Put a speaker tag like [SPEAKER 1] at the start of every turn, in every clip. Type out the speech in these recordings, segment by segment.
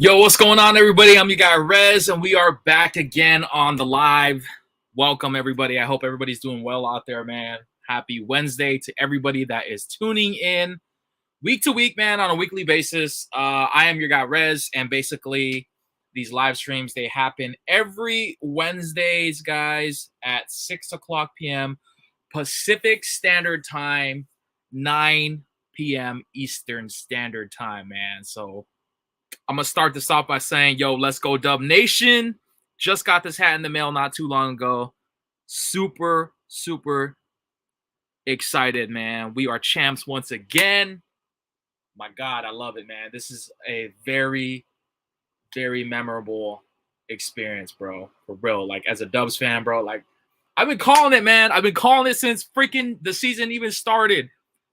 [SPEAKER 1] Yo, what's going on, everybody? I'm your guy Rez, and we are back again on the live. Welcome, everybody. I hope everybody's doing well out there, man. Happy Wednesday to everybody that is tuning in week to week, man, on a weekly basis. I am your guy Rez, and basically, these live streams they happen every Wednesdays, guys, at 6:00 p.m. Pacific Standard Time, 9 p.m. Eastern Standard Time, man. So I'm going to start this off by saying, yo, let's go Dub Nation. Just got this hat in the mail not too long ago. Super, super excited, man. We are champs once again. My God, I love it, man. This is a very, very memorable experience, bro. For real. Like, as a Dubs fan, bro, like, I've been calling it, man. I've been calling it since freaking the season even started.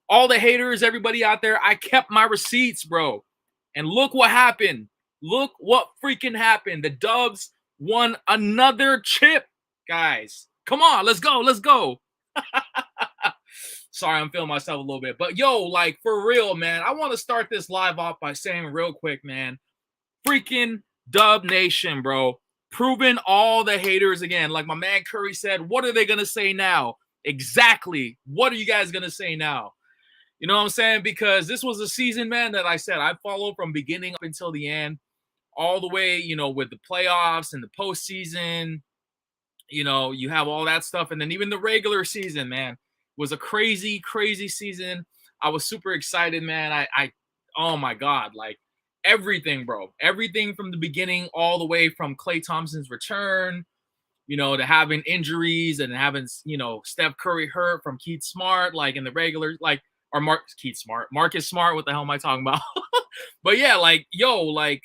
[SPEAKER 1] All the haters, everybody out there, I kept my receipts, bro. And look what happened. Look what freaking happened. The Dubs won another chip, guys. Come on, let's go. Let's go. Sorry, I'm feeling myself a little bit. But, yo, like, for real, man, I want to start this live off by saying real quick, man, freaking Dub Nation, bro. Proving all the haters again. Like my man Curry said, what are they going to say now? Exactly. What are you guys going to say now? You know what I'm saying? Because this was a season, man, that I said I followed from beginning up until the end, all the way, you know, with the playoffs and the postseason. You know, you have all that stuff. And then even the regular season, man, was a crazy, crazy season. I was super excited, man. Oh my God, like everything, bro. Everything from the beginning all the way from Klay Thompson's return, you know, to having injuries and having, you know, Steph Curry hurt from Keith Smart, like in the regular, like, or Marcus Smart, what the hell am I talking about? But yeah, like, yo, like,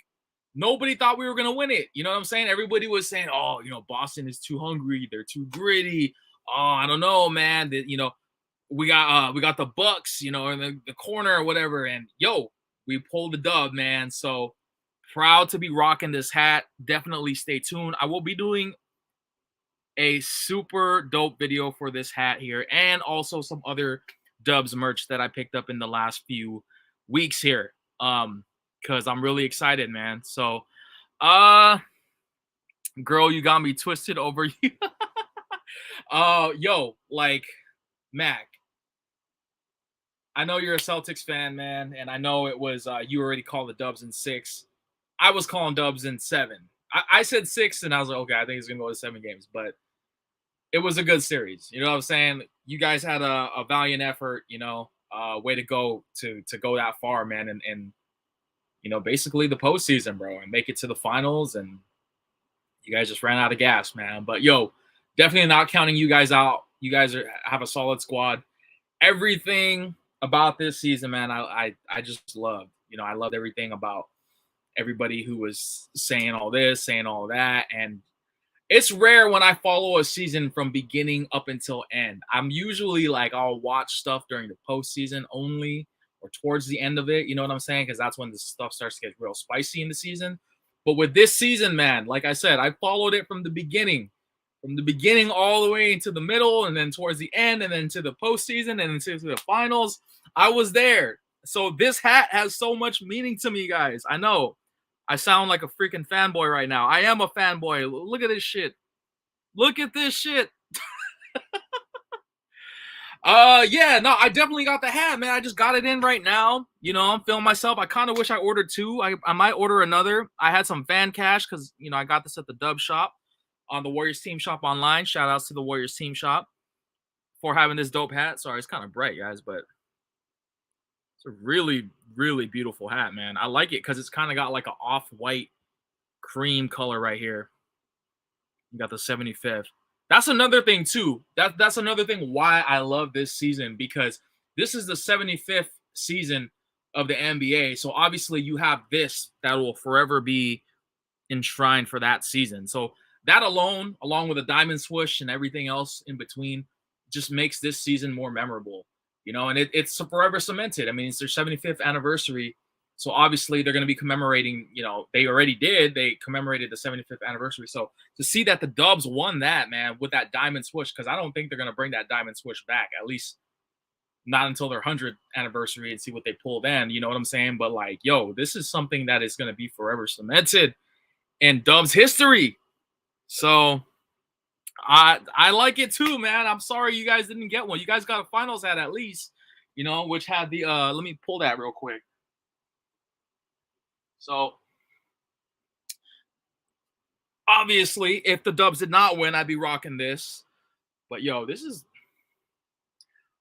[SPEAKER 1] nobody thought we were going to win it. You know what I'm saying? Everybody was saying, oh, you know, Boston is too hungry. They're too gritty. Oh, I don't know, man. That, you know, we got the Bucks, you know, in the corner or whatever. And yo, we pulled the dub, man. So proud to be rocking this hat. Definitely stay tuned. I will be doing a super dope video for this hat here and also some other Dubs merch that I picked up in the last few weeks here. Because I'm really excited, man. So, girl, you got me twisted over you. Yo, like, Mac, I know you're a Celtics fan, man, and I know it was you already called the Dubs in 6. I was calling Dubs in 7. I said 6, and I was like, okay, I think it's gonna go to 7 games, but it was a good series. You know what I'm saying? You guys had a valiant effort, you know, way to go to go that far, man, and you know, basically the postseason, bro, and make it to the finals, and you guys just ran out of gas, man. But yo, definitely not counting you guys out. You guys have a solid squad. Everything about this season, man, I just loved. You know, I loved everything about everybody who was saying all this, saying all that, and it's rare when I follow a season from beginning up until end. I'm usually like, I'll watch stuff during the postseason only or towards the end of it. You know what I'm saying? Because that's when the stuff starts to get real spicy in the season. But with this season, man, like I said, I followed it from the beginning all the way into the middle, and then towards the end, and then to the postseason, and then to the finals. I was there. So this hat has so much meaning to me, guys. I know. I sound like a freaking fanboy right now. I am a fanboy. Look at this shit. Look at this shit. Yeah, no, I definitely got the hat, man. I just got it in right now. You know, I'm feeling myself. I kind of wish I ordered 2. I might order another. I had some fan cash because, you know, I got this at the Dub shop on the Warriors Team Shop online. Shout outs to the Warriors Team Shop for having this dope hat. Sorry, it's kind of bright, guys, but it's a really, really beautiful hat, man. I like it because it's kind of got like an off-white cream color right here. You got the 75th. That's another thing, too. That's another thing why I love this season, because this is the 75th season of the NBA. So, obviously, you have this that will forever be enshrined for that season. So, that alone, along with the diamond swoosh and everything else in between, just makes this season more memorable. You know, and it's forever cemented. I mean, it's their 75th anniversary. So obviously they're going to be commemorating, you know, they already did. They commemorated the 75th anniversary. So to see that the Dubs won that, man, with that diamond swoosh, because I don't think they're going to bring that diamond swoosh back, at least not until their 100th anniversary and see what they pull then. You know what I'm saying? But like, yo, this is something that is going to be forever cemented in Dubs history. So I like it too, man. I'm sorry you guys didn't get one. You guys got a finals hat at least, you know, which had the let me pull that real quick. So obviously, if the Dubs did not win, I'd be rocking this. But yo, this is,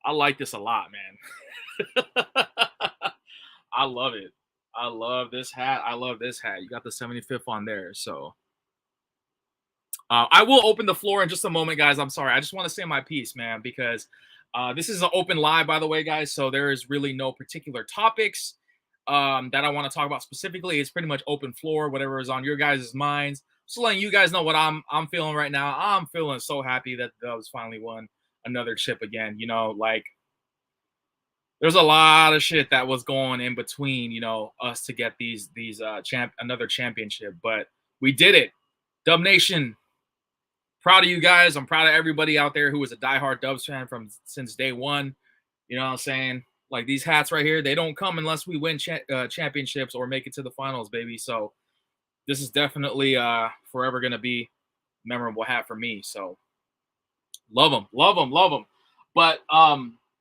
[SPEAKER 1] I like this a lot, man. I love it. I love this hat. I love this hat. You got the 75th on there. So I will open the floor in just a moment, guys. I'm sorry. I just want to say my piece, man, because this is an open live, by the way, guys. So there is really no particular topics that I want to talk about specifically. It's pretty much open floor, whatever is on your guys' minds. Just letting you guys know what I'm feeling right now. I'm feeling so happy that the Dubs finally won another chip again. You know, like there's a lot of shit that was going in between, you know, us to get another championship, but we did it. Dub Nation, proud of you guys. I'm proud of everybody out there who was a diehard Dubs fan since day one. You know what I'm saying? Like these hats right here, they don't come unless we win championships or make it to the finals, baby. So this is definitely forever going to be a memorable hat for me. So love them, love them, love them. But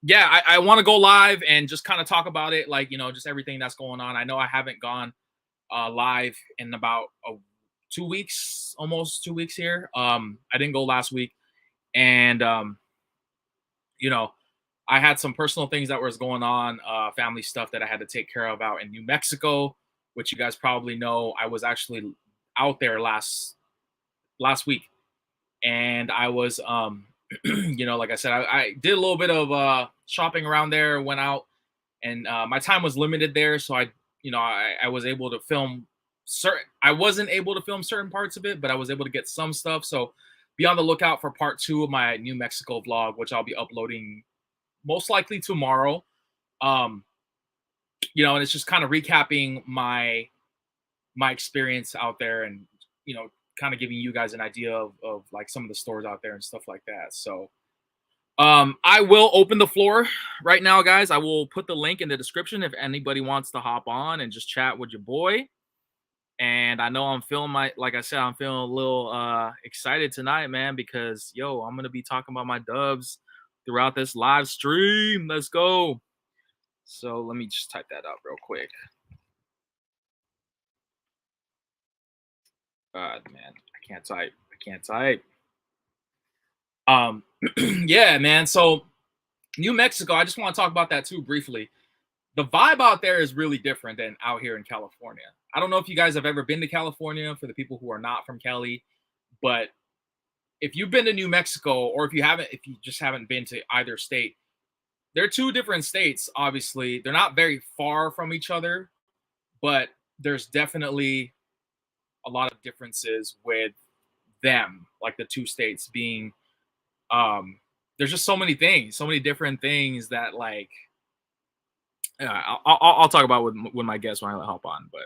[SPEAKER 1] yeah, I want to go live and just kind of talk about it, like, you know, just everything that's going on. I know I haven't gone live in about 2 weeks, almost 2 weeks here. I didn't go last week, and you know, I had some personal things that was going on, family stuff that I had to take care of out in New Mexico, which you guys probably know. I was actually out there last week, and I was you know, like I said, I did a little bit of shopping around there, went out, and my time was limited there, so I was able to film I wasn't able to film certain parts of it, but I was able to get some stuff. So be on the lookout for part 2 of my New Mexico vlog, which I'll be uploading most likely tomorrow. You know, and it's just kind of recapping my experience out there, and, you know, kind of giving you guys an idea of like some of the stores out there and stuff like that. So I will open the floor right now, guys. I will put the link in the description if anybody wants to hop on and just chat with your boy. And I know I'm feeling like I said, I'm feeling a little excited tonight, man, because yo, I'm gonna be talking about my Dubs throughout this live stream. Let's go. So let me just type that up real quick. God, man, I can't type. Yeah, man. So New Mexico, I just want to talk about that too briefly. The vibe out there is really different than out here in California. I don't know if you guys have ever been to California, for the people who are not from Cali, but if you've been to New Mexico, or if you just haven't been to either state, they're two different states. Obviously, they're not very far from each other, but there's definitely a lot of differences with them, like the two states being, there's just so many things, so many different things that, like, I'll talk about with my guests when I hop on. But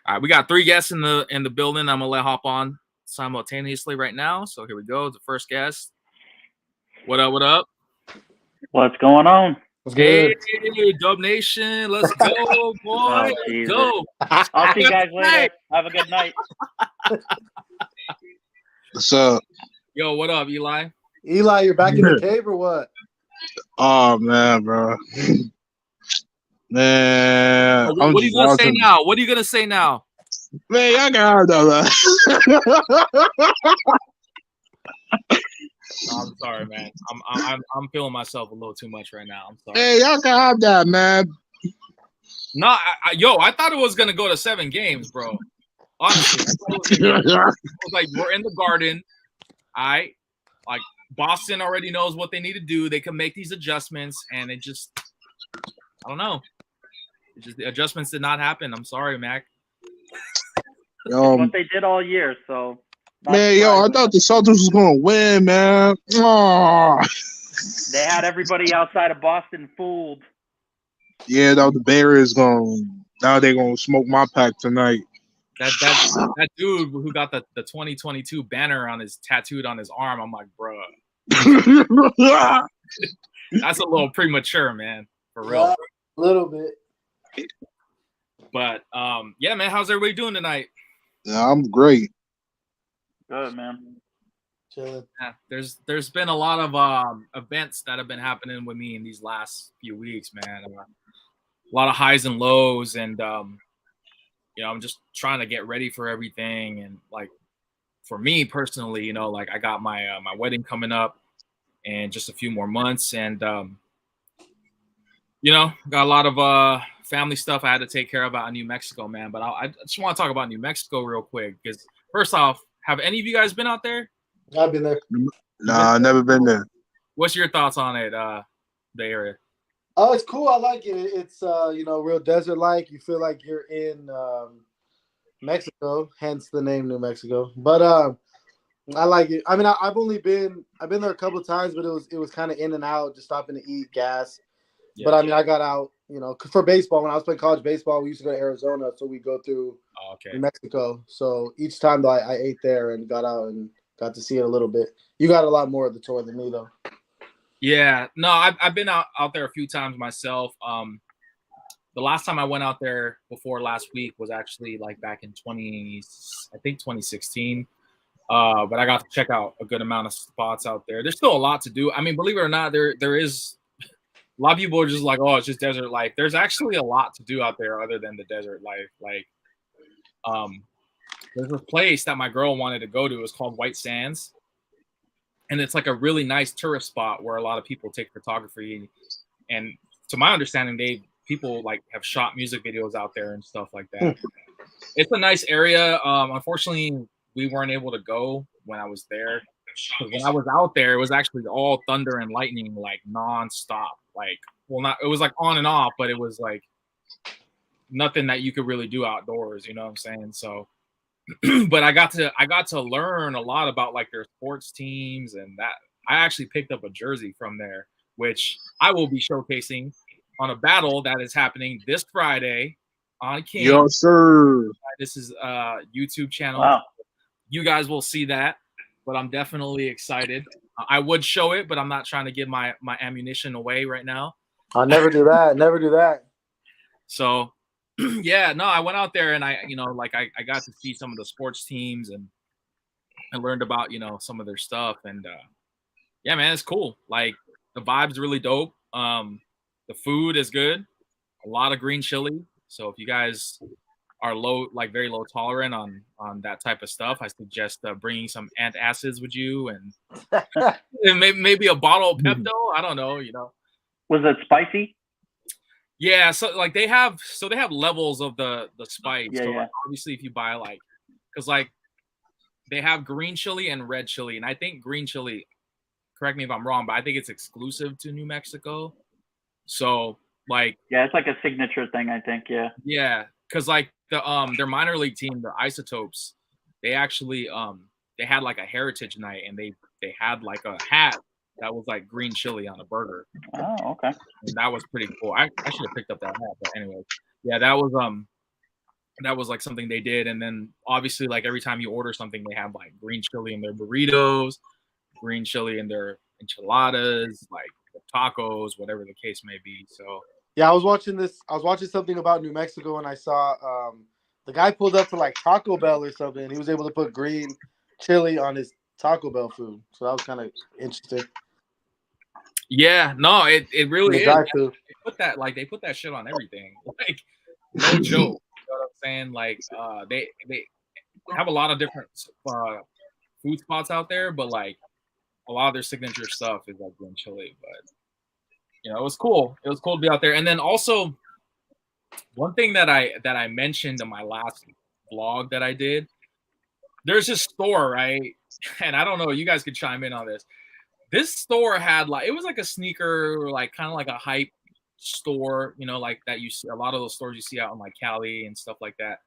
[SPEAKER 1] all right, we got 3 guests in the building. I'm gonna let hop on simultaneously right now. So here we go. The first guest. What up? What up?
[SPEAKER 2] What's going on?
[SPEAKER 3] What's good?
[SPEAKER 1] Hey, Dub Nation. Let's go, boy. Let's go.
[SPEAKER 2] I'll see you guys later. Have a good night.
[SPEAKER 4] What's up?
[SPEAKER 1] Yo, what up, Eli?
[SPEAKER 3] Eli, you're back in the cave or what?
[SPEAKER 4] Oh man, bro. Man,
[SPEAKER 1] what are you gonna say now? What are you gonna say now?
[SPEAKER 4] Man, y'all can have that, man.
[SPEAKER 1] I'm sorry, man. I'm feeling myself a little too much right now. I'm sorry.
[SPEAKER 4] Hey, y'all can have that, man.
[SPEAKER 1] No, I thought it was gonna go to 7 games, bro. Honestly, I was like, we're in the Garden. Like Boston already knows what they need to do. They can make these adjustments, and it just, I don't know. The adjustments did not happen. I'm sorry, Mac.
[SPEAKER 2] What they did all year, so.
[SPEAKER 4] Man, I thought the Celtics was gonna win, man. Oh.
[SPEAKER 2] They had everybody outside of Boston fooled.
[SPEAKER 4] Yeah, now the Bears now they're gonna smoke my pack tonight.
[SPEAKER 1] That dude who got the 2022 banner tattooed on his arm, I'm like, bro. That's a little premature, man. For real.
[SPEAKER 3] Yeah, a little bit.
[SPEAKER 1] But yeah, man, how's everybody doing tonight?
[SPEAKER 4] Yeah, I'm great.
[SPEAKER 2] Good, man.
[SPEAKER 3] Chilling.
[SPEAKER 1] Yeah, there's been a lot of events that have been happening with me in these last few weeks, man. A lot of highs and lows, and you know, I'm just trying to get ready for everything. And like for me personally, you know, like I got my my wedding coming up in just a few more months, and you know, got a lot of family stuff I had to take care of out in New Mexico, man. But I just want to talk about New Mexico real quick because first off, have any of you guys been out there?
[SPEAKER 3] I've been there.
[SPEAKER 4] Nah, I never been there.
[SPEAKER 1] What's your thoughts on it, the area?
[SPEAKER 3] Oh, it's cool. I like it. It's you know, real desert-like. You feel like you're in Mexico, hence the name New Mexico. But I like it. I mean, I've been there a couple of times, but it was kind of in and out, just stopping to eat, gas.
[SPEAKER 1] Yeah.
[SPEAKER 3] But I mean, I got out, you know, 'cause for baseball. When I was playing college baseball, we used to go to Arizona, so we go through New Mexico. So each time though, I ate there and got out and got to see it a little bit. You got a lot more of the tour than me though.
[SPEAKER 1] Yeah, no, I've been out there a few times myself. The last time I went out there before last week was actually like back in 2016. But I got to check out a good amount of spots out there. There's still a lot to do. I mean, believe it or not, there is a lot of people are just like, oh, it's just desert life. There's actually a lot to do out there other than the desert life. Like, there's a place that my girl wanted to go to. It's called White Sands. And it's like a really nice tourist spot where a lot of people take photography. And to my understanding, people like have shot music videos out there and stuff like that. It's a nice area. Unfortunately, we weren't able to go when I was there. When I was out there, it was actually all thunder and lightning, like nonstop. Like, well, not it was like on and off, but it was like nothing that you could really do outdoors. You know what I'm saying? So, but I got to learn a lot about like their sports teams, and that I actually picked up a jersey from there, which I will be showcasing on a battle that is happening this Friday on King.
[SPEAKER 4] Yo, sir.
[SPEAKER 1] This is YouTube channel.
[SPEAKER 2] Wow.
[SPEAKER 1] You guys will see that, but I'm definitely excited. I would show it, but I'm not trying to give my ammunition away right now.
[SPEAKER 3] I'll never do that. Never do that.
[SPEAKER 1] So, yeah, no, I went out there and I got to see some of the sports teams and I learned about, you know, some of their stuff. And yeah, man, it's cool. Like the vibe's really dope. The food is good. A lot of green chili. So if you guys are very low tolerant on that type of stuff, I suggest bringing some antacids with you and maybe a bottle of Pepto. I don't know, you know.
[SPEAKER 2] Was it spicy?
[SPEAKER 1] Yeah, so like they have levels of the spice.
[SPEAKER 2] Yeah,
[SPEAKER 1] so
[SPEAKER 2] yeah.
[SPEAKER 1] Like, obviously if you buy like, because like they have green chili and red chili, and I think green chili, correct me if I'm wrong, but I think it's exclusive to New Mexico. So like,
[SPEAKER 2] yeah, it's like a signature thing, I think.
[SPEAKER 1] Yeah, because like their minor league team, the Isotopes, they actually they had like a heritage night, and they had like a hat that was like green chili on a burger.
[SPEAKER 2] Oh, okay.
[SPEAKER 1] And that was pretty cool. I should have picked up that hat, but anyway, yeah, that was like something they did. And then obviously, like every time you order something, they have like green chili in their burritos, green chili in their enchiladas, like tacos, whatever the case may be. So
[SPEAKER 3] yeah, I was watching something about New Mexico, and I saw the guy pulled up to like Taco Bell or something. He was able to put green chili on his Taco Bell food, so that was kind of interesting.
[SPEAKER 1] Yeah, no, it really is.
[SPEAKER 3] They
[SPEAKER 1] put that shit on everything. Like, no joke. You know what I'm saying? Like, they have a lot of different food spots out there, but like a lot of their signature stuff is like green chili. But you know, it was cool. It was cool to be out there. And then also, one thing that I mentioned in my last vlog that I did, there's this store, right? And I don't know, you guys could chime in on this. This store had like, it was like a sneaker, like kind of like a hype store, you know, like that you see a lot of those stores you see out in like Cali and stuff like that.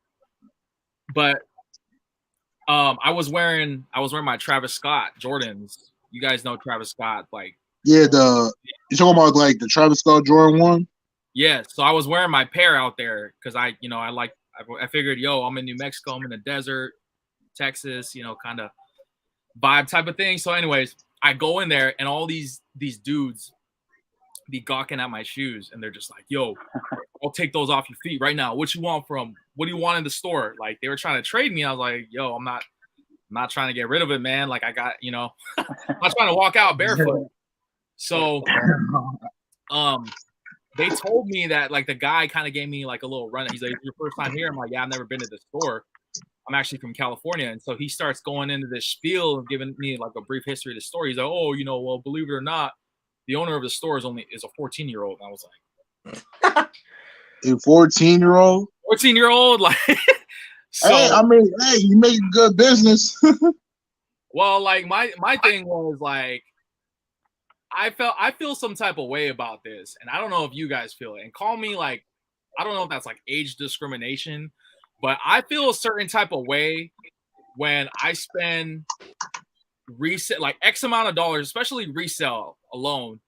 [SPEAKER 1] But I was wearing my Travis Scott Jordans. You guys know Travis Scott, like,
[SPEAKER 4] yeah, you talking about like the Travis Scott Jordan 1?
[SPEAKER 1] Yeah, so I was wearing my pair out there because I figured, yo, I'm in New Mexico, I'm in the desert, Texas, you know, kind of vibe type of thing. So anyways, I go in there and all these dudes be gawking at my shoes, and they're just like, "Yo, I'll take those off your feet right now. What you want what do you want in the store?" Like they were trying to trade me. I was like, "Yo, I'm not trying to get rid of it, man. Like I got, I'm not trying to walk out barefoot." So, they told me that like the guy kind of gave me like a little run. He's like, "It's your first time here?" I'm like, "Yeah, I've never been to the store. I'm actually from California." And so he starts going into this spiel and giving me like a brief history of the store. He's like, "Oh, well, believe it or not, the owner of the store is a 14-year-old." And I was like,
[SPEAKER 4] a 14-year-old?
[SPEAKER 1] 14-year-old? Like, so,
[SPEAKER 4] hey, I mean, hey, you make good business.
[SPEAKER 1] well, like my thing was like, I feel some type of way about this, and I don't know if you guys feel it. And call me like, I don't know if that's like age discrimination, but I feel a certain type of way when I spend resale like X amount of dollars, especially resale alone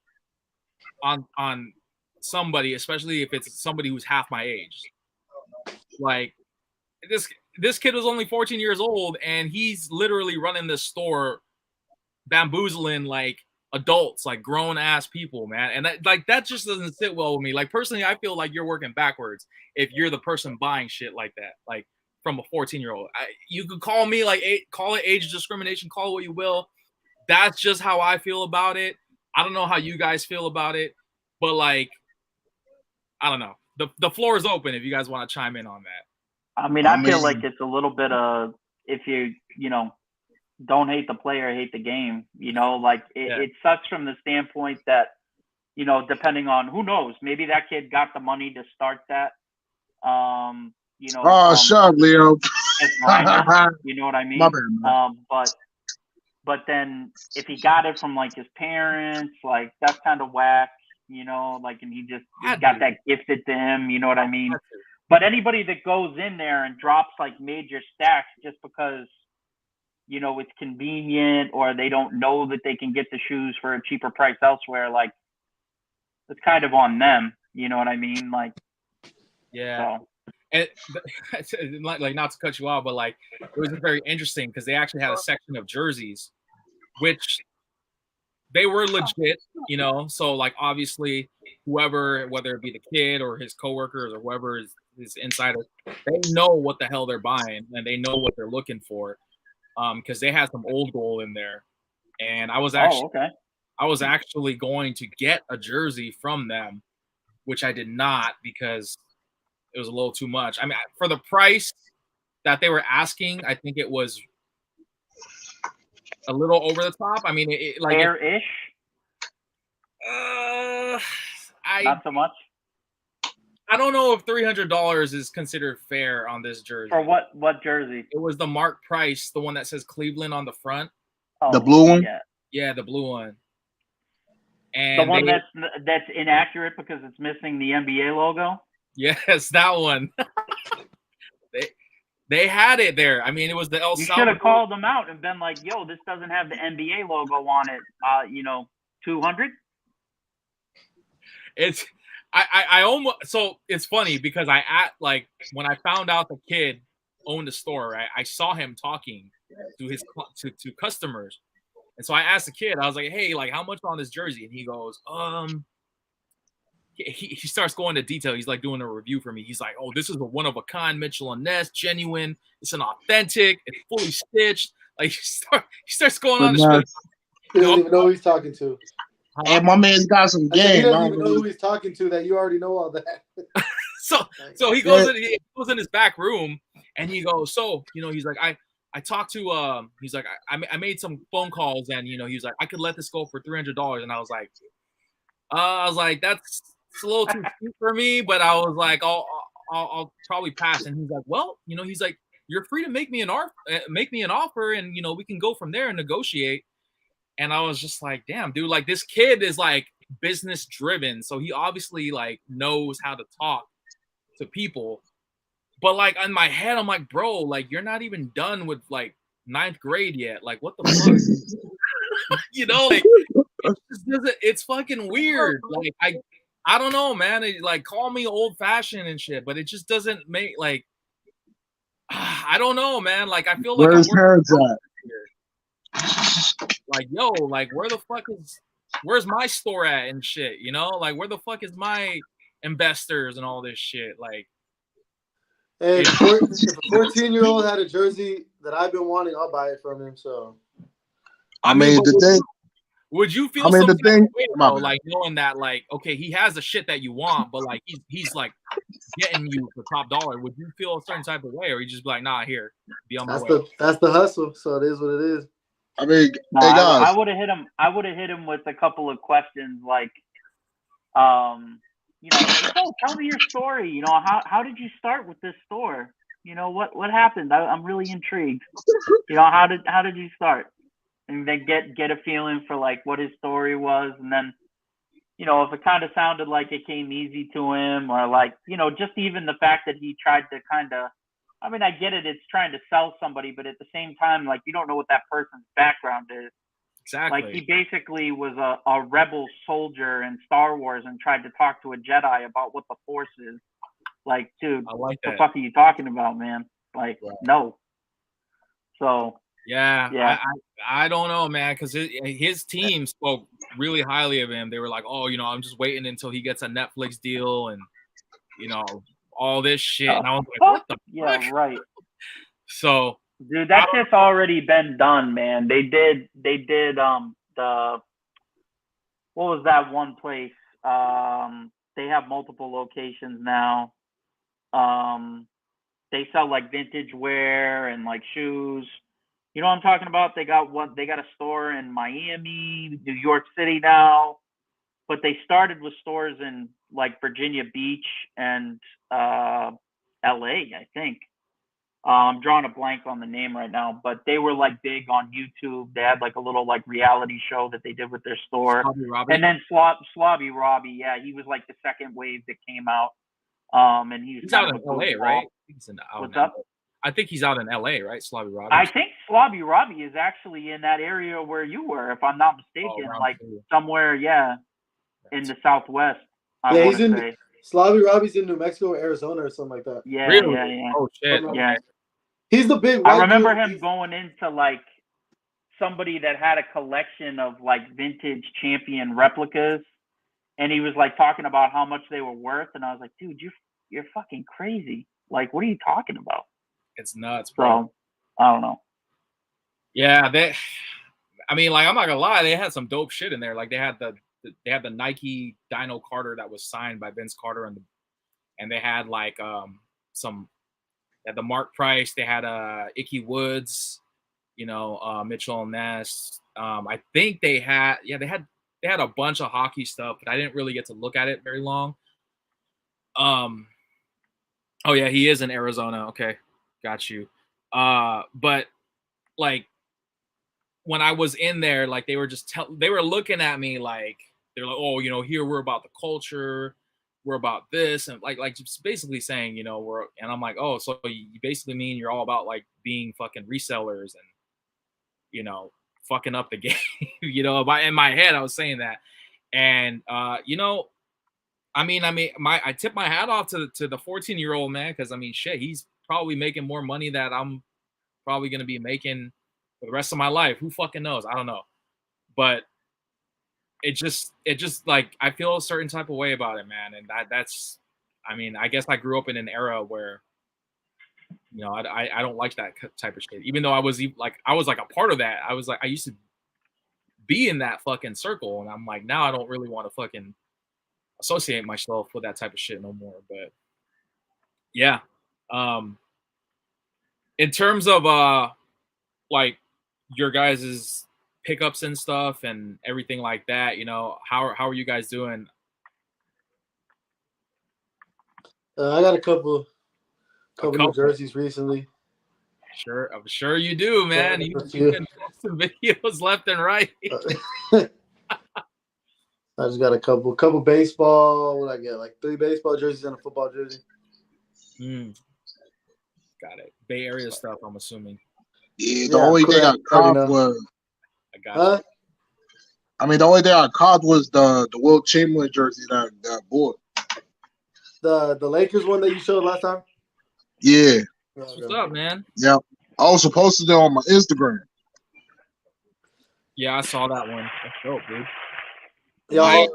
[SPEAKER 1] on somebody, especially if it's somebody who's half my age. Like this kid was only 14 years old, and he's literally running this store, bamboozling like adults, like grown ass people, man. And that just doesn't sit well with me. Like personally, I feel like you're working backwards if you're the person buying shit like that, like from a 14-year-old. You could call me like call it age discrimination, call it what you will. That's just how I feel about it. I don't know how you guys feel about it, but like, I don't know. The floor is open if you guys want to chime in on that.
[SPEAKER 2] I mean, I feel like it's a little bit of, if you don't hate the player, hate the game. Like it sucks from the standpoint that, depending on, who knows, maybe that kid got the money to start that.
[SPEAKER 4] Oh, shut up, Leo.
[SPEAKER 2] You know what I mean?
[SPEAKER 4] My bad,
[SPEAKER 2] but then if he got it from like his parents, like that's kind of whack, like, and he just got that gifted to him, you know what I mean? But anybody that goes in there and drops like major stacks just because, it's convenient, or they don't know that they can get the shoes for a cheaper price elsewhere, like it's kind of on them, you know what I mean? Like,
[SPEAKER 1] yeah. So. And like, not to cut you off, but like it was very interesting because they actually had a section of jerseys, which they were legit, So like obviously whoever, whether it be the kid or his coworkers or whoever is insider, they know what the hell they're buying and they know what they're looking for, because they had some old gold in there, and I was actually going to get a jersey from them, which I did not because it was a little too much. I mean, for the price that they were asking, I think it was a little over the top. I mean, it like
[SPEAKER 2] fair-ish. Not so much.
[SPEAKER 1] I don't know if $300 is considered fair on this jersey.
[SPEAKER 2] For what jersey?
[SPEAKER 1] It was the Mark Price, the one that says Cleveland on the front.
[SPEAKER 2] Oh,
[SPEAKER 4] the blue one?
[SPEAKER 1] Yeah, the blue one. And
[SPEAKER 2] the one that's inaccurate because it's missing the NBA logo?
[SPEAKER 1] Yes, that one. They had it there. I mean, it was the El Salvador.
[SPEAKER 2] You should have called them out and been like, "Yo, this doesn't have the NBA logo on it. 200."
[SPEAKER 1] I almost, so it's funny because when I found out the kid owned the store, right, I saw him talking to his to customers, and so I asked the kid, I was like, "Hey, like, how much on this jersey?" And he goes, He starts going into detail. He's like doing a review for me. He's like, "Oh, this is a one-of-a-kind Mitchell & Ness, genuine. It's an authentic. It's fully stitched." Like he starts going on.
[SPEAKER 3] He doesn't even know who he's talking to.
[SPEAKER 4] And my man's got some game.
[SPEAKER 3] He doesn't even know who he's talking to. That you already know all that.
[SPEAKER 1] So he goes in his back room and he goes, "So he's like, I talked to he's like, I made some phone calls and he's like, I could let this go for $300." And I was like, that's a little too cheap for me, but I was like, I'll probably pass. And he's like, "Well, he's like, you're free to make me an offer, and we can go from there and negotiate." And I was just like, damn, dude, like this kid is like business driven, so he obviously like knows how to talk to people. But like in my head, I'm like, bro, like you're not even done with like 9th grade yet. Like what the fuck? Like it's fucking weird. Like I don't know, man. Like call me old fashioned and shit, but it just doesn't make like I don't know, man. Like I feel like
[SPEAKER 4] where's parents at?
[SPEAKER 1] Like, yo, like where the fuck is where's my store at and shit, you know? Like, where the fuck is my investors and all this shit? Like,
[SPEAKER 3] Hey,
[SPEAKER 1] you
[SPEAKER 3] if
[SPEAKER 1] know,
[SPEAKER 3] a 14-year-old had a jersey that I've been wanting, I'll buy it from him. So,
[SPEAKER 4] I mean,
[SPEAKER 1] but
[SPEAKER 4] the thing.
[SPEAKER 1] would you feel
[SPEAKER 4] I mean,
[SPEAKER 1] some
[SPEAKER 4] the
[SPEAKER 1] type of
[SPEAKER 4] thing.
[SPEAKER 1] way
[SPEAKER 4] My
[SPEAKER 1] though,
[SPEAKER 4] bad.
[SPEAKER 1] like knowing that, like, okay, he has the shit that you want, but like he's like getting you for top dollar? Would you feel a certain type of way, or you just be like, nah, here, be on my way?
[SPEAKER 3] that's the hustle. So it is what it is.
[SPEAKER 4] I mean,
[SPEAKER 2] No,
[SPEAKER 4] hey
[SPEAKER 2] I
[SPEAKER 4] guys.
[SPEAKER 2] would have hit him. I would have hit him with a couple of questions like, you know, like, oh, tell me your story. You know, how did you start with this store? You know, what happened? I'm really intrigued. You know, how did you start? And then get a feeling for like what his story was, and then, you know, if it kind of sounded like it came easy to him, or like, you know, just even the fact that he tried to kind of, I mean, I get it, it's trying to sell somebody, but at the same time, like, you don't know what that person's background is.
[SPEAKER 1] Exactly.
[SPEAKER 2] Like, he basically was a rebel soldier in Star Wars and tried to talk to a Jedi about what the Force is. Like, dude,
[SPEAKER 1] I like
[SPEAKER 2] what the
[SPEAKER 1] that.
[SPEAKER 2] fuck are you talking about, man? Like, no. So,
[SPEAKER 1] Yeah,
[SPEAKER 2] yeah.
[SPEAKER 1] I don't know, man, because his team spoke really highly of him. They were like, oh, you know, I'm just waiting until he gets a Netflix deal and, you know, all this shit. And I was like, what the fuck?
[SPEAKER 2] Yeah, right.
[SPEAKER 1] So,
[SPEAKER 2] dude, that shit's already been done, man. They did the, what was that one place? They have multiple locations now. They sell like vintage wear and like shoes. You know what I'm talking about? They got a store in Miami, New York City now, but they started with stores in like Virginia Beach and LA, I think. I'm drawing a blank on the name right now, but they were like big on YouTube. They had like a little like reality show that they did with their store. And then Slobby Robbie, yeah, he was like the second wave that came out. And he's
[SPEAKER 1] out in LA, right?
[SPEAKER 2] What's up?
[SPEAKER 1] I think he's out in LA, right? Slobby Robbie.
[SPEAKER 2] I think Slobby Robbie is actually in that area where you were, if I'm not mistaken, like somewhere, in the Southwest.
[SPEAKER 3] Yeah, he's in Slobby Robbie's in New Mexico or Arizona or something like that.
[SPEAKER 2] Yeah,
[SPEAKER 1] really?
[SPEAKER 2] yeah.
[SPEAKER 1] Oh shit.
[SPEAKER 2] Yeah.
[SPEAKER 3] He's the big.
[SPEAKER 2] I remember him going into like somebody that had a collection of like vintage champion replicas, and he was like talking about how much they were worth, and I was like, dude, you're fucking crazy. Like, what are you talking about?
[SPEAKER 1] It's nuts, bro.
[SPEAKER 2] So, I don't know.
[SPEAKER 1] Yeah, I mean, like, I'm not gonna lie, they had some dope shit in there. Like, they had the Nike Dino Carter that was signed by Vince Carter, and they had like some. At the Mark Price, they had Icky Woods, you know, Mitchell Ness. I think they had a bunch of hockey stuff, but I didn't really get to look at it very long. Oh yeah, he is in Arizona. Okay, got you. But like when I was in there, like they were looking at me like they're like, oh, you know, here we're about the culture. We're about this, and like just basically saying, you know, and I'm like, oh, so you basically mean you're all about like being fucking resellers and, you know, fucking up the game, you know. In my head, I was saying that, and you know, I tip my hat off to the 14-year-old man, because I mean, shit, he's probably making more money that I'm probably gonna be making for the rest of my life. Who fucking knows? I don't know, but. It just like I feel a certain type of way about it, man, and that's, I mean, I guess I grew up in an era where, you know, I don't like that type of shit. Even though I was like a part of that, I used to be in that fucking circle, and I'm like, now I don't really want to fucking associate myself with that type of shit no more. But yeah, in terms of like your guys's pickups and stuff and everything like that, you know, how are you guys doing?
[SPEAKER 3] I got a couple of jerseys recently.
[SPEAKER 2] Sure,
[SPEAKER 1] I'm sure you do, man. You've been posting videos left and right.
[SPEAKER 3] I just got a couple baseball. What I get? Like 3 baseball jerseys and a football jersey.
[SPEAKER 1] Got it. Bay Area stuff, I'm assuming.
[SPEAKER 4] Yeah, the only thing I caught was.
[SPEAKER 1] I got you.
[SPEAKER 4] I mean, the only thing I caught was the Will Chamberlain jersey that I bought.
[SPEAKER 3] The Lakers one that you showed last time?
[SPEAKER 4] Yeah.
[SPEAKER 1] What's up, man?
[SPEAKER 4] Yeah. I was supposed to do it on my Instagram.
[SPEAKER 1] Yeah, I saw that one. That's dope, dude.
[SPEAKER 3] Yo,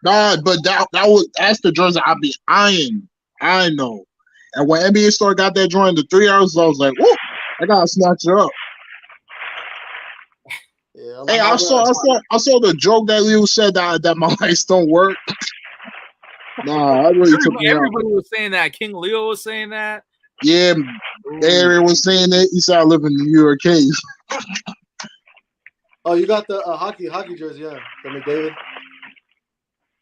[SPEAKER 4] Nah, but that's the jersey I be eyeing. I know. And when NBA Store got that joint the 3 hours, I was like, whoa, I gotta snatch it up.
[SPEAKER 3] yeah,
[SPEAKER 4] Hey, I saw the joke that Leo said that my lights don't work. Nah, that really took me out.
[SPEAKER 1] Everybody was saying that. King Leo was saying that.
[SPEAKER 4] Yeah, Barry was saying it. He said I live in New York City.
[SPEAKER 3] Oh, you got the hockey jersey, yeah, the McDavid.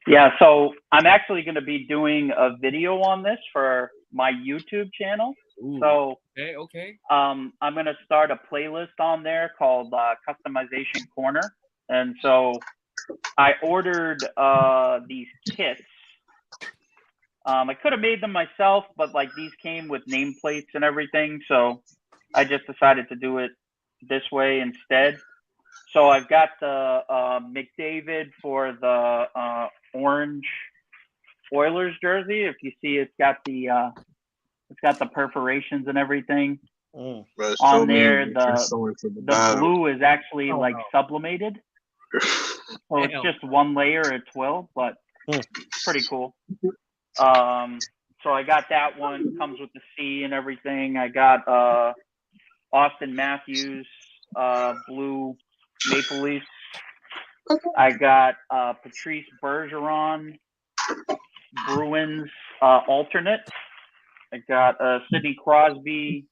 [SPEAKER 2] Yeah, so I'm actually going to be doing a video on this for my YouTube channel.
[SPEAKER 1] Ooh,
[SPEAKER 2] so
[SPEAKER 1] okay.
[SPEAKER 2] I'm going to start a playlist on there called Customization Corner. And so I ordered these kits. I could have made them myself, but like these came with nameplates and everything. So I just decided to do it this way instead. So I've got the McDavid for the orange Oilers jersey. If you see, it's got the perforations and everything on there. The blue is actually sublimated, so it's just one layer at 12, but it's pretty cool. So I got that one. Comes with the C and everything. I got Austin Matthews blue Maple Leafs. I got Patrice Bergeron Bruins alternate. I got Sidney Crosby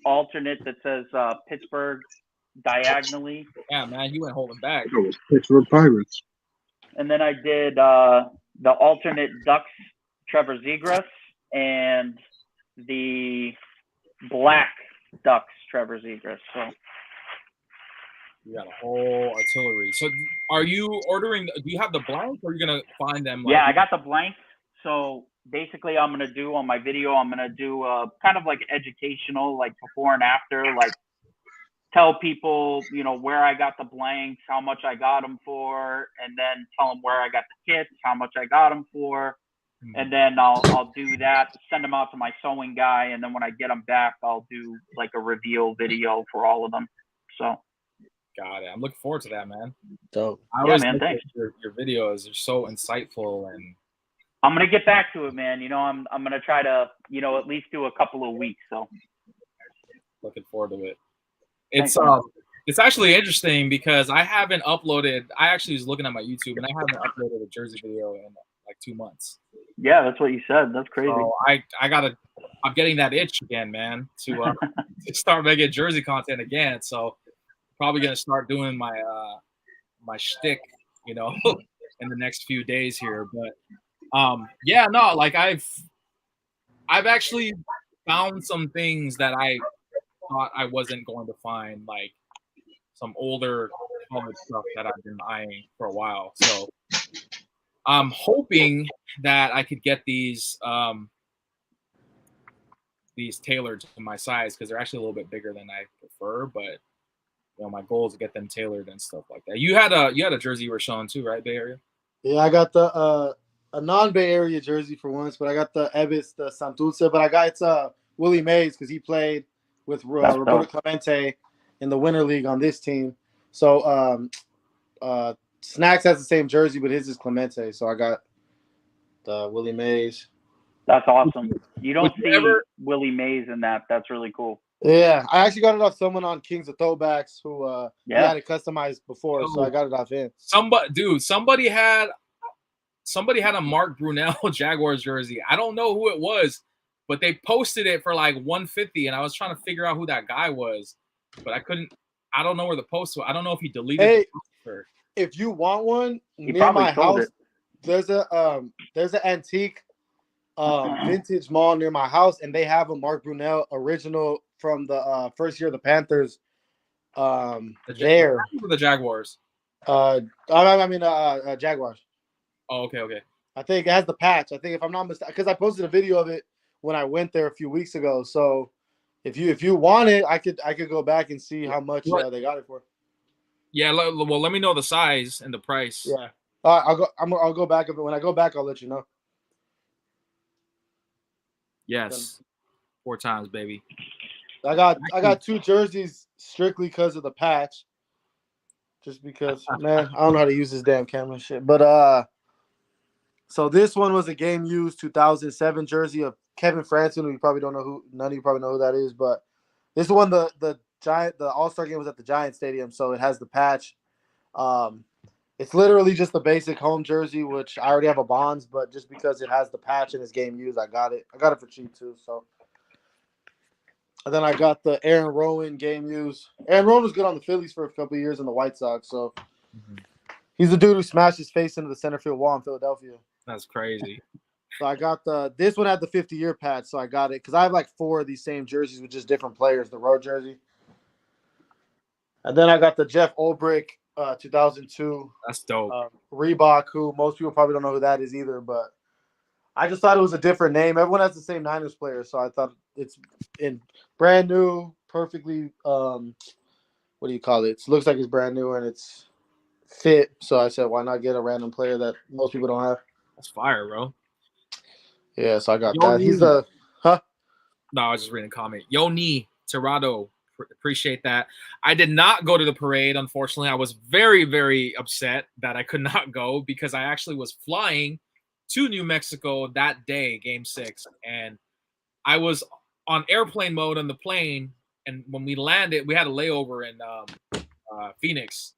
[SPEAKER 2] alternate that says Pittsburgh diagonally.
[SPEAKER 1] Yeah, man, you went holding back.
[SPEAKER 4] It was Pittsburgh Pirates.
[SPEAKER 2] And then I did the alternate Ducks Trevor Zegras and the black Ducks Trevor Zegras. So
[SPEAKER 1] you got a whole artillery. So are you ordering? Do you have the blank, or are you gonna find them?
[SPEAKER 2] Yeah, I got the blank. So basically, I'm gonna do on my video. I'm gonna do kind of like educational, like before and after, like tell people, where I got the blanks, how much I got them for, and then tell them where I got the kits, how much I got them for, and then I'll do that, send them out to my sewing guy, and then when I get them back, I'll do like a reveal video for all of them. So.
[SPEAKER 1] Got it. I'm looking forward to that, man.
[SPEAKER 3] Dope.
[SPEAKER 2] Yeah, man. Thanks.
[SPEAKER 1] Your videos are so insightful, and
[SPEAKER 2] I'm gonna get back to it, man. I'm gonna try to, at least do a couple of weeks. So.
[SPEAKER 1] Looking forward to it. It's actually interesting because I haven't uploaded. I actually was looking at my YouTube, and I haven't uploaded a jersey video in like 2 months.
[SPEAKER 2] Yeah, that's what you said. That's crazy.
[SPEAKER 1] So I'm getting that itch again, man, to start making jersey content again. So probably gonna start doing my my shtick, in the next few days here. But yeah, no, like I've actually found some things that I thought I wasn't going to find, like some older college stuff that I've been eyeing for a while. So I'm hoping that I could get these tailored to my size, because they're actually a little bit bigger than I prefer, but my goal is to get them tailored and stuff like that. You had a jersey you were showing too, right, Bay Area?
[SPEAKER 3] Yeah, I got the a non-Bay Area jersey for once, but I got the Ebbets, the Santurce, but it's Willie Mays, because he played with Roberto Clemente in the Winter League on this team. So Snacks has the same jersey, but his is Clemente. So I got the Willie Mays.
[SPEAKER 2] That's awesome. You don't see Willie Mays in that. That's really cool.
[SPEAKER 3] Yeah, I actually got it off someone on Kings of Throwbacks who he had it customized before, so I got it off him.
[SPEAKER 1] Somebody had a Mark Brunell Jaguars jersey. I don't know who it was, but they posted it for like $150, and I was trying to figure out who that guy was, but I couldn't. I don't know where the post was. I don't know if he deleted the poster.
[SPEAKER 3] If you want one near my house, there's an antique vintage mall near my house, and they have a Mark Brunell original from the first year of the Panthers. The
[SPEAKER 1] Jaguars.
[SPEAKER 3] Jaguars.
[SPEAKER 1] Oh, okay.
[SPEAKER 3] I think it has the patch. I think, if I'm not mistaken, because I posted a video of it when I went there a few weeks ago. So if you want it, I could go back and see how much they got it for.
[SPEAKER 1] Yeah, well, let me know the size and the price.
[SPEAKER 3] Yeah, I'll go back. When I go back, I'll let you know.
[SPEAKER 1] Yes, 4 times, baby.
[SPEAKER 3] I got 2 jerseys strictly because of the patch. just because, man, I don't know how to use this damn camera and shit. But so this one was a game used 2007 jersey of Kevin Franson, who you probably don't know who. None of you probably know who that is, but this one the All-Star game was at the Giant Stadium, so it has the patch. It's literally just the basic home jersey, which I already have a Bonds, but just because it has the patch and it's game used, I got it. I got it for cheap too. So, and then I got the Aaron Rowan game used. Aaron Rowan was good on the Phillies for a couple of years in the White Sox, so he's the dude who smashed his face into the center field wall in Philadelphia.
[SPEAKER 1] That's crazy.
[SPEAKER 3] So I got this one had the 50-year patch, so I got it because I have like 4 of these same jerseys with just different players. The road jersey, and then I got the Jeff Ulbrich 2002.
[SPEAKER 1] That's dope.
[SPEAKER 3] Reebok, who most people probably don't know who that is either, but I just thought it was a different name. Everyone has the same Niners player, so I thought it's in brand new, perfectly. What do you call it? It looks like it's brand new and it's fit. So I said, why not get a random player that most people don't have?
[SPEAKER 1] That's fire, bro.
[SPEAKER 3] Yeah, so I got that. He's the
[SPEAKER 1] No, I was just reading a comment. Yo, Knee, Tirado. Appreciate that. I did not go to the parade, unfortunately. I was very, very upset that I could not go because I actually was flying to New Mexico that day, game 6. And I was on airplane mode on the plane. And when we landed, we had a layover in Phoenix.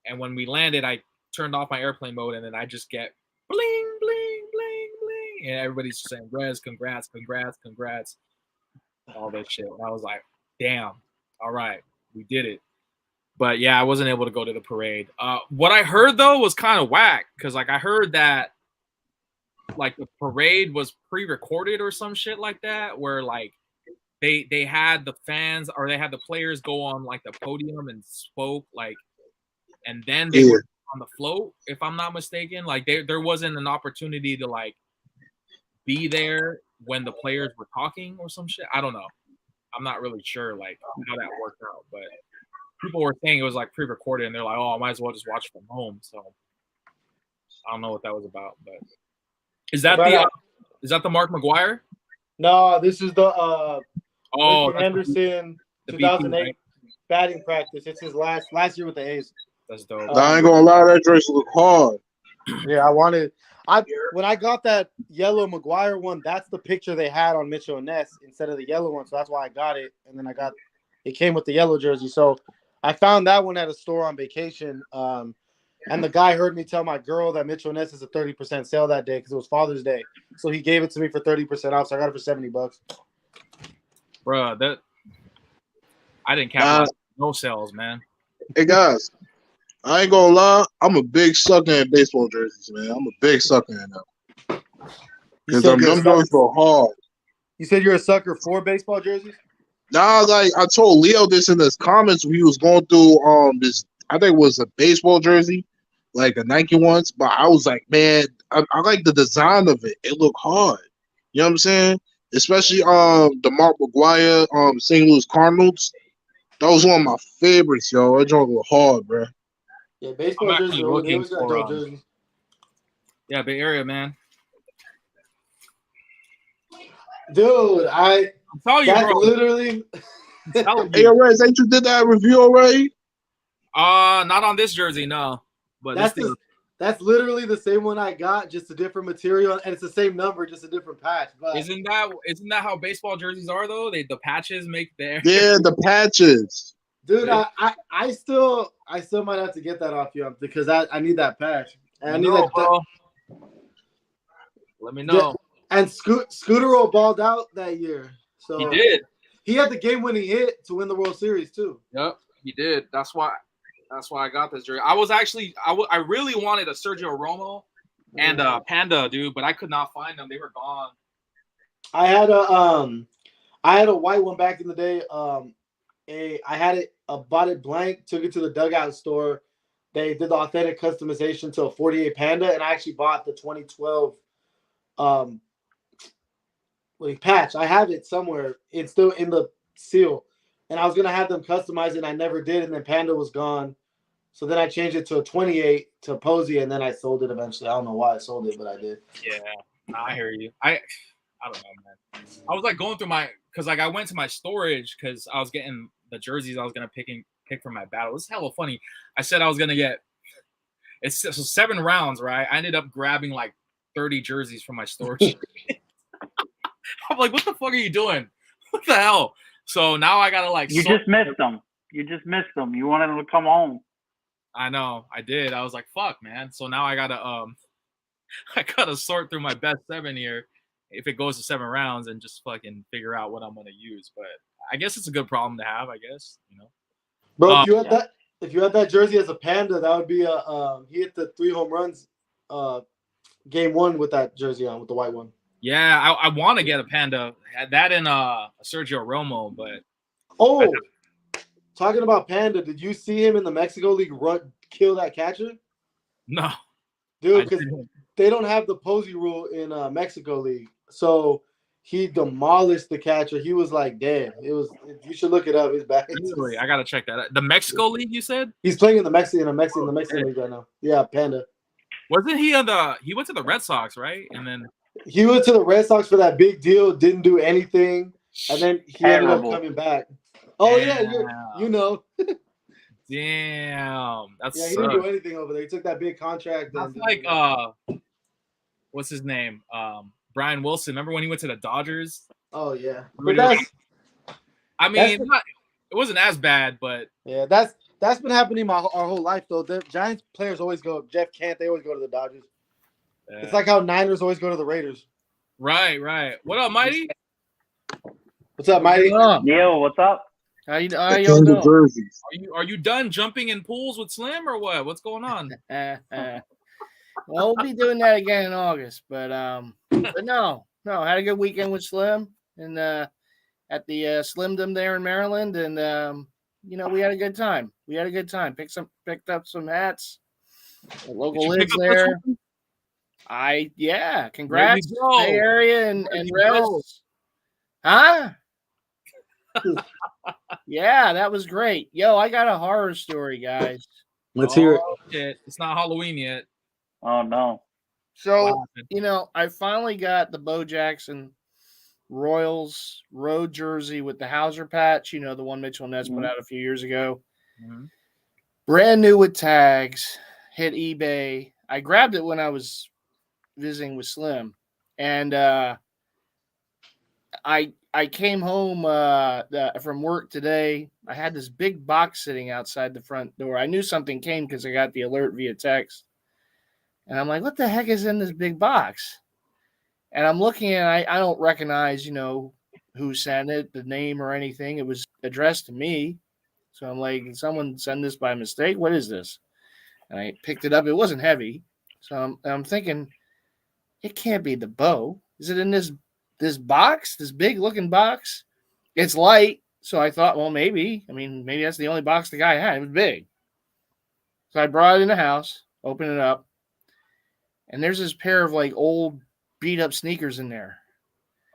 [SPEAKER 1] And when we landed, I turned off my airplane mode and then I just get bling, bling, bling, bling. And everybody's just saying, Rez, congrats, congrats, congrats. All that shit. And I was like, damn. All right. We did it. But yeah, I wasn't able to go to the parade. What I heard though was kind of whack because like I heard that like the parade was pre-recorded or some shit like that, where like they had the fans or they had the players go on like the podium and spoke like, and then they were on the float, if I'm not mistaken. Like there wasn't an opportunity to like be there when the players were talking or some shit. I don't know. I'm not really sure like how that worked out, but people were saying it was like pre-recorded, and they're like, "Oh, I might as well just watch from home." So I don't know what that was about, but is that the Mark McGuire?
[SPEAKER 3] No, this is the Anderson
[SPEAKER 1] the
[SPEAKER 3] 2008
[SPEAKER 1] BP, right?
[SPEAKER 3] batting practice. It's his last year with the A's.
[SPEAKER 1] That's dope.
[SPEAKER 4] I ain't gonna lie, that dress look hard.
[SPEAKER 3] Yeah, when I got that yellow McGuire one, that's the picture they had on Mitchell and Ness instead of the yellow one, so that's why I got it. And then it came with the yellow jersey. So I found that one at a store on vacation. And the guy heard me tell my girl that Mitchell and Ness is a 30% sale that day because it was Father's Day. So he gave it to me for 30% off. So I got it for $70.
[SPEAKER 1] Bruh, that I didn't capitalize no sales, man.
[SPEAKER 4] Hey guys, I ain't gonna lie, I'm a big sucker in baseball jerseys, man. I'm a big sucker in them. Because them joints go hard.
[SPEAKER 3] You said you're a sucker for baseball jerseys?
[SPEAKER 4] Nah, like I told Leo this in his comments when he was going through this, I think it was a baseball jersey, like a Nike ones, but I was like, man, I like the design of it. It looked hard. You know what I'm saying? Especially the Mark McGuire St. Louis Cardinals. That was one of my favorites, yo. That joint looked hard, bro.
[SPEAKER 3] Yeah, baseball jerseys are always got dope jerseys.
[SPEAKER 1] Yeah, Bay Area, man.
[SPEAKER 3] Dude, I'm telling you, bro. Literally.
[SPEAKER 4] Hey, Rez, ain't you did that review already?
[SPEAKER 1] Not on this jersey, no. But
[SPEAKER 3] that's literally the same one I got, just a different material, and it's the same number, just a different patch. But
[SPEAKER 1] isn't that how baseball jerseys are though? The patches make their
[SPEAKER 4] the patches.
[SPEAKER 3] Dude, I still might have to get that off you because I need that patch. And I need that.
[SPEAKER 1] Bro. Let me know.
[SPEAKER 3] Yeah. And Scooter balled out that year. So
[SPEAKER 1] he did.
[SPEAKER 3] He had the game-winning hit to win the World Series too.
[SPEAKER 1] Yep, he did. That's why I got this jersey. I was actually I really wanted a Sergio Romo and Panda, dude, but I could not find them. They were gone.
[SPEAKER 3] I had a white one back in the day. I bought it blank, took it to the dugout store. They did the authentic customization to a 48 Panda, and I actually bought the 2012 patch. I have it somewhere. It's still in the seal. And I was going to have them customize it, and I never did, and then Panda was gone. So then I changed it to a 28 to Posey, and then I sold it eventually. I don't know why I sold it, but I did.
[SPEAKER 1] Yeah, I hear you. I don't know, man. I was like going through because like I went to my storage because I was getting the jerseys I was gonna pick for my battle. This is hella funny. I said I was gonna get so 7 rounds, right? I ended up grabbing like 30 jerseys from my storage. I'm like, what the fuck are you doing? What the hell? So now I gotta like.
[SPEAKER 2] You just missed them. You just missed them. You wanted them to come home.
[SPEAKER 1] I know, I did. I was like, fuck, man. So now I gotta I gotta sort through my best 7 here if it goes to 7 rounds and just fucking figure out what I'm gonna use. But I guess it's a good problem to have, I guess, you know.
[SPEAKER 3] Bro, if you had that jersey as a Panda, that would be he hit the 3 home runs game 1 with that jersey on, with the white one.
[SPEAKER 1] Yeah, I want to get a Panda. That and Sergio Romo, but
[SPEAKER 3] talking about Panda, did you see him in the Mexico League kill that catcher?
[SPEAKER 1] No.
[SPEAKER 3] Dude, because they don't have the Posey rule in Mexico League. So he demolished the catcher. He was like dead. You should look it up. It's bad.
[SPEAKER 1] Really? I gotta check that out. The Mexico League, you said?
[SPEAKER 3] He's playing in the Mexican League right now. Yeah, Panda.
[SPEAKER 1] Wasn't he he went to the Red Sox, right? And then
[SPEAKER 3] he went to the Red Sox for that big deal, didn't do anything, and then he ended up coming back. Oh yeah, you know.
[SPEAKER 1] Damn, that's
[SPEAKER 3] he didn't do anything over there. He took that big contract.
[SPEAKER 1] That's like what's his name? Brian Wilson. Remember when he went to the Dodgers?
[SPEAKER 3] Oh yeah, but it
[SPEAKER 1] wasn't as bad, but
[SPEAKER 3] yeah, that's been happening our whole life though. The Giants players always go. Jeff Kent, they always go to the Dodgers. It's like how Niners always go to the Raiders.
[SPEAKER 1] Right. What up, Mighty?
[SPEAKER 3] What's up, Mighty?
[SPEAKER 2] Yo, what's up?
[SPEAKER 5] How you doing?
[SPEAKER 1] Are you done jumping in pools with Slim or what? What's going on?
[SPEAKER 5] Well, we'll be doing that again in August, but no, had a good weekend with Slim and at the Slimdom there in Maryland, and we had a good time. Picked up some hats. The local lives there. Congrats, Bay Area and Rez. Huh? Yeah, that was great. Yo, I got a horror story, guys.
[SPEAKER 3] Let's hear it.
[SPEAKER 1] Shit. It's not Halloween yet.
[SPEAKER 2] Oh no.
[SPEAKER 5] So, I finally got the Bo Jackson Royals road jersey with the Hauser patch, the one Mitchell Ness put out a few years ago. Mm-hmm. Brand new with tags, hit eBay. I grabbed it when I was visiting with Slim, and I came home from work today. I had this big box sitting outside the front door. I knew something came because I got the alert via text. And I'm like, what the heck is in this big box? And I'm looking and I don't recognize, who sent it, the name or anything. It was addressed to me. So I'm like, did someone send this by mistake? What is this? And I picked it up. It wasn't heavy. So I'm thinking, it can't be the Bo. Is it in this box, this big looking box? It's light. So I thought, well, maybe that's the only box the guy had. It was big. So I brought it in the house, opened it up, and there's this pair of like old beat up sneakers in there.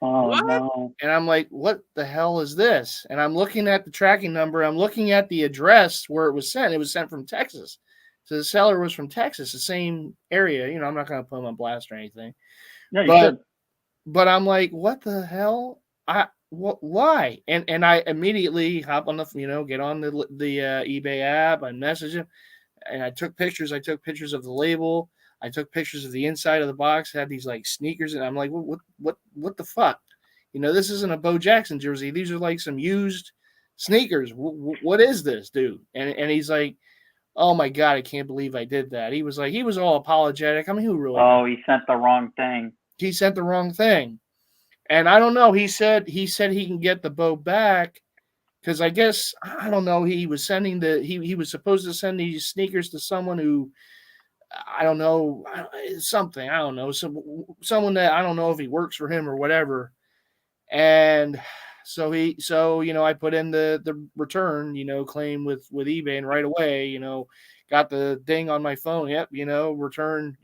[SPEAKER 2] Oh, no.
[SPEAKER 5] And I'm like, what the hell is this? And I'm looking at the tracking number. I'm looking at the address where it was sent. It was sent from Texas. So the seller was from Texas, the same area. I'm not going to put him on blast or anything.
[SPEAKER 2] No,
[SPEAKER 5] but I'm like, what the hell? Why? And I immediately hop on get on the eBay app. I message him, and I took pictures. I took pictures of the label. I took pictures of the inside of the box. It had these like sneakers, and I'm like, what the fuck? This isn't a Bo Jackson jersey. These are like some used sneakers. What is this, dude? And he's like, oh my God, I can't believe I did that. He was all apologetic. Who really?
[SPEAKER 2] Oh, he sent the wrong thing.
[SPEAKER 5] He sent the wrong thing. And I don't know. He said he can get the Bo back because I guess, I don't know. He was sending he was supposed to send these sneakers to someone who, I don't know, something. I don't know. Someone that I don't know if he works for him or whatever. And so I put in the return, claim with eBay, and right away, got the ding on my phone. Yep. Return,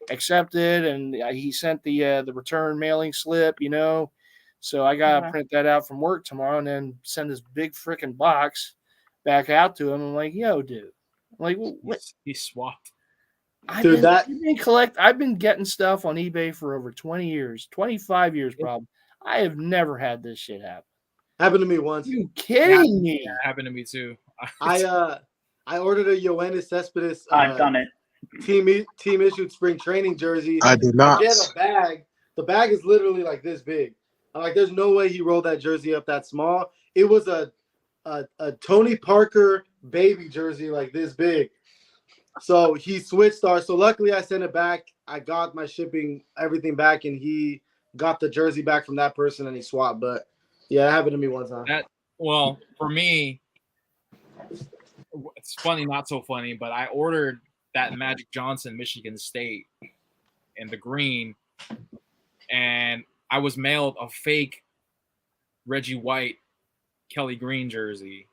[SPEAKER 5] accepted. And he sent the return mailing slip, so I got to print that out from work tomorrow and then send this big freaking box back out to him. I'm like, yo, dude, I'm like, what?
[SPEAKER 1] He swapped.
[SPEAKER 5] I've been getting stuff on eBay for over 20 years, 25 years probably. I have never had this shit happen.
[SPEAKER 3] Happened to me once.
[SPEAKER 5] You kidding me?
[SPEAKER 1] Yeah, it happened to me too.
[SPEAKER 3] I ordered a Yoenis Cespedes
[SPEAKER 2] I've done it.
[SPEAKER 3] team issued spring training jersey.
[SPEAKER 4] I did not.
[SPEAKER 3] Get a bag. The bag is literally like this big. I'm like, there's no way he rolled that jersey up that small. It was a Tony Parker baby jersey like this big. So he switched ours. So luckily I sent it back. I got my shipping, everything back, and he got the jersey back from that person and he swapped. But yeah, it happened to me one time.
[SPEAKER 1] Well, for me, it's funny, not so funny, but I ordered that Magic Johnson Michigan State in the green, and I was mailed a fake Reggie White Kelly Green jersey.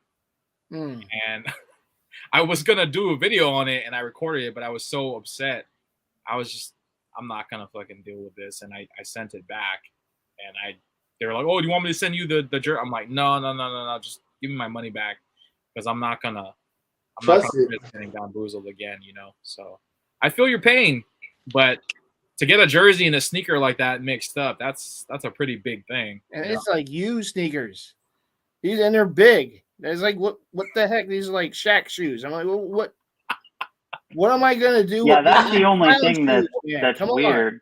[SPEAKER 1] And I was gonna do a video on it and I recorded it, but I was so upset. I'm not gonna fucking deal with this. And I sent it back, and they were like, "Oh, do you want me to send you the jersey?" I'm like, no, just give me my money back, because I'm not gonna risk getting bamboozled again, you know. So I feel your pain, but to get a jersey and a sneaker like that mixed up, that's a pretty big thing.
[SPEAKER 5] And it's like used sneakers. And they're big. It's like, what the heck? These are like Shaq shoes. I'm like, well, what am I gonna do?
[SPEAKER 2] Yeah,
[SPEAKER 5] with
[SPEAKER 2] that's
[SPEAKER 5] these
[SPEAKER 2] the only
[SPEAKER 5] clown
[SPEAKER 2] thing
[SPEAKER 5] shoes,
[SPEAKER 2] that's weird.
[SPEAKER 5] On.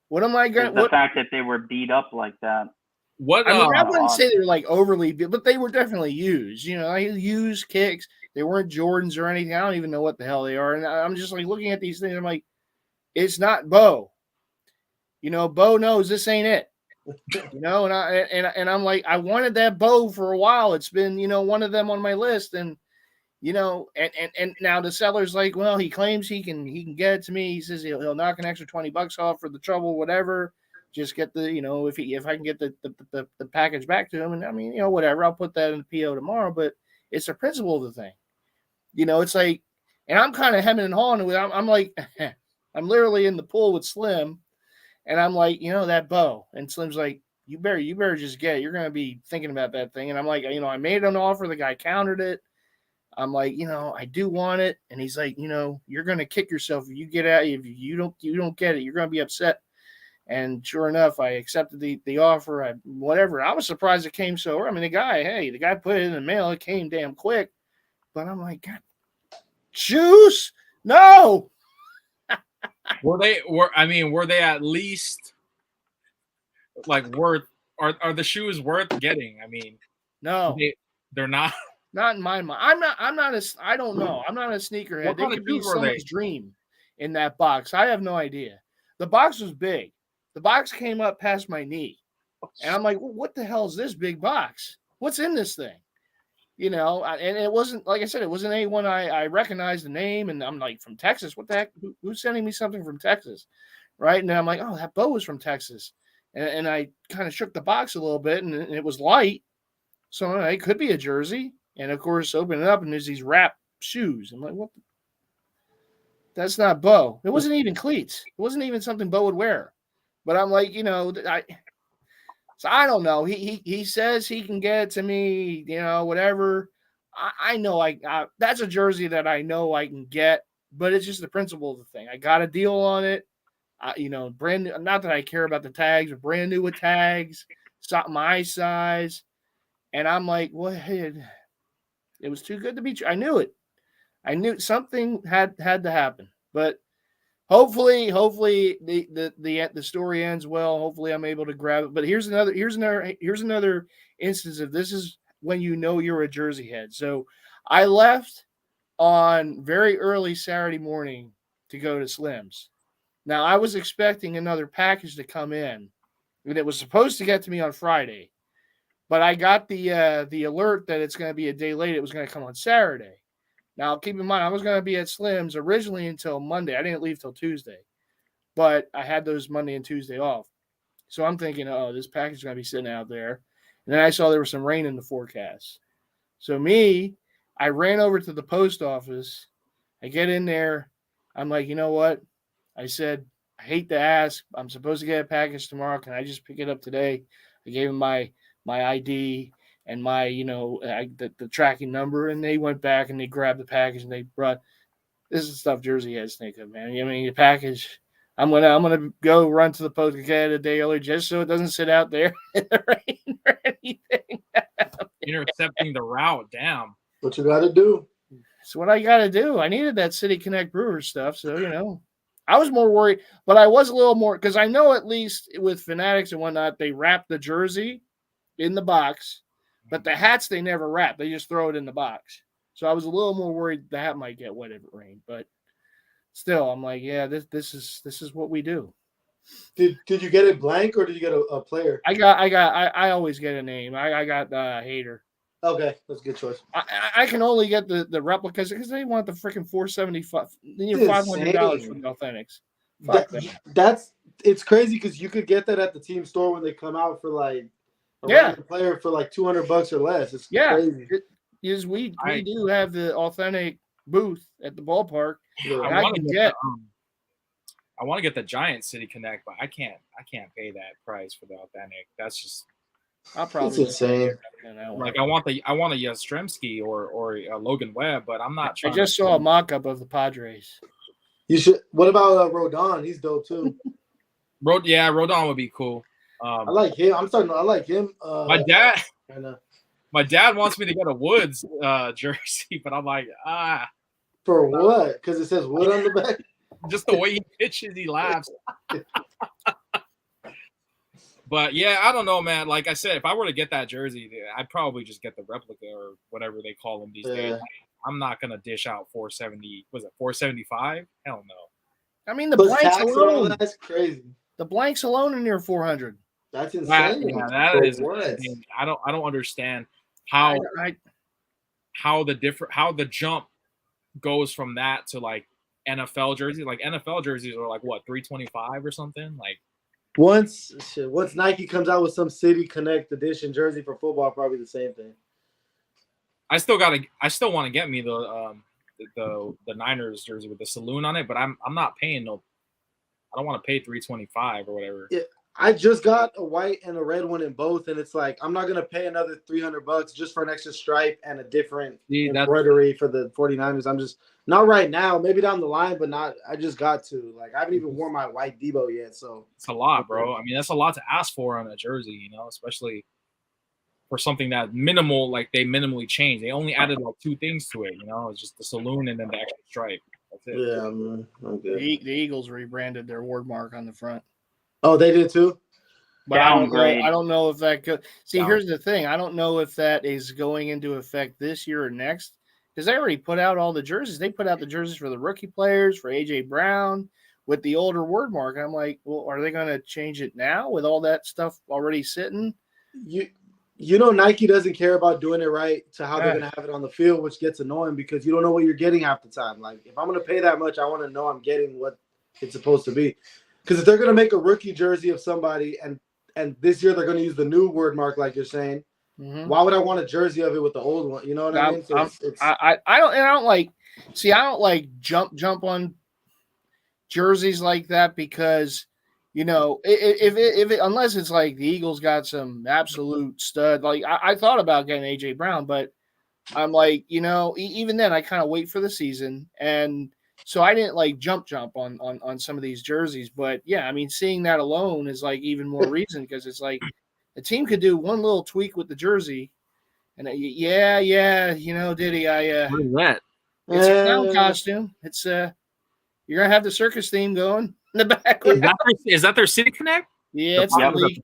[SPEAKER 5] What am I gonna?
[SPEAKER 2] The fact that they were beat up like that.
[SPEAKER 5] I mean, I wouldn't say they were like overly, but they were definitely used. You know, I used kicks. They weren't Jordans or anything. I don't even know what the hell they are. And I'm just like looking at these things. I'm like, it's not Bo. You know, Bo knows this ain't it. You know, and I'm like, I wanted that Bo for a while. It's been, you know, one of them on my list, and you know, and now the seller's like, well, he claims he can get it to me. He says he'll knock an extra $20 off for the trouble, whatever. Just get the, you know, if I can get the package back to him, and I mean, you know, whatever, I'll put that in the PO tomorrow. But it's the principle of the thing, you know. It's like, and I'm kind of hemming and hawing with. I'm like, I'm literally in the pool with Slim. And I'm like, you know, that Bo. And Slim's like, you better just get it. You're going to be thinking about that thing. And I'm like, you know, I made an offer. The guy countered it. I'm like, you know, I do want it. And he's like, you know, you're going to kick yourself if you get out. If you don't get it, you're going to be upset. And sure enough, I accepted the offer. Whatever. I was surprised it came so early. I mean, the guy put it in the mail. It came damn quick. But I'm like, God, shoes? No.
[SPEAKER 1] Were they at least like worth? Are the shoes worth getting? I mean,
[SPEAKER 5] no,
[SPEAKER 1] they're not.
[SPEAKER 5] Not in my mind. I don't know. I'm not a sneakerhead. They could be someone's dream in that box. I have no idea. The box was big. The box came up past my knee, and I'm like, well, what the hell is this big box? What's in this thing? You know, and it wasn't, like I said, it wasn't anyone I recognized the name, and I'm like, from Texas? What the heck? Who's sending me something from Texas? Right? And I'm like, oh, that Bo was from Texas. And I kind of shook the box a little bit, and it was light. So it could be a jersey. And, of course, open it up, and there's these wrap shoes. I'm like, what? That's not Bo. It wasn't even cleats. It wasn't even something Bo would wear. But I'm like, you know, so I don't know. He says he can get it to me, you know, whatever. I know that's a jersey that I know I can get, but it's just the principle of the thing. I got a deal on it. You know, brand new. Not that I care about the tags, but brand new with tags, my size. And I'm like, well, it was too good to be true. I knew it. I knew something had to happen. But hopefully the story ends well. Hopefully I'm able to grab it. But here's another instance of this is when you know you're a Jersey head. So I left on very early Saturday morning to go to Slim's. Now I was expecting another package to come in, and it was supposed to get to me on Friday. But I got the alert that it's going to be a day late. It was going to come on Saturday. Now, keep in mind, I was going to be at Slim's originally until Monday. I didn't leave till Tuesday. But I had those Monday and Tuesday off. So I'm thinking, oh, this package is going to be sitting out there. And then I saw there was some rain in the forecast. So I ran over to the post office. I get in there. I'm like, you know what? I said, I hate to ask. I'm supposed to get a package tomorrow. Can I just pick it up today? I gave him my ID and my, you know, the tracking number, and they went back and they grabbed the package and they brought. This is stuff Jersey heads think of, man. I mean, the package. I'm gonna go run to the post and get it a day early just so it doesn't sit out there in the rain or anything.
[SPEAKER 1] Intercepting the route. Damn.
[SPEAKER 3] What you got to do?
[SPEAKER 5] It's what I got to do. I needed that City Connect Brewers stuff, so I was more worried, but I was a little more because I know at least with Fanatics and whatnot, they wrap the jersey in the box, but the hats they never wrap. They just throw it in the box. So I was a little more worried the hat might get wet if it rained, but still, I'm like, yeah, this is what we do.
[SPEAKER 3] Did you get it blank or did you get a player?
[SPEAKER 5] I always get a name. I got Hater.
[SPEAKER 3] Okay, that's a good choice.
[SPEAKER 5] I can only get the replicas because they want the freaking $475. Then you're $500 for the authentics.
[SPEAKER 3] It's crazy because you could get that at the team store when they come out for like a player for like $200 or less. It's crazy.
[SPEAKER 5] We do have the authentic booth at the ballpark.
[SPEAKER 1] Yeah. I want to get the Giant City Connect, but I can't pay that price for the authentic. That's just
[SPEAKER 3] it's insane.
[SPEAKER 1] Like I want a Yastrzemski or a Logan Webb, but I'm not.
[SPEAKER 5] I just saw a mock-up of the Padres.
[SPEAKER 3] You should. What about Rodon? He's dope too.
[SPEAKER 1] Rodon would be cool.
[SPEAKER 3] I like him. I like him.
[SPEAKER 1] My dad wants me to get a Woods jersey, but I'm like,
[SPEAKER 3] For what? Because it says Wood on the back?
[SPEAKER 1] Just the way he pitches, he laughs. But yeah, I don't know, man. Like I said, if I were to get that jersey, I'd probably just get the replica or whatever they call them these days. I'm not gonna dish out 470. Was it 475? Hell no.
[SPEAKER 5] I mean, the blanks alone.
[SPEAKER 3] That's crazy.
[SPEAKER 5] The blanks alone are near 400.
[SPEAKER 3] That's insane.
[SPEAKER 1] That is insane. I don't understand how the jump goes from that to like NFL jerseys. Like NFL jerseys are like what, 325 or something? Like
[SPEAKER 3] once Nike comes out with some City Connect edition jersey for football, probably the same thing.
[SPEAKER 1] I still want to get me the Niners jersey with the saloon on it, but I'm not paying no. I don't want to pay 325 or whatever. Yeah,
[SPEAKER 3] I just got a white and a red one in both, and it's like I'm not gonna pay another $300 just for an extra stripe and a different embroidery for the 49ers. I'm just not right now. Maybe down the line, but not. I just got to I haven't even worn my white Debo yet, so
[SPEAKER 1] it's a lot, bro. I mean, that's a lot to ask for on a jersey, especially for something that minimal. Like they minimally changed. They only added like 2 things to it. It's just the saloon and then the extra stripe. That's it.
[SPEAKER 3] Yeah, man. Okay.
[SPEAKER 5] The Eagles rebranded their word mark on the front.
[SPEAKER 3] Oh, they did too?
[SPEAKER 5] But I don't know if that could. See, here's the thing. I don't know if that is going into effect this year or next because they already put out all the jerseys. They put out the jerseys for the rookie players, for A.J. Brown with the older word mark. And I'm like, well, are they going to change it now with all that stuff already sitting?
[SPEAKER 3] Nike doesn't care about doing it right to how they're going to have it on the field, which gets annoying because you don't know what you're getting half the time. Like, if I'm going to pay that much, I want to know I'm getting what it's supposed to be. Because if they're going to make a rookie jersey of somebody and this year they're going to use the new word mark, like you're saying, why would I want a jersey of it with the old one? You know what I mean? So
[SPEAKER 5] I don't like jump on jerseys like that because, if unless it's like the Eagles got some absolute stud, like I thought about getting A.J. Brown, but I'm like, even then I kind of wait for the season. And so I didn't like jump on some of these jerseys, but yeah, I mean, seeing that alone is like even more reason because it's like a team could do one little tweak with the jersey, and Diddy,
[SPEAKER 1] what is that?
[SPEAKER 5] It's a clown costume. It's you're gonna have the circus theme going in the background.
[SPEAKER 1] Is that their City Connect?
[SPEAKER 5] Yeah, it's the league.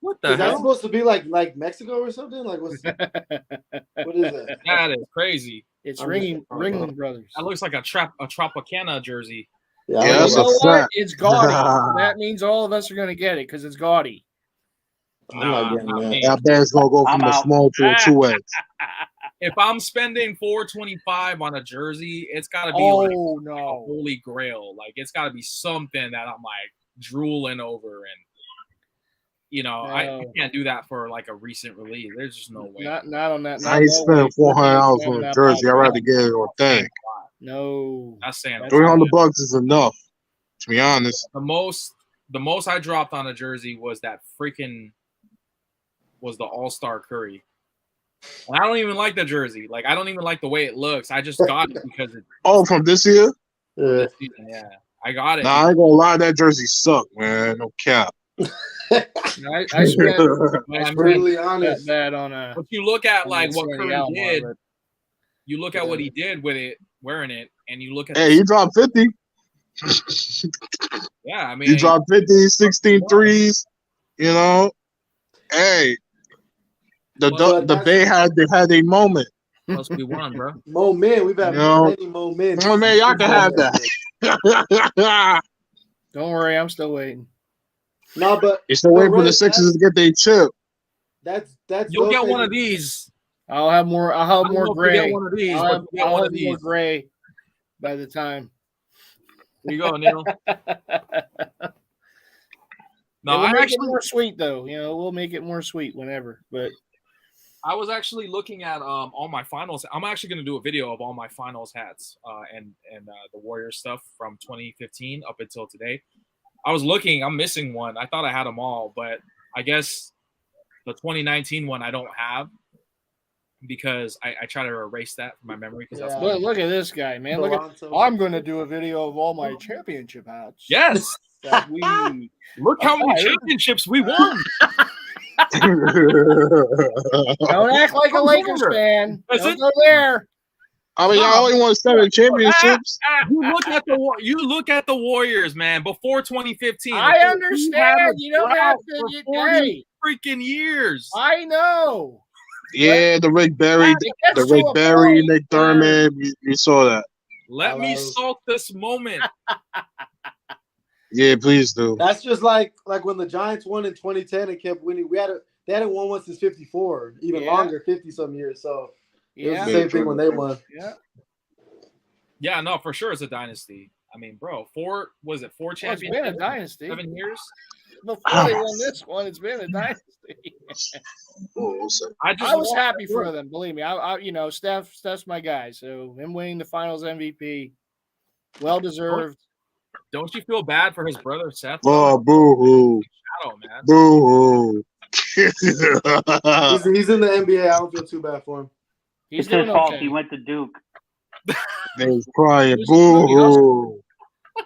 [SPEAKER 1] What the hell?
[SPEAKER 3] Is that supposed to be like Mexico or something? Like what is that?
[SPEAKER 1] That is crazy.
[SPEAKER 5] It's Ringling Brothers.
[SPEAKER 1] That looks like a Tropicana jersey.
[SPEAKER 4] Yeah, that's a fact.
[SPEAKER 5] It's gaudy. That means all of us are going to get it because it's gaudy.
[SPEAKER 4] That band's going to go from the small to a 2X.
[SPEAKER 1] If I'm spending $425 on a jersy, it's got to be like a holy grail. Like, it's got to be something that I'm like drooling over and I can't do that for like a recent release. There's just no way.
[SPEAKER 5] Not on that.
[SPEAKER 4] I ain't spending $400 on a jersey. I'd rather get it on thing.
[SPEAKER 5] No,
[SPEAKER 1] that's saying
[SPEAKER 4] $300 is enough. To be honest,
[SPEAKER 1] the most I dropped on a jersey was the All-Star Curry. And I don't even like the jersey. Like I don't even like the way it looks. I just got it because it.
[SPEAKER 4] Oh, from this year?
[SPEAKER 1] This season, yeah. I got it.
[SPEAKER 4] Nah, I ain't gonna lie, that jersey sucked, man. No cap.
[SPEAKER 5] I spent
[SPEAKER 3] brutally honest.
[SPEAKER 5] that on a.
[SPEAKER 1] But you look at like what
[SPEAKER 5] Sandy
[SPEAKER 1] Curry
[SPEAKER 5] Alomar,
[SPEAKER 1] did.
[SPEAKER 5] but-
[SPEAKER 1] You look at what he did with it, wearing it, and you look at
[SPEAKER 4] Hey, he dropped 50.
[SPEAKER 1] yeah, I mean
[SPEAKER 4] He dropped 50, 16 threes. You know, hey,
[SPEAKER 3] But
[SPEAKER 4] the
[SPEAKER 3] that's-
[SPEAKER 4] Bay had a moment.
[SPEAKER 1] plus we won, bro.
[SPEAKER 3] Moment. We've had
[SPEAKER 4] You know,
[SPEAKER 3] many moments.
[SPEAKER 4] Oh man, y'all can have that.
[SPEAKER 5] Don't worry, I'm still waiting.
[SPEAKER 3] No, but
[SPEAKER 4] You're still waiting for the
[SPEAKER 3] Red,
[SPEAKER 4] Sixers to get their chip.
[SPEAKER 3] that's
[SPEAKER 1] You'll get
[SPEAKER 3] dope
[SPEAKER 1] one
[SPEAKER 3] that
[SPEAKER 1] of these.
[SPEAKER 5] I'll have more. I'll have
[SPEAKER 1] I don't
[SPEAKER 5] more
[SPEAKER 1] know if you
[SPEAKER 5] gray.
[SPEAKER 1] get one of these,
[SPEAKER 5] I'll
[SPEAKER 1] but
[SPEAKER 5] have,
[SPEAKER 1] you get
[SPEAKER 5] I'll
[SPEAKER 1] one
[SPEAKER 5] have
[SPEAKER 1] of
[SPEAKER 5] more
[SPEAKER 1] these.
[SPEAKER 5] gray by the time.
[SPEAKER 1] There you go, Neil. No,
[SPEAKER 5] we'll
[SPEAKER 1] I
[SPEAKER 5] make
[SPEAKER 1] actually
[SPEAKER 5] it more sweet though. We'll make it more sweet whenever. But
[SPEAKER 1] I was actually looking at all my finals. I'm actually going to do a video of all my finals hats and the Warriors stuff from 2015 up until today. I was looking. I'm missing one. I thought I had them all, but I guess the 2019 one I don't have because I try to erase that from my memory because that's
[SPEAKER 5] look at this guy, man. I'm going to do a video of all my championship hats.
[SPEAKER 1] Yes.
[SPEAKER 5] That we
[SPEAKER 1] Look how many championships we won.
[SPEAKER 5] Don't act like a Lakers fan. Don't go there.
[SPEAKER 4] I mean, y'all only won 7 championships.
[SPEAKER 1] You look at the Warriors, man. Before 2015,
[SPEAKER 5] I understand. You don't have to get
[SPEAKER 1] 40 freaking years.
[SPEAKER 5] I know.
[SPEAKER 4] Yeah, the Rick Barry, Nick Thurman. You saw that.
[SPEAKER 1] Let me salt this moment.
[SPEAKER 4] Yeah, please do.
[SPEAKER 3] That's just like when the Giants won in 2010 and kept winning. They hadn't won once since '54, even longer, 50-some years. So it was the same thing when they won.
[SPEAKER 1] Yeah, no, for sure it's a dynasty. I mean, bro, 4 championships?
[SPEAKER 5] It's been a dynasty.
[SPEAKER 1] 7 years?
[SPEAKER 5] Before they won this one, it's been a dynasty. I was happy for them, believe me. I Steph's my guy, so him winning the Finals MVP, well deserved.
[SPEAKER 1] Don't you feel bad for his brother Seth?
[SPEAKER 4] Oh, boo-hoo.
[SPEAKER 1] Shadow, man.
[SPEAKER 4] Boo-hoo.
[SPEAKER 3] He's in the NBA. I don't feel too bad for him.
[SPEAKER 2] It's his fault. He went to Duke.
[SPEAKER 4] They was crying. Boo-hoo.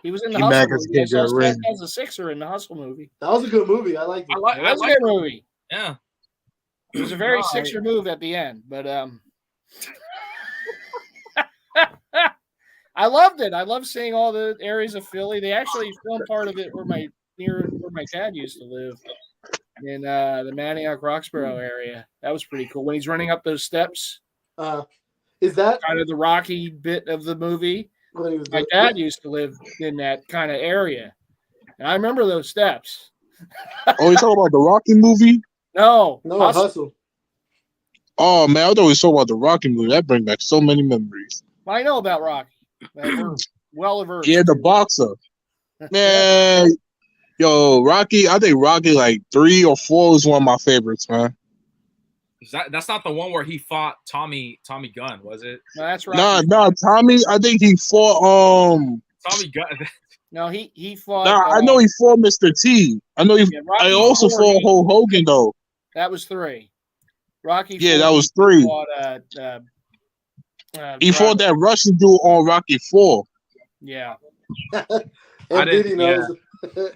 [SPEAKER 5] He was in the Hustle movie. I saw Steph as a Sixer in the Hustle movie.
[SPEAKER 3] That was a good movie. I liked it.
[SPEAKER 5] That was a good movie.
[SPEAKER 1] Yeah.
[SPEAKER 5] It was a very Sixer move at the end, but I loved it. I loved seeing all the areas of Philly. They actually filmed part of it where my dad used to live in the Manioc Roxborough area. That was pretty cool. When he's running up those steps.
[SPEAKER 3] Is that
[SPEAKER 5] kind of the Rocky bit of the movie? My dad used to live in that kind of area. And I remember those steps.
[SPEAKER 4] Oh, you talking about the Rocky movie?
[SPEAKER 5] No,
[SPEAKER 3] Hustle.
[SPEAKER 4] Oh man, I thought we saw about the Rocky movie. That brings back so many memories.
[SPEAKER 5] I know about Rocky. We're well versed.
[SPEAKER 4] Yeah, the boxer. Man, yo, Rocky. I think Rocky like 3 or 4 is one of my favorites, man.
[SPEAKER 1] That's not the one where he fought Tommy Gunn, was it?
[SPEAKER 5] No, that's Rocky.
[SPEAKER 4] Nah, Tommy. I think he fought
[SPEAKER 1] Tommy Gunn.
[SPEAKER 5] No, he fought.
[SPEAKER 4] Nah, I know he fought Mr. T. I know he. I also fought Hulk Hogan though.
[SPEAKER 5] That was 3. Rocky.
[SPEAKER 4] Yeah, that was 3. He fought that Russian dude on Rocky 4.
[SPEAKER 5] Yeah.
[SPEAKER 3] knows.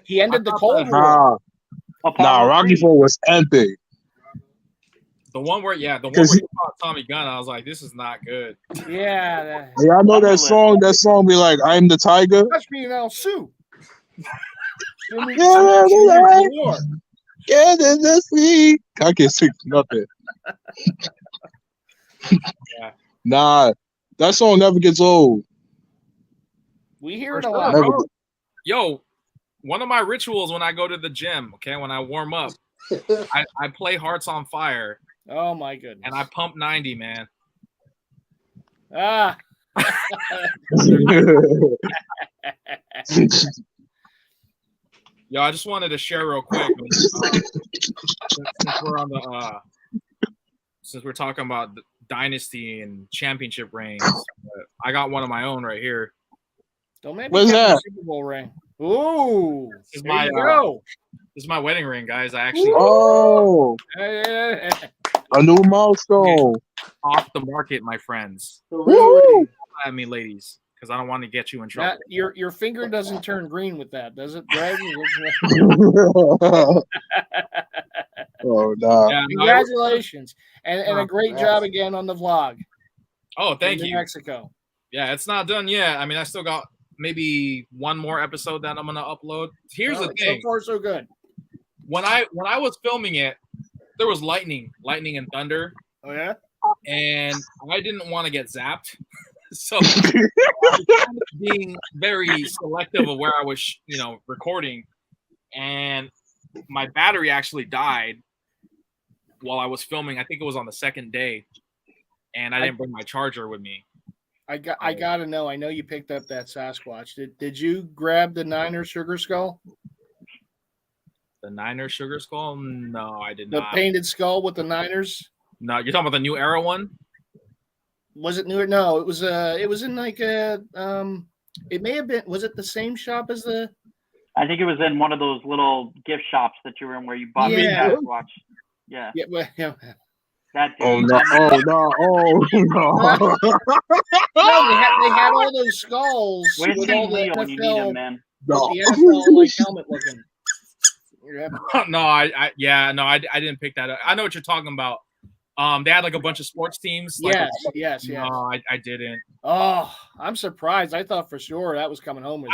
[SPEAKER 5] He ended the Cold War.
[SPEAKER 4] Nah, Rocky 4 was epic.
[SPEAKER 1] The one where he fought Tommy Gunn, I was like, this is not good.
[SPEAKER 5] Yeah.
[SPEAKER 4] Yeah, I know that song. That song be like, "I'm the Tiger."
[SPEAKER 5] Touch me now, Sue.
[SPEAKER 4] Get in the sea. I can't sing nothing.
[SPEAKER 1] Yeah.
[SPEAKER 4] Nah, that song never gets old.
[SPEAKER 5] We hear it a lot.
[SPEAKER 1] Yo, one of my rituals when I go to the gym, okay, when I warm up, I play Hearts on Fire.
[SPEAKER 5] Oh my goodness.
[SPEAKER 1] And I pump 90, man.
[SPEAKER 5] Ah.
[SPEAKER 1] Yo, I just wanted to share real quick. Since we're talking about dynasty and championship rings, I got one of my own right here.
[SPEAKER 5] Don't make me
[SPEAKER 4] What's that?
[SPEAKER 5] Super Bowl ring. Ooh,
[SPEAKER 1] this is my wedding ring, guys. I actually
[SPEAKER 4] a new milestone.
[SPEAKER 1] Off the market, my friends.
[SPEAKER 4] Woo!
[SPEAKER 1] I mean, ladies, because I don't want to get you in trouble.
[SPEAKER 5] Your finger doesn't turn green with that, does it, Greg?
[SPEAKER 4] Oh no!
[SPEAKER 1] Yeah,
[SPEAKER 5] Congratulations, and a great job again on the vlog.
[SPEAKER 1] Oh, thank you.
[SPEAKER 5] Mexico.
[SPEAKER 1] Yeah, it's not done yet. I mean, I still got maybe one more episode that I'm gonna upload. Here's the thing.
[SPEAKER 5] So far, so good.
[SPEAKER 1] When I was filming it, there was lightning and thunder.
[SPEAKER 5] Oh yeah.
[SPEAKER 1] And I didn't want to get zapped, so I was kind of being very selective of where I was, recording. And my battery actually died while I was filming. I think it was on the second day, and I didn't bring my charger with me.
[SPEAKER 5] I gotta know. I know you picked up that Sasquatch. Did you grab the Niner Sugar Skull?
[SPEAKER 1] The Niner Sugar Skull? No, I did
[SPEAKER 5] not.
[SPEAKER 1] not.
[SPEAKER 5] The painted skull with the Niners?
[SPEAKER 1] No, you're talking about the New Era one?
[SPEAKER 5] Was it newer? No, it was in like a it may have been, was it the same shop as the?
[SPEAKER 2] I think it was in one of those little gift shops that you were in where you bought the Sasquatch. Yeah.
[SPEAKER 5] Yeah, well, yeah.
[SPEAKER 2] That dude.
[SPEAKER 4] Oh no!
[SPEAKER 5] No, they had all those skulls
[SPEAKER 2] Where's
[SPEAKER 5] with all the
[SPEAKER 2] Leo when you need him, man?
[SPEAKER 4] No.
[SPEAKER 5] The NFL like helmet looking.
[SPEAKER 1] No, I didn't pick that up. I know what you're talking about. They had like a bunch of sports teams.
[SPEAKER 5] Yes.
[SPEAKER 1] No, I didn't.
[SPEAKER 5] Oh, I'm surprised. I thought for sure that was coming home with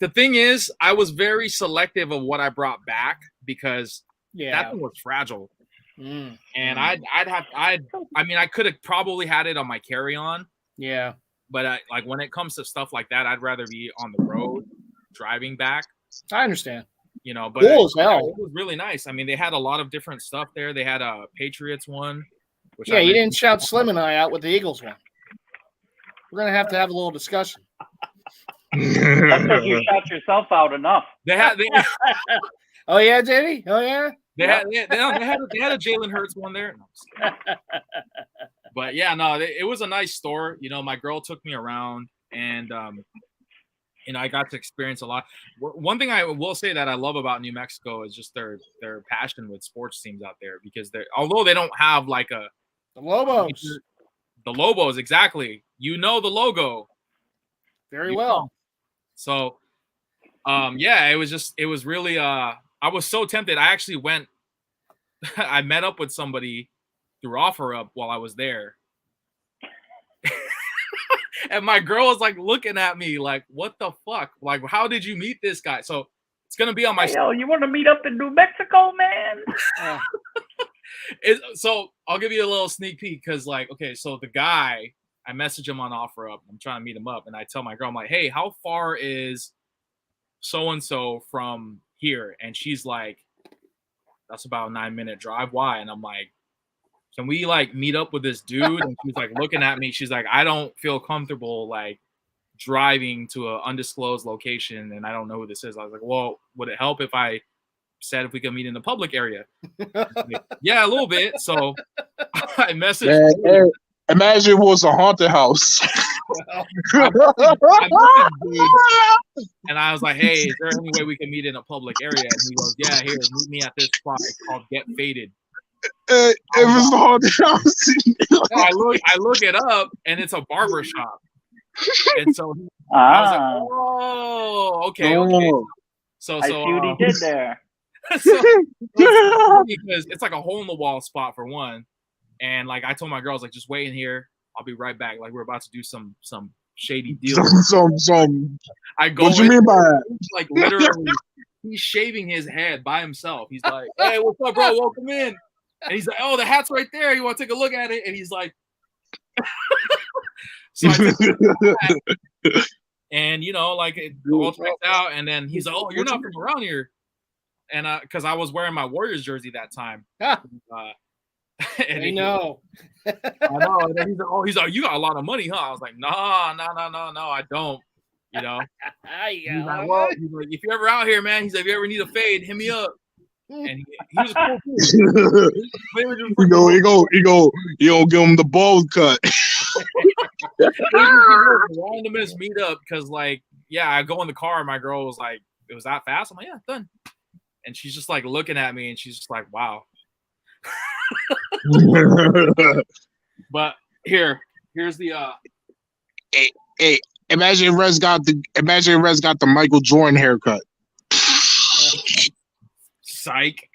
[SPEAKER 1] The thing is, I was very selective of what I brought back because that thing was fragile. And I could have probably had it on my carry-on.
[SPEAKER 5] Yeah.
[SPEAKER 1] But like when it comes to stuff like that, I'd rather be on the road driving back.
[SPEAKER 5] I understand.
[SPEAKER 1] But
[SPEAKER 5] cool as hell.
[SPEAKER 1] It was really nice. I mean, they had a lot of different stuff there. They had a Patriots one. Which
[SPEAKER 5] you didn't shout Slim and I out with the Eagles one. We're going to have a little discussion.
[SPEAKER 2] That's because you shout yourself out enough.
[SPEAKER 5] Oh, yeah, Jenny? Oh, yeah?
[SPEAKER 1] They had a Jalen Hurts one there. No, but yeah, no, it was a nice store. My girl took me around, and I got to experience a lot. One thing I will say that I love about New Mexico is just their passion with sports teams out there, because although they don't have like the
[SPEAKER 5] Lobos.
[SPEAKER 1] The Lobos, exactly. The logo
[SPEAKER 5] very well.
[SPEAKER 1] So, it was really I was so tempted. I actually went. I met up with somebody through OfferUp while I was there. And my girl was like looking at me like, what the fuck? Like, how did you meet this guy? So it's going to be on my...
[SPEAKER 2] Yo, you want to meet up in New Mexico, man?
[SPEAKER 1] So I'll give you a little sneak peek because so the guy, I message him on OfferUp. I'm trying to meet him up. And I tell my girl, I'm like, hey, how far is so-and-so from here? And she's like, that's about a 9-minute drive. Why? And I'm like, can we meet up with this dude? And she's like looking at me. She's like, I don't feel comfortable driving to an undisclosed location, and I don't know who this is. I was like, well, would it help if I said if we could meet in the public area? Like, yeah, a little bit. So I messaged.
[SPEAKER 4] Man, imagine it was a haunted house.
[SPEAKER 1] And I was like, hey, is there any way we can meet in a public area? And he goes, yeah, here, meet me at this spot. It's called Get Faded.
[SPEAKER 4] It was the haunted house.
[SPEAKER 1] I look it up, and it's a barber shop. And so I was like, oh, okay. So
[SPEAKER 2] I see what he did there.
[SPEAKER 1] Because it's like a hole in the wall spot for one. And I told my girls, just wait in here. I'll be right back. We're about to do some shady deal. I go.
[SPEAKER 4] What you mean by that?
[SPEAKER 1] Literally, he's shaving his head by himself. He's like, hey, what's up, bro? Welcome in. And he's like, oh, the hat's right there. You want to take a look at it? And he's like, so I took a look at it, and it all checks out. And then he's like, oh, you're not from around here. And because I was wearing my Warriors jersey that time. And
[SPEAKER 5] I know.
[SPEAKER 1] I know. And then he's like, you got a lot of money, huh? I was like, no, I don't. He's like, well, if you're ever out here, man, he's like, if you ever need a fade, hit me up. And he was a cool dude.
[SPEAKER 4] You go give him the bald cut.
[SPEAKER 1] Randomest meetup because I go in the car and my girl was like, it was that fast? I'm like, yeah, done. And she's just looking at me and she's just like, wow.
[SPEAKER 4] But
[SPEAKER 1] here's the
[SPEAKER 4] hey, Imagine Rez got the Michael Jordan haircut.
[SPEAKER 1] Psych.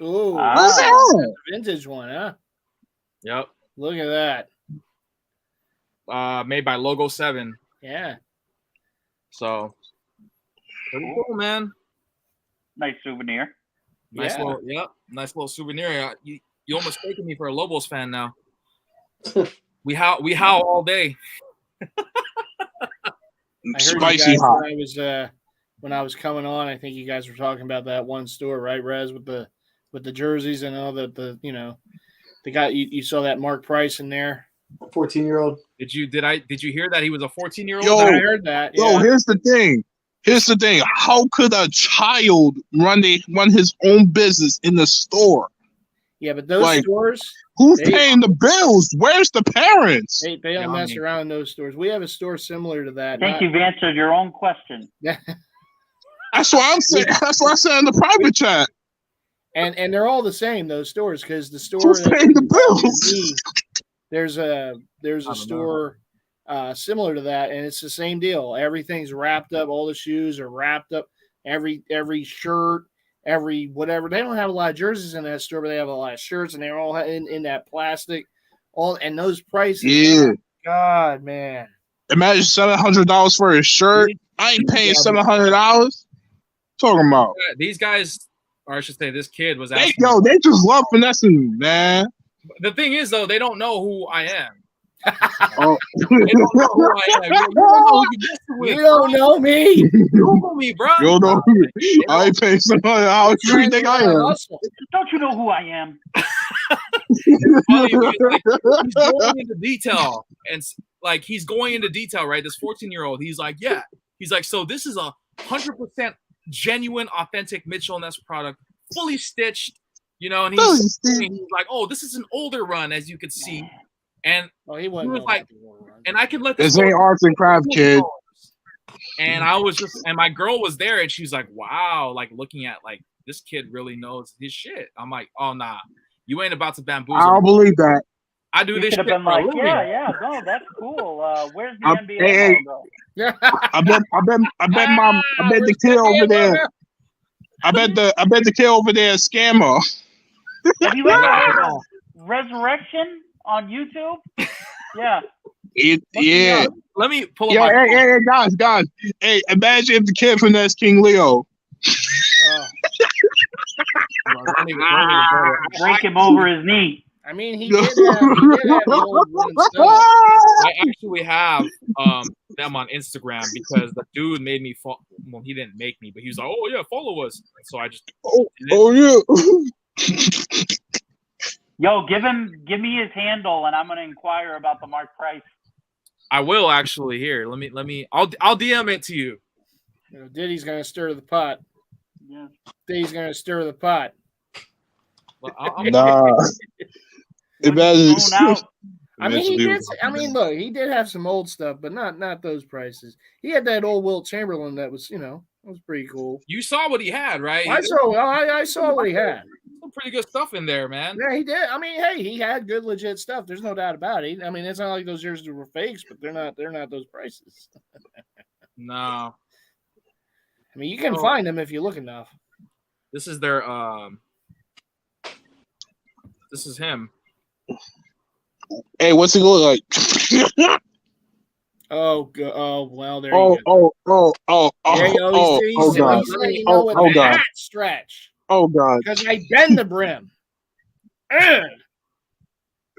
[SPEAKER 5] Ooh,
[SPEAKER 4] What's that?
[SPEAKER 5] vintage one, huh?
[SPEAKER 1] Yep.
[SPEAKER 5] Look at that.
[SPEAKER 1] Made by Logo 7.
[SPEAKER 5] Yeah.
[SPEAKER 1] So pretty cool, man.
[SPEAKER 2] Nice souvenir.
[SPEAKER 1] Nice
[SPEAKER 5] Yeah.
[SPEAKER 1] nice little souvenir. You almost taking me for a Lobos fan now. we howl all day.
[SPEAKER 5] I heard
[SPEAKER 4] Spicy
[SPEAKER 5] you guys
[SPEAKER 4] hot.
[SPEAKER 5] when I was coming on. I think you guys were talking about that one store, right, Rez, with the jerseys and all the guy you saw that Mark Price in there.
[SPEAKER 3] 14-year-old.
[SPEAKER 1] Did you hear that he was a 14-year-old?
[SPEAKER 4] Yo,
[SPEAKER 5] I heard that.
[SPEAKER 4] Yo,
[SPEAKER 5] Yeah.
[SPEAKER 4] here's the thing. How could a child run his own business in the store?
[SPEAKER 5] Yeah, but those stores,
[SPEAKER 4] who's paying the bills? Where's the parents?
[SPEAKER 5] they don't mess around in those stores. We have a store similar to that.
[SPEAKER 2] I think you've answered your own question.
[SPEAKER 4] That's what I'm saying. That's what I said in the private chat.
[SPEAKER 5] And they're all the same, those stores, because the store
[SPEAKER 4] Who's paying the bills?
[SPEAKER 5] There's a store similar to that, and it's the same deal. Everything's wrapped up. All the shoes are wrapped up. Every shirt, every whatever. They don't have a lot of jerseys in that store, but they have a lot of shirts, and they're all in that plastic. And those prices.
[SPEAKER 4] Yeah.
[SPEAKER 5] God, man.
[SPEAKER 4] Imagine $700 for a shirt. I ain't paying $700. Talking about
[SPEAKER 1] these guys, or I should say, this kid was
[SPEAKER 4] they
[SPEAKER 1] asking.
[SPEAKER 4] they just love finessing, man.
[SPEAKER 1] The thing is, though, they don't know who I am.
[SPEAKER 4] Oh.
[SPEAKER 1] They don't know who I am. You don't know who you're messing with,
[SPEAKER 5] You don't know me.
[SPEAKER 1] You don't know me, bro.
[SPEAKER 4] You don't know me. I ain't paying $700. Who do you think I am?
[SPEAKER 2] Don't you know who I am?
[SPEAKER 1] It's funny because, like, he's going into detail, and like he's going into detail, right? This 14-year-old, he's like, yeah, he's like, so this is 100% genuine, authentic Mitchell & Ness product, fully stitched, you know, and he's like, oh, this is an older run, as you could see, and
[SPEAKER 5] he was
[SPEAKER 1] like, and I can let this
[SPEAKER 4] ain't arts and crafts, kid.
[SPEAKER 1] And I was just, and my girl was there, and she's like, wow, like looking at like this kid really knows his shit. I'm like, oh nah, you ain't about to bamboozle.
[SPEAKER 4] I don't believe that.
[SPEAKER 1] I do this shit
[SPEAKER 2] been
[SPEAKER 1] for a
[SPEAKER 2] like,
[SPEAKER 1] living.
[SPEAKER 2] yeah, no, that's cool. Where's the NBA logo?
[SPEAKER 4] I bet the kid over there. I bet the kid over there is scammer.
[SPEAKER 2] Have you ever heard of REZRECTION on YouTube? Yeah.
[SPEAKER 4] Yeah.
[SPEAKER 1] Let me pull up.
[SPEAKER 4] Yo, hey, guys. Hey, imagine if the kid finessed King Leo.
[SPEAKER 2] Break him over his knee.
[SPEAKER 5] I mean, he did have the old one stuff.
[SPEAKER 1] I actually have them on Instagram because the dude made me follow. Well, he didn't make me, but he was like, "Oh yeah, follow us." So I just
[SPEAKER 4] yeah.
[SPEAKER 2] Yo, give me his handle, and I'm gonna inquire about the Mark Price.
[SPEAKER 1] I will actually. Here, let me. I'll DM it to you.
[SPEAKER 5] Diddy's gonna stir the pot.
[SPEAKER 2] Yeah.
[SPEAKER 5] Diddy's gonna stir the pot.
[SPEAKER 1] Well,
[SPEAKER 4] Nah. Imagine.
[SPEAKER 5] I mean, he did. I mean, look, he did have some old stuff, but not those prices. He had that old Wilt Chamberlain that was, was pretty cool.
[SPEAKER 1] You saw what he had, right?
[SPEAKER 5] I saw what he had.
[SPEAKER 1] Some pretty good stuff in there, man.
[SPEAKER 5] Yeah, he did. I mean, hey, he had good, legit stuff. There's no doubt about it. I mean, it's not like those jerseys were fakes, but they're not those prices.
[SPEAKER 1] No.
[SPEAKER 5] I mean, you can find them if you look enough.
[SPEAKER 1] This is their This is him.
[SPEAKER 4] Hey, what's it look like?
[SPEAKER 5] Oh, well, there you go.
[SPEAKER 4] Oh, God.
[SPEAKER 5] Stretch.
[SPEAKER 4] Oh, God.
[SPEAKER 5] Because I bend the brim.
[SPEAKER 4] Hey,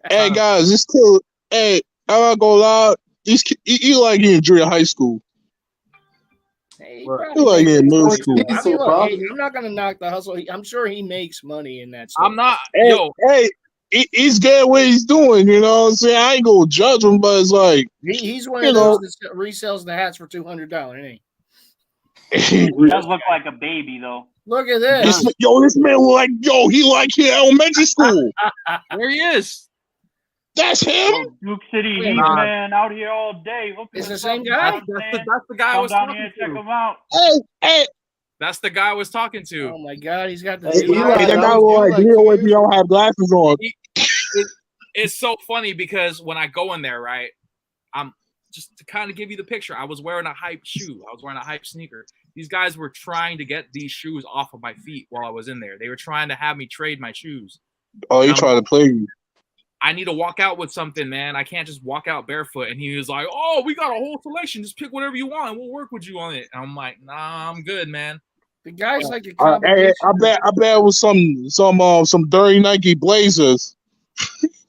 [SPEAKER 4] guys, it's cool. Hey, I'm not gonna lie. You like in junior high school.
[SPEAKER 5] Hey,
[SPEAKER 4] you like in middle school.
[SPEAKER 5] I mean, look, I'm not going to knock the hustle. I'm sure he makes money in that stuff.
[SPEAKER 1] I'm not.
[SPEAKER 4] Hey, he's good at what he's doing, you know what I'm saying? I ain't gonna judge him, but it's like
[SPEAKER 5] he's one of those that resells the hats for $200, ain't
[SPEAKER 2] he? He does look like a baby though.
[SPEAKER 5] Look at this.
[SPEAKER 4] This man look like he like here elementary school.
[SPEAKER 1] There he is.
[SPEAKER 4] That's him.
[SPEAKER 2] Duke City Heat, man, out here all day.
[SPEAKER 5] It's the same guy.
[SPEAKER 1] That's the guy I was talking to.
[SPEAKER 2] Check him out.
[SPEAKER 4] Hey.
[SPEAKER 1] That's the guy I was talking to.
[SPEAKER 5] Oh my God, he's got the.
[SPEAKER 4] That guy like he don't have glasses on.
[SPEAKER 1] it's so funny because when I go in there, right, I'm just to kind of give you the picture. I was wearing a hype shoe. I was wearing a hype sneaker. These guys were trying to get these shoes off of my feet while I was in there. They were trying to have me trade my shoes.
[SPEAKER 4] Oh, you trying to play you?
[SPEAKER 1] I need to walk out with something, man. I can't just walk out barefoot. And he was like, "Oh, we got a whole selection. Just pick whatever you want, and we'll work with you on it." And I'm like, "Nah, I'm good, man."
[SPEAKER 5] The guy's like a
[SPEAKER 4] Hey,
[SPEAKER 5] combination.
[SPEAKER 4] I bet it was some dirty Nike Blazers.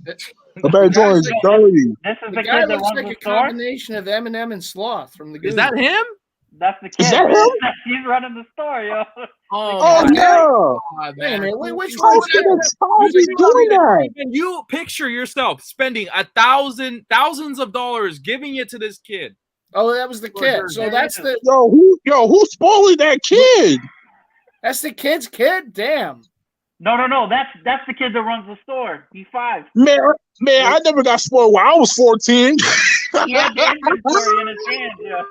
[SPEAKER 4] I bet Jordan's dirty.
[SPEAKER 2] This is
[SPEAKER 5] The
[SPEAKER 2] the
[SPEAKER 5] guy
[SPEAKER 2] kid that
[SPEAKER 5] looks
[SPEAKER 2] runs
[SPEAKER 5] like
[SPEAKER 2] the
[SPEAKER 5] a
[SPEAKER 2] store.
[SPEAKER 5] combination of Eminem and Sloth from the Goonies.
[SPEAKER 1] Is that him?
[SPEAKER 2] That's the
[SPEAKER 4] Is
[SPEAKER 2] kid.
[SPEAKER 4] that him?
[SPEAKER 2] He's running the store, yo.
[SPEAKER 4] Oh
[SPEAKER 1] my
[SPEAKER 4] yeah.
[SPEAKER 1] God,
[SPEAKER 5] Wait a
[SPEAKER 1] man.
[SPEAKER 5] minute, which
[SPEAKER 4] How
[SPEAKER 5] one's that?
[SPEAKER 4] are you doing that?
[SPEAKER 1] Can you picture yourself spending thousands of dollars giving it to this kid?
[SPEAKER 5] Oh, that was the kid. So that's the
[SPEAKER 4] Who's spoiling that kid?
[SPEAKER 5] kid's kid? Damn.
[SPEAKER 2] No. That's the kid that runs the store. He's 5.
[SPEAKER 4] Man, I never got spoiled when I was 14.
[SPEAKER 2] He had the inventory in his hands, yeah.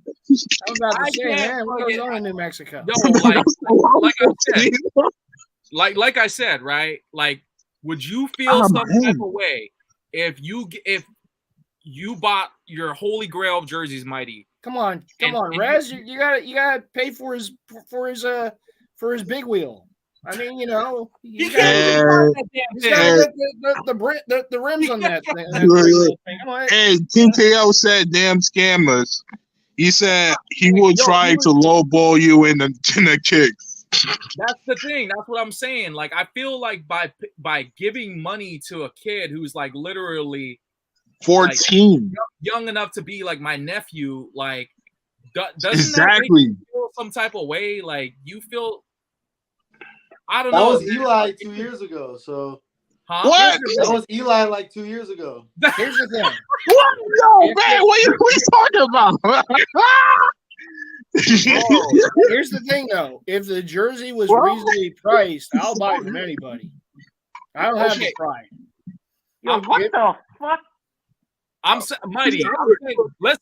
[SPEAKER 5] I was about to say, man, what goes on in New Mexico?
[SPEAKER 1] No, like I said, right? Like, would you feel some type of way if you bought your holy grail of jerseys, Mighty?
[SPEAKER 5] Come on, Rez, you gotta pay for his big wheel. I mean, you know,
[SPEAKER 1] He can't even
[SPEAKER 5] he's gotta get the rims on that thing. Come on.
[SPEAKER 4] Hey, King KO said, "Damn scammers." He said he will try to lowball you in the kicks.
[SPEAKER 1] That's the thing. That's what I'm saying. Like, I feel like by giving money to a kid who's like literally
[SPEAKER 4] 14,
[SPEAKER 1] like, young enough to be like my nephew, like, doesn't
[SPEAKER 4] exactly
[SPEAKER 1] that make you feel some type of way? Like, you feel, I don't know.
[SPEAKER 3] That was Eli 2 years ago. So
[SPEAKER 1] Huh?
[SPEAKER 4] What?
[SPEAKER 3] that was Eli like 2 years ago.
[SPEAKER 5] Here's the thing.
[SPEAKER 4] What? No, man, what are you talking about?
[SPEAKER 5] Here's the thing, though. If the jersey was reasonably priced, I'll buy it from anybody. I don't have the pride.
[SPEAKER 2] Yo, what the fuck?
[SPEAKER 1] Mighty. Let's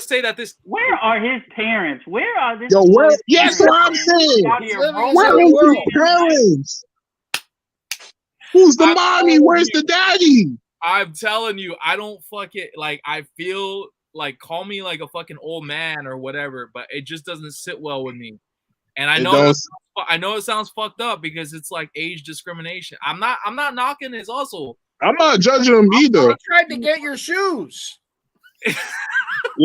[SPEAKER 1] say that this.
[SPEAKER 2] Where are his parents? Where are this?
[SPEAKER 4] Yo, where?
[SPEAKER 2] boy's
[SPEAKER 4] Yes,
[SPEAKER 2] parents?
[SPEAKER 4] what I'm saying.
[SPEAKER 2] Out here
[SPEAKER 5] Living
[SPEAKER 2] rolling
[SPEAKER 4] Where
[SPEAKER 5] in
[SPEAKER 4] is
[SPEAKER 5] the
[SPEAKER 4] his parents? Who's the mommy? Where's the daddy?
[SPEAKER 1] I'm telling you, I don't fucking like. I feel like, call me like a fucking old man or whatever, but it just doesn't sit well with me. And I know it sounds fucked up because it's like age discrimination. I'm not knocking his hustle.
[SPEAKER 4] I'm not judging him either.
[SPEAKER 5] I tried to get your shoes.
[SPEAKER 4] You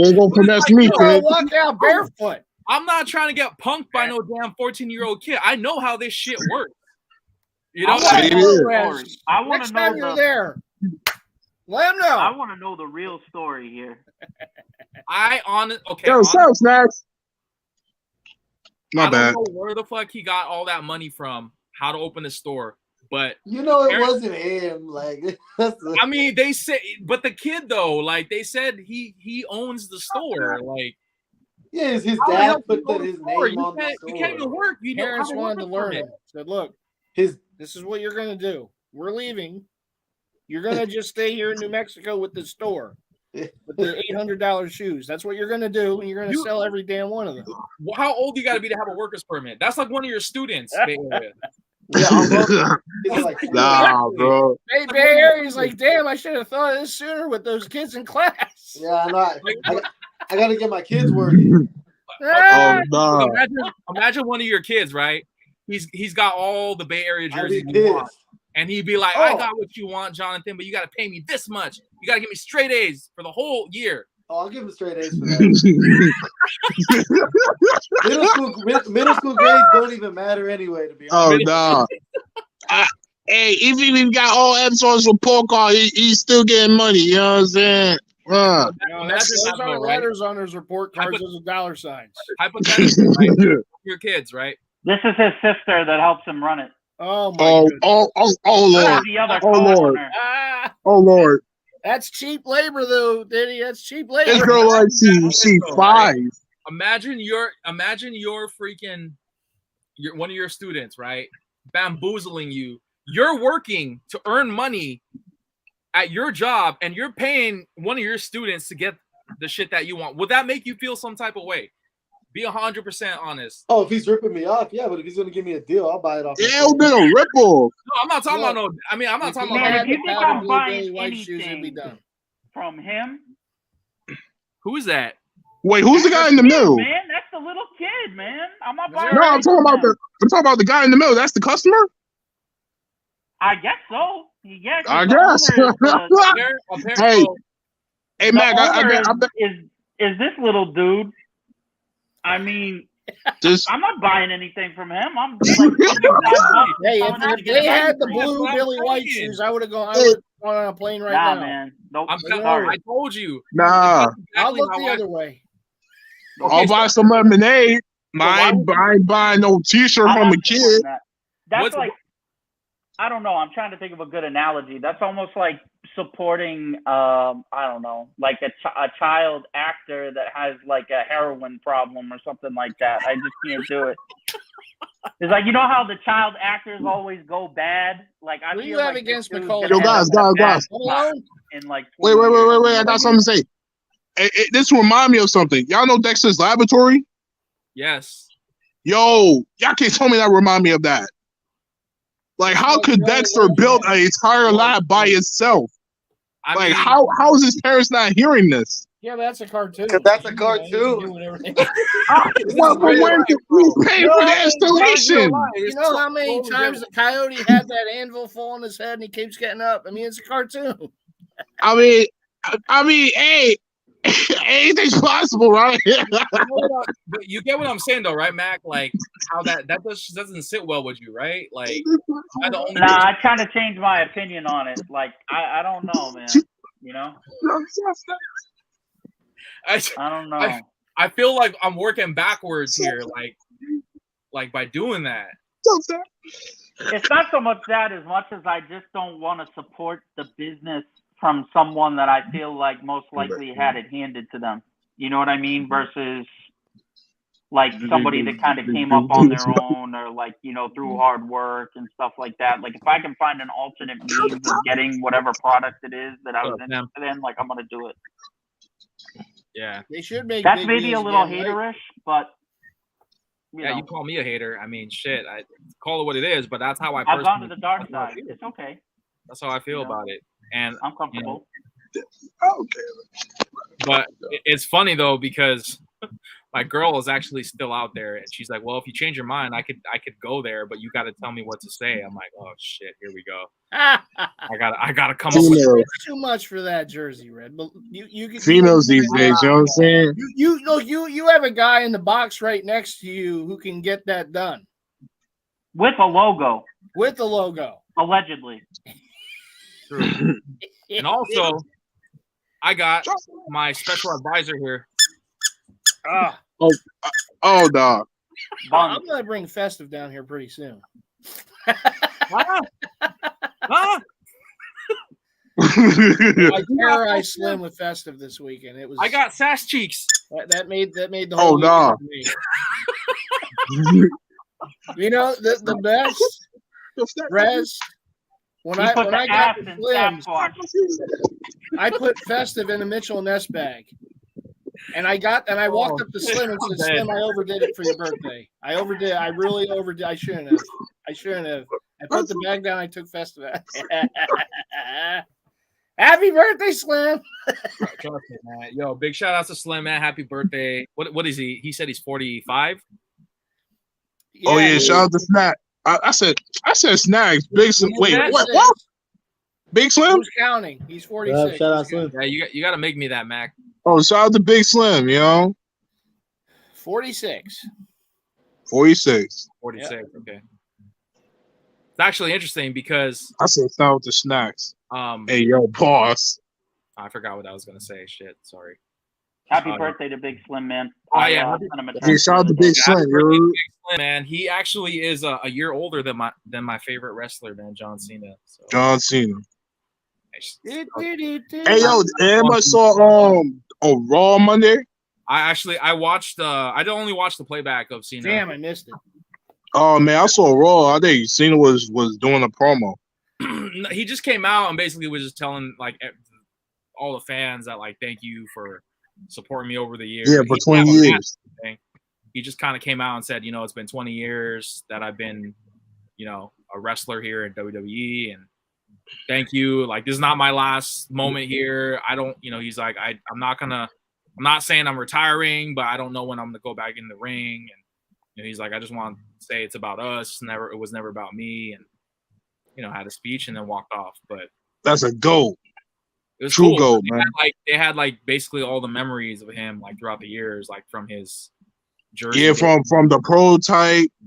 [SPEAKER 4] ain't gonna finesse me,
[SPEAKER 5] You gotta
[SPEAKER 4] kid.
[SPEAKER 5] walk out barefoot.
[SPEAKER 1] I'm not trying to get punked by no damn 14-year-old kid. I know how this shit works. You know,
[SPEAKER 2] I want
[SPEAKER 5] Next
[SPEAKER 2] to
[SPEAKER 5] time
[SPEAKER 2] know
[SPEAKER 5] you're there, let him know.
[SPEAKER 2] I want to know the real story here.
[SPEAKER 4] Yo, sell snacks.
[SPEAKER 1] I don't know where the fuck he got all that money from, how to open a store, but
[SPEAKER 3] You know it wasn't him. Like,
[SPEAKER 1] I mean, they say, but the kid though, like they said, he owns the store. Like,
[SPEAKER 3] yeah, his
[SPEAKER 1] how the
[SPEAKER 3] dad
[SPEAKER 1] hell
[SPEAKER 3] put
[SPEAKER 1] do you
[SPEAKER 3] his
[SPEAKER 1] own a store?
[SPEAKER 3] name on the store.
[SPEAKER 1] You can't even work. You don't
[SPEAKER 5] Parents
[SPEAKER 1] have a
[SPEAKER 5] wanted to
[SPEAKER 1] work
[SPEAKER 5] learn
[SPEAKER 1] permit.
[SPEAKER 5] it. Said, look,
[SPEAKER 3] His
[SPEAKER 5] this is what you're gonna do. We're leaving. You're gonna just stay here in New Mexico with the store. With the $800 shoes. That's what you're gonna do, and you're gonna sell every damn one of them.
[SPEAKER 1] Well, how old you got to be to have a worker's permit? That's like one of your students. Bay Area.
[SPEAKER 4] Nah, bro.
[SPEAKER 5] Hey, Bay Area's like, damn, I should have thought of this sooner with those kids in class.
[SPEAKER 3] Yeah, I know. I got to get my kids working.
[SPEAKER 4] Oh no.
[SPEAKER 1] Imagine one of your kids, right? He's got all the Bay Area
[SPEAKER 3] I'd
[SPEAKER 1] jerseys
[SPEAKER 3] be
[SPEAKER 1] you want.
[SPEAKER 3] pissed.
[SPEAKER 1] And he'd be like, I got what you want, Jonathan, but you got to pay me this much. You got to give me straight A's for the whole year.
[SPEAKER 3] Oh, I'll give him straight A's for that. middle school grades don't even matter anyway, to be honest.
[SPEAKER 4] Oh no. Hey, even if he got all F's on his report card, he's still getting money. You know what I'm saying?
[SPEAKER 5] Those
[SPEAKER 1] Imagine
[SPEAKER 5] are letters on his report cards. Those are dollar signs.
[SPEAKER 1] Hypothetically, right? Your kids, right?
[SPEAKER 2] This is his sister that helps him run it.
[SPEAKER 5] Oh my
[SPEAKER 4] oh Lord.
[SPEAKER 2] The other
[SPEAKER 4] Oh Lord.
[SPEAKER 5] Ah,
[SPEAKER 4] Oh Lord.
[SPEAKER 5] that's cheap labor, though, Diddy. That's cheap labor.
[SPEAKER 4] This girl like she 5.
[SPEAKER 1] Imagine your freaking one of your students, right? Bamboozling you. You're working to earn money at your job, and you're paying one of your students to get the shit that you want. Would that make you feel some type of way? Be 100% honest.
[SPEAKER 3] Oh, if he's ripping me off, yeah, but if he's gonna give me a deal, I'll buy it off.
[SPEAKER 4] Yeah, it'll be a rip-off.
[SPEAKER 1] No, I'm not talking about no. I mean, I'm not talking about.
[SPEAKER 2] Man, if you think I'm
[SPEAKER 5] blue
[SPEAKER 2] buying
[SPEAKER 5] Billy White shoes, it'd be
[SPEAKER 2] anything
[SPEAKER 5] done.
[SPEAKER 2] from him,
[SPEAKER 1] Who is that?
[SPEAKER 4] Wait, who's the guy in the middle?
[SPEAKER 2] man, that's the little kid, man. I'm not buying.
[SPEAKER 4] No, I'm talking about
[SPEAKER 2] anything.
[SPEAKER 4] I'm talking about the guy in the middle. That's the customer.
[SPEAKER 2] I guess so. Yeah,
[SPEAKER 4] I guess. Hey, hey, Mac, I bet
[SPEAKER 2] is this little dude? I mean,
[SPEAKER 4] this.
[SPEAKER 2] I'm not buying anything from him. I'm like,
[SPEAKER 5] Hey, if they had the blue Billy White shoes, I would have gone. I would have gone on a plane right
[SPEAKER 2] nah,
[SPEAKER 5] now.
[SPEAKER 2] man. Nope.
[SPEAKER 1] I'm
[SPEAKER 2] sorry.
[SPEAKER 1] I told you.
[SPEAKER 4] Nah,
[SPEAKER 5] I'll
[SPEAKER 1] Exactly
[SPEAKER 5] look
[SPEAKER 1] how
[SPEAKER 5] the other way.
[SPEAKER 4] I'll buy some lemonade. I ain't buying no T-shirt
[SPEAKER 2] I'm
[SPEAKER 4] from a
[SPEAKER 2] not
[SPEAKER 4] kid.
[SPEAKER 2] supporting that. That's
[SPEAKER 1] What's-
[SPEAKER 2] like, I don't know. I'm trying to think of a good analogy. That's almost like supporting, I don't know, like a child actor that has like a heroin problem or something like that. I just can't do it. It's like, you know how the child actors always go bad? Like, I
[SPEAKER 5] What do
[SPEAKER 2] feel
[SPEAKER 5] you have
[SPEAKER 2] like
[SPEAKER 5] against
[SPEAKER 2] this dude's
[SPEAKER 5] Macaulay?
[SPEAKER 2] gonna
[SPEAKER 4] Yo,
[SPEAKER 2] end up in a bad
[SPEAKER 5] Home
[SPEAKER 2] spot
[SPEAKER 5] Alone?
[SPEAKER 2] in like
[SPEAKER 4] Wait.
[SPEAKER 2] 20 years,
[SPEAKER 4] I got something to say. This remind me of something. Y'all know Dexter's Laboratory?
[SPEAKER 1] Yes.
[SPEAKER 4] Yo, y'all can't tell me that remind me of that. Like, how could Dexter build an entire lab by itself?
[SPEAKER 1] I
[SPEAKER 4] Like,
[SPEAKER 1] mean,
[SPEAKER 4] how is his parents not hearing this?
[SPEAKER 5] Yeah, but that's a cartoon.
[SPEAKER 3] 'Cause that's a
[SPEAKER 5] You know, you can
[SPEAKER 3] cartoon.
[SPEAKER 5] do whatever they-
[SPEAKER 4] Well, but when we pay for the installation?
[SPEAKER 5] You know how many times the coyote had that anvil fall on his head and he keeps getting up? I mean, it's a cartoon.
[SPEAKER 4] I mean, hey, anything's possible, right?
[SPEAKER 1] But you get what I'm saying, though, right, Mac? Like how that just doesn't sit well with you, right? Like, I'm the only
[SPEAKER 2] Nah, I kind of changed my opinion on it. Like, I don't know, man. You know? I don't know.
[SPEAKER 1] I feel like I'm working backwards here, like by doing that.
[SPEAKER 2] It's not so much that as much as I just don't want to support the business from someone that I feel like most likely had it handed to them. You know what I mean? Versus like somebody that kind of came up on their own or like, you know, through hard work and stuff like that. Like if I can find an alternate means of getting whatever product it is that I was interested in, like I'm going to do it.
[SPEAKER 1] Yeah.
[SPEAKER 5] They should make
[SPEAKER 2] That's
[SPEAKER 5] big
[SPEAKER 2] maybe a
[SPEAKER 5] deals
[SPEAKER 2] little
[SPEAKER 5] again, right?
[SPEAKER 2] haterish, but
[SPEAKER 1] You call me a hater. I mean, shit. I call it what it is, but that's how
[SPEAKER 2] I've gone to the dark side. It's okay.
[SPEAKER 1] That's how I feel about it, and
[SPEAKER 2] I'm comfortable.
[SPEAKER 4] Okay.
[SPEAKER 1] But it's funny though because my girl is actually still out there, and she's like, "Well, if you change your mind, I could go there, but you got to tell me what to say." I'm like, "Oh shit, here we go. I gotta come up with
[SPEAKER 5] It's too much for that jersey, Red. But you
[SPEAKER 4] females these days. You know what I'm saying?
[SPEAKER 5] You have a guy in the box right next to you who can get that done
[SPEAKER 2] With a logo.
[SPEAKER 5] with the logo.
[SPEAKER 2] Allegedly.
[SPEAKER 1] True. And also, I got my special advisor here.
[SPEAKER 4] Oh, dog.
[SPEAKER 5] I'm gonna bring Festive down here pretty soon.
[SPEAKER 1] Huh?
[SPEAKER 5] I terrorized Slim with Festive this weekend. It was
[SPEAKER 1] I got sass cheeks.
[SPEAKER 5] that made the whole
[SPEAKER 4] no.
[SPEAKER 5] weekend for me. You know the best Rez. When I got the Slims, I put Festive in a Mitchell and Ness bag. And I walked up to Slim and said, "Slim, I overdid it for your birthday. I overdid. I really overdid. I shouldn't have. I put the bag down. I took Festive out. Happy birthday, Slim!"
[SPEAKER 1] Trust me, man. Yo, big shout out to Slim, man. Happy birthday. What is he? He said he's 45.
[SPEAKER 4] Oh yeah, shout out to Snack. I said Snacks. Big Slim. Wait, what? Big Slim?
[SPEAKER 5] Who's counting? He's 46.
[SPEAKER 3] Shout out Slim.
[SPEAKER 1] Yeah, you got to make me that, Mac.
[SPEAKER 4] Oh, shout out to Big Slim, you know?
[SPEAKER 5] 46.
[SPEAKER 4] 46.
[SPEAKER 1] 46. Yep. Okay. It's actually interesting because
[SPEAKER 4] I said shout out to Snacks.
[SPEAKER 1] Hey,
[SPEAKER 4] yo, boss.
[SPEAKER 1] I forgot what I was gonna say. Shit, sorry.
[SPEAKER 2] Happy birthday to Big Slim, man.
[SPEAKER 1] Oh yeah.
[SPEAKER 4] Shout out to Big Slim,
[SPEAKER 1] man. He actually is a year older than my favorite wrestler, man, John Cena. So.
[SPEAKER 4] John Cena. Hey yo, everybody saw Raw Monday?
[SPEAKER 1] I watched I only watched the playback of Cena.
[SPEAKER 5] Damn, I missed it.
[SPEAKER 4] Oh man, I saw Raw. I think Cena was doing a promo.
[SPEAKER 1] He just came out and basically was just telling like all the fans that like thank you for supporting me over the years.
[SPEAKER 4] Yeah, for 20 years.
[SPEAKER 1] he just kind of came out and said, it's been 20 years that I've been, a wrestler here in WWE, and thank you. Like, this is not my last moment here. I don't, he's like, I'm not saying I'm retiring, but I don't know when I'm gonna go back in the ring. And he's like, I just want to say it's about us. It was never about me. And had a speech and then walked off. But
[SPEAKER 4] that's a goat.
[SPEAKER 1] It was
[SPEAKER 4] True
[SPEAKER 1] cool.
[SPEAKER 4] goat, man.
[SPEAKER 1] They had basically all the memories of him throughout the years, from his jersey.
[SPEAKER 4] Yeah, from the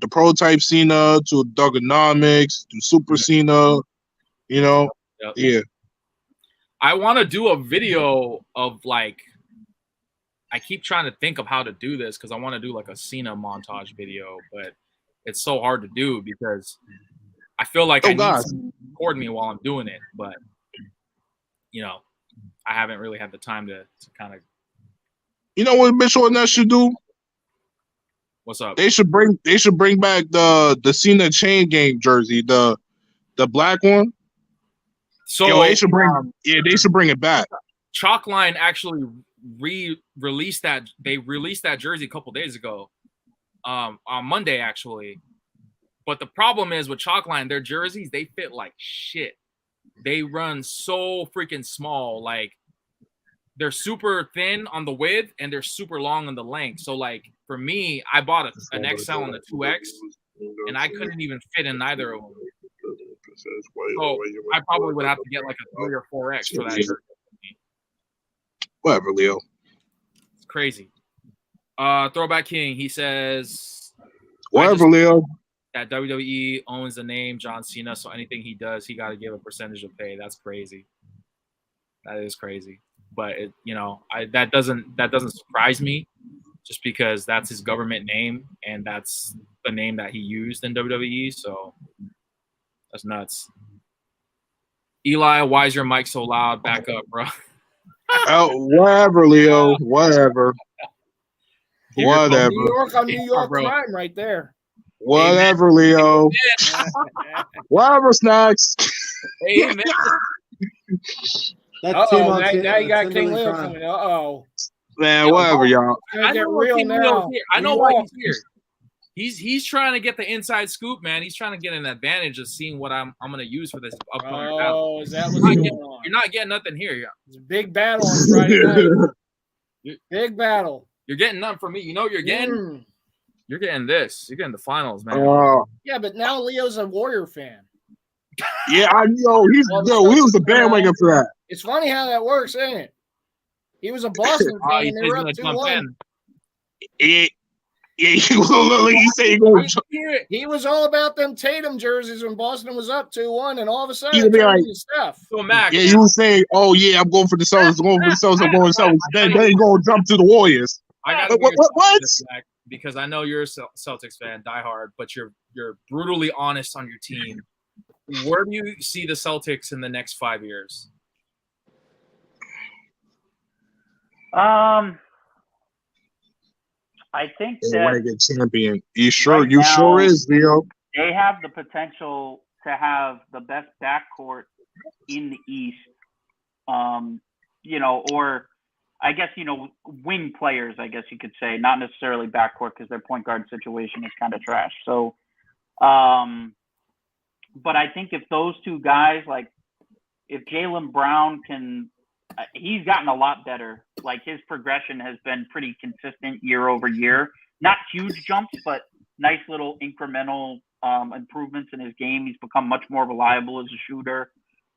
[SPEAKER 4] prototype Cena to Duggonomics to Super Cena, Yep. Yeah.
[SPEAKER 1] I want to do a video of I keep trying to think of how to do this because I want to do a Cena montage video, but it's so hard to do because I feel like I need someone to record me while I'm doing it, but I haven't really had the time to kind of.
[SPEAKER 4] You know what Mitchell and that should do?
[SPEAKER 1] What's up?
[SPEAKER 4] They should bring back the Cena chain gang jersey, the black one.
[SPEAKER 1] So
[SPEAKER 4] they should bring it back.
[SPEAKER 1] Chalkline actually released that. They released that jersey a couple days ago, on Monday actually. But the problem is with Chalkline, their jerseys, they fit like shit. They run so freaking small. They're super thin on the width and they're super long on the length. So for me, I bought an XL and a 2X, and I couldn't even fit in neither of them. So I probably would have to get a 3 or 4X for that jersey.
[SPEAKER 4] Whatever, Leo.
[SPEAKER 1] It's crazy. Throwback King, he says,
[SPEAKER 4] whatever, Leo.
[SPEAKER 1] That WWE owns the name John Cena, so anything he does, he got to give a percentage of pay. That's crazy. That is crazy. But that doesn't surprise me, just because that's his government name and that's the name that he used in WWE. So that's nuts. Eli, why is your mic so loud? Back up, bro.
[SPEAKER 4] Whatever, Leo. Whatever. Whatever.
[SPEAKER 5] New York on New York crime right there.
[SPEAKER 4] Whatever, Leo. Whatever, Snacks.
[SPEAKER 1] Amen.
[SPEAKER 5] Now you got King Leo coming.
[SPEAKER 4] Man, whatever, y'all.
[SPEAKER 5] I
[SPEAKER 1] know why he's here. He's trying to get the inside scoop, man. He's trying to get an advantage of seeing what I'm going to use for this upcoming battle.
[SPEAKER 5] Is that what's going on?
[SPEAKER 1] You're not getting nothing here.
[SPEAKER 5] It's a big battle on Friday night. Big battle.
[SPEAKER 1] You're getting nothing from me. You know what you're getting? You're getting this. You're getting the finals, man.
[SPEAKER 5] Yeah, but now Leo's a Warrior fan.
[SPEAKER 4] Yeah, I know. He was a bandwagon for that.
[SPEAKER 5] It's funny how that works, ain't it? He was a Boston fan, and they were up 2-1.
[SPEAKER 4] Yeah, he said
[SPEAKER 5] he was all about them Tatum jerseys when Boston was up 2-1, and all of a sudden,
[SPEAKER 4] he'd be like,
[SPEAKER 5] stuff.
[SPEAKER 1] So Mac,
[SPEAKER 4] he was saying, "Oh yeah, I'm going for the Celtics. I'm going for the Celtics. I'm going for the Celtics." Then they go jump to the Warriors. What?
[SPEAKER 1] Because I know you're a Celtics fan, diehard, but you're brutally honest on your team. Where do you see the Celtics in the next 5 years?
[SPEAKER 2] I think
[SPEAKER 4] they want to get champion. You sure?
[SPEAKER 2] Right
[SPEAKER 4] you
[SPEAKER 2] now,
[SPEAKER 4] sure is, Leo.
[SPEAKER 2] They have the potential to have the best backcourt in the East. Or I guess wing players. I guess you could say, not necessarily backcourt because their point guard situation is kind of trash. So, but I think if those two guys, if Jaylen Brown can. He's gotten a lot better. His progression has been pretty consistent year over year. Not huge jumps, but nice little incremental improvements in his game. He's become much more reliable as a shooter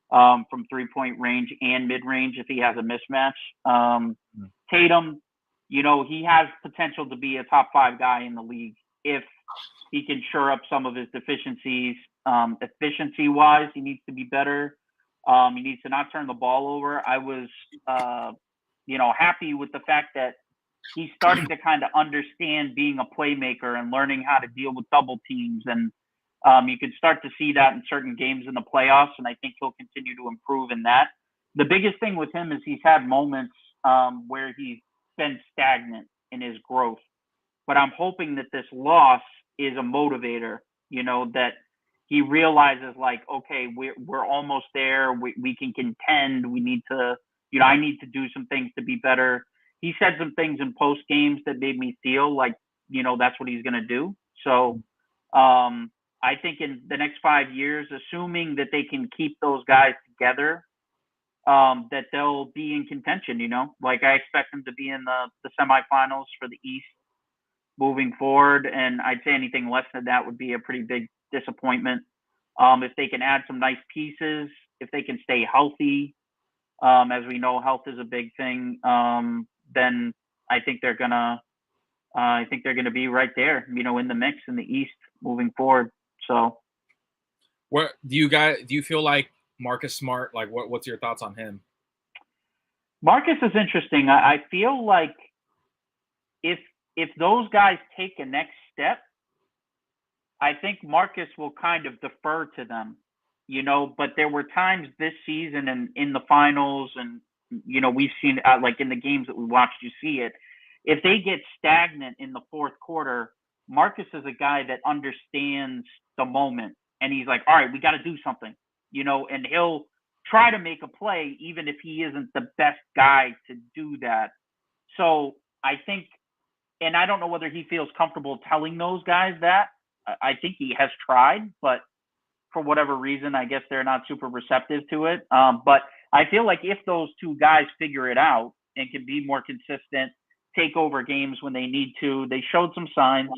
[SPEAKER 2] from 3-point range and mid-range if he has a mismatch. Tatum, he has potential to be a top 5 guy in the league if he can shore up some of his deficiencies. Efficiency-wise, he needs to be better. He needs to not turn the ball over. I was, happy with the fact that he's starting to kind of understand being a playmaker and learning how to deal with double teams. And you can start to see that in certain games in the playoffs. And I think he'll continue to improve in that. The biggest thing with him is he's had moments where he's been stagnant in his growth. But I'm hoping that this loss is a motivator, that he realizes okay, we're almost there. We can contend. We need to, I need to do some things to be better. He said some things in post games that made me feel like that's what he's going to do. So I think in the next 5 years, assuming that they can keep those guys together, that they'll be in contention, Like I expect them to be in the semifinals for the East moving forward. And I'd say anything less than that would be a pretty big disappointment. If they can add some nice pieces, if they can stay healthy, as we know, health is a big thing, then I think they're gonna be right there, in the mix in the East moving forward. So,
[SPEAKER 1] where do you feel like Marcus Smart? Like, what's your thoughts on him?
[SPEAKER 2] Marcus is interesting. I feel like if those guys take a next step, I think Marcus will kind of defer to them, but there were times this season and in the finals and, we've seen like in the games that we watched, you see it. If they get stagnant in the fourth quarter, Marcus is a guy that understands the moment and he's like, all right, we got to do something, and he'll try to make a play even if he isn't the best guy to do that. So I think, and I don't know whether he feels comfortable telling those guys that. I think he has tried, but for whatever reason, I guess they're not super receptive to it. But I feel like if those two guys figure it out and can be more consistent, take over games when they need to, they showed some signs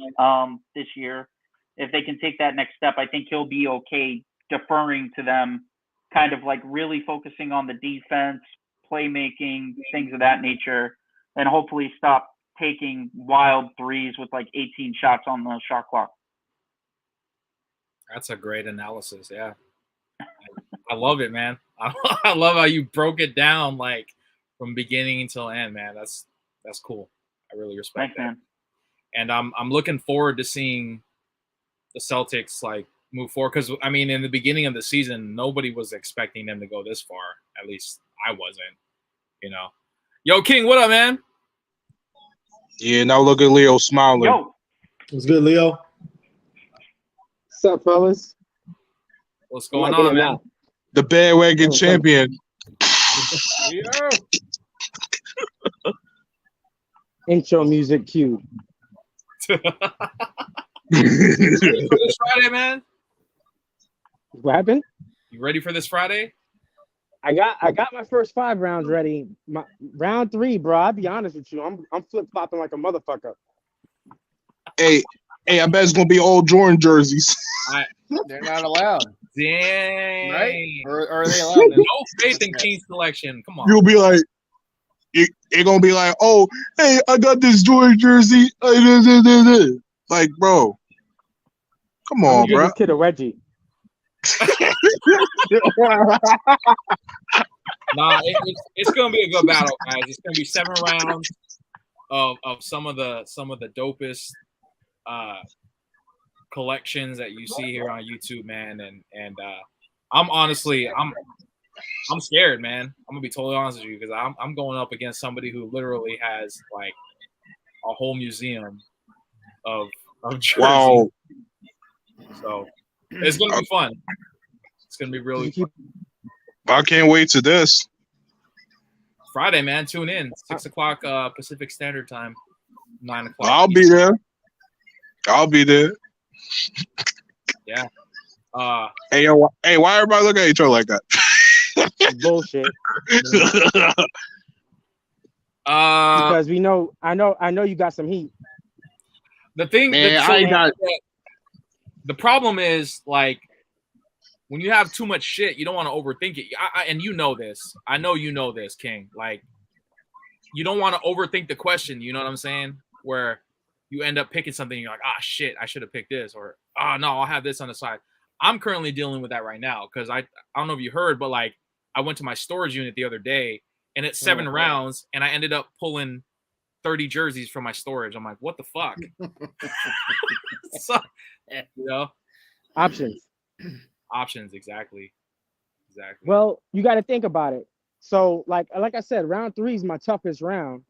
[SPEAKER 2] this year. If they can take that next step, I think he'll be okay deferring to them, kind of like really focusing on the defense, playmaking, things of that nature, and hopefully stop taking wild threes with like 18 shots on the shot clock.
[SPEAKER 1] That's a great analysis. Yeah. I love it, man. I love how you broke it down like from beginning until end, man. That's cool. I really respect that. Man. And I'm looking forward to seeing the Celtics like move forward because I mean in the beginning of the season nobody was expecting them to go this far. At least I wasn't. Yo, King, what up, man?
[SPEAKER 4] Yeah, now look at Leo smiling.
[SPEAKER 2] Yo,
[SPEAKER 3] what's good, Leo?
[SPEAKER 6] What's up, fellas?
[SPEAKER 1] What's going on, man?
[SPEAKER 4] The bandwagon champion.
[SPEAKER 1] Yeah.
[SPEAKER 6] Intro music cue.
[SPEAKER 1] You ready for this Friday, man?
[SPEAKER 6] What happened?
[SPEAKER 1] You ready for this Friday?
[SPEAKER 6] I got my first 5 rounds ready. My round 3, bro. I'll be honest with you. I'm flip flopping like a motherfucker.
[SPEAKER 4] Hey, I bet it's gonna be all Jordan jerseys.
[SPEAKER 5] They're not allowed.
[SPEAKER 1] Dang.
[SPEAKER 5] Right? Or are they allowed?
[SPEAKER 1] No faith in King's selection. Come on.
[SPEAKER 4] You'll be like, it gonna be like, oh, hey, I got this Jordan jersey. Like, bro, come on,
[SPEAKER 6] Give
[SPEAKER 4] bro.
[SPEAKER 6] this kid a wedgie.
[SPEAKER 1] Nah, it's gonna be a good battle, guys. It's gonna be 7 rounds of some of the dopest collections that you see here on YouTube, man. And I'm honestly I'm scared, man. I'm gonna be totally honest with you because I'm going up against somebody who literally has like a whole museum of jerseys.
[SPEAKER 4] Wow.
[SPEAKER 1] So it's gonna be fun. It's gonna be really fun.
[SPEAKER 4] I can't wait to this.
[SPEAKER 1] Friday, man. Tune in. 6 o'clock Pacific Standard Time. 9 o'clock.
[SPEAKER 4] I'll be there.
[SPEAKER 1] Yeah.
[SPEAKER 4] Hey, why everybody look at each other like that?
[SPEAKER 6] Bullshit. Because I know you got some heat.
[SPEAKER 1] The thing,
[SPEAKER 4] Man,
[SPEAKER 1] the problem is like when you have too much shit, you don't want to overthink it. And you know this. I know you know this, King. Like you don't want to overthink the question. You know what I'm saying? Where you end up picking something, you're like, shit, I should have picked this, or no, I'll have this on the side. I'm currently dealing with that right now because I don't know if you heard, but like I went to my storage unit the other day and it's 7 rounds and I ended up pulling 30 jerseys from my storage. I'm like, what the fuck? So,
[SPEAKER 6] Options,
[SPEAKER 1] exactly.
[SPEAKER 6] Well, you got to think about it. So, like I said, round 3 is my toughest round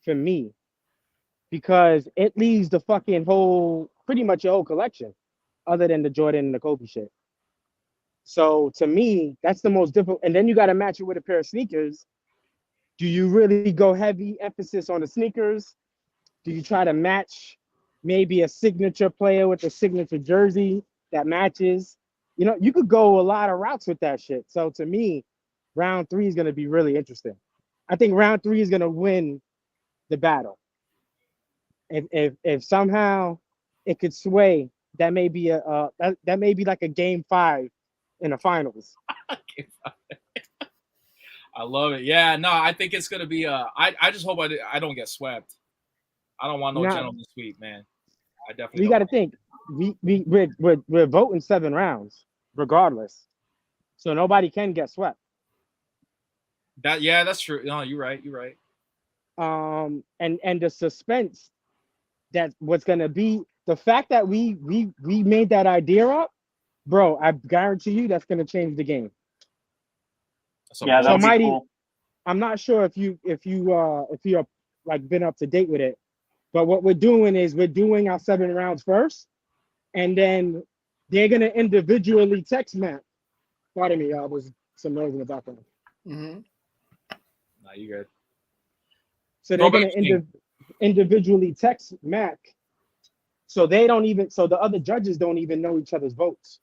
[SPEAKER 6] for me because it leaves the fucking pretty much your whole collection, other than the Jordan and the Kobe shit. So to me, that's the most difficult. And then you got to match it with a pair of sneakers. Do you really go heavy emphasis on the sneakers? Do you try to match maybe a signature player with a signature jersey that matches. You know, you could go a lot of routes with that shit. So to me, round 3 is going to be really interesting. I think round 3 is going to win the battle. If somehow it could sway, that may be that may be like a game 5 in the finals.
[SPEAKER 1] I love it. Yeah, no, I think it's gonna be. I just hope I don't get swept. I don't want no gentleman sweep, man. I definitely.
[SPEAKER 6] We got to think. We're voting 7 rounds, regardless. So nobody can get swept.
[SPEAKER 1] That's true. No, you're right. You're right.
[SPEAKER 6] And the suspense that what's gonna be the fact that we made that idea up, bro. I guarantee you that's gonna change the game.
[SPEAKER 2] Yeah, that'd be
[SPEAKER 6] Mighty,
[SPEAKER 2] cool.
[SPEAKER 6] I'm not sure if you're like been up to date with it, but what we're doing is we're doing our 7 rounds first, and then they're gonna individually text map. Pardon me, was some noise in the background.
[SPEAKER 5] Mm-hmm.
[SPEAKER 1] No, you good.
[SPEAKER 6] So they're gonna individually text Mac, so they don't even. So the other judges don't even know each other's votes,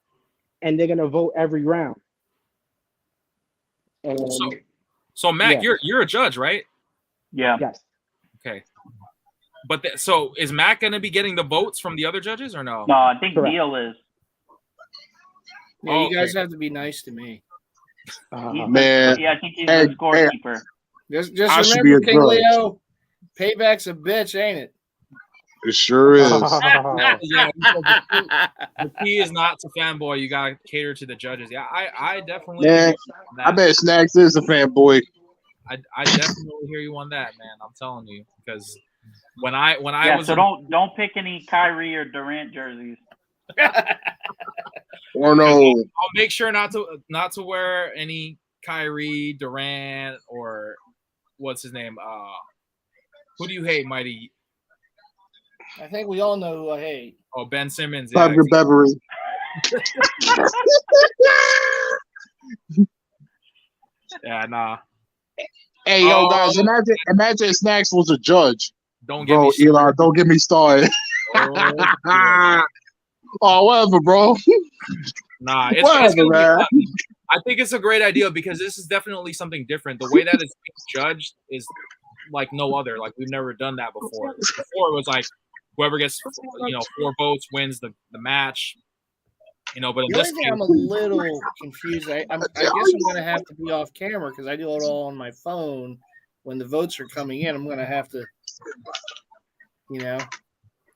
[SPEAKER 6] and they're gonna vote every round.
[SPEAKER 1] So Mac,
[SPEAKER 6] yeah.
[SPEAKER 1] you're a judge, right?
[SPEAKER 2] Yeah.
[SPEAKER 6] Yes.
[SPEAKER 1] Okay. But so is Mac gonna be getting the votes from the other judges or no?
[SPEAKER 2] No, I think
[SPEAKER 6] Correct.
[SPEAKER 2] Neil is.
[SPEAKER 5] Yeah, you guys have to be nice to me.
[SPEAKER 4] Man.
[SPEAKER 2] Yeah, I think he's the scorekeeper.
[SPEAKER 5] Just
[SPEAKER 4] I
[SPEAKER 5] remember, King Leo, payback's a bitch, ain't it?
[SPEAKER 4] It sure is.
[SPEAKER 1] Yeah, the key is not to fanboy. You gotta cater to the judges. Yeah, I definitely.
[SPEAKER 4] Man, I bet Snacks is a fanboy.
[SPEAKER 1] I definitely hear you on that, man. I'm telling you, because when I was
[SPEAKER 2] so don't pick any Kyrie or Durant jerseys.
[SPEAKER 4] Or no,
[SPEAKER 1] I'll make sure not to wear any Kyrie, Durant, or what's his name? Who do you hate, Mighty?
[SPEAKER 5] I think we all know who I hate.
[SPEAKER 1] Oh, Ben Simmons.
[SPEAKER 4] Bobby Beverly.
[SPEAKER 1] Yeah, nah.
[SPEAKER 4] Hey, yo, guys, imagine Snacks was a judge.
[SPEAKER 1] Don't get me
[SPEAKER 4] started. Eli, don't get me started. Oh, whatever, bro.
[SPEAKER 1] Nah, it's
[SPEAKER 4] whatever, man.
[SPEAKER 1] I think it's a great idea because this is definitely something different. The way that it's being judged is like no other. Like we've never done that before. Before it was like whoever gets 4 votes wins the match. But in this case,
[SPEAKER 5] I'm a little confused. I guess I'm going to have to be off camera because I do it all on my phone. When the votes are coming in, I'm going to have to,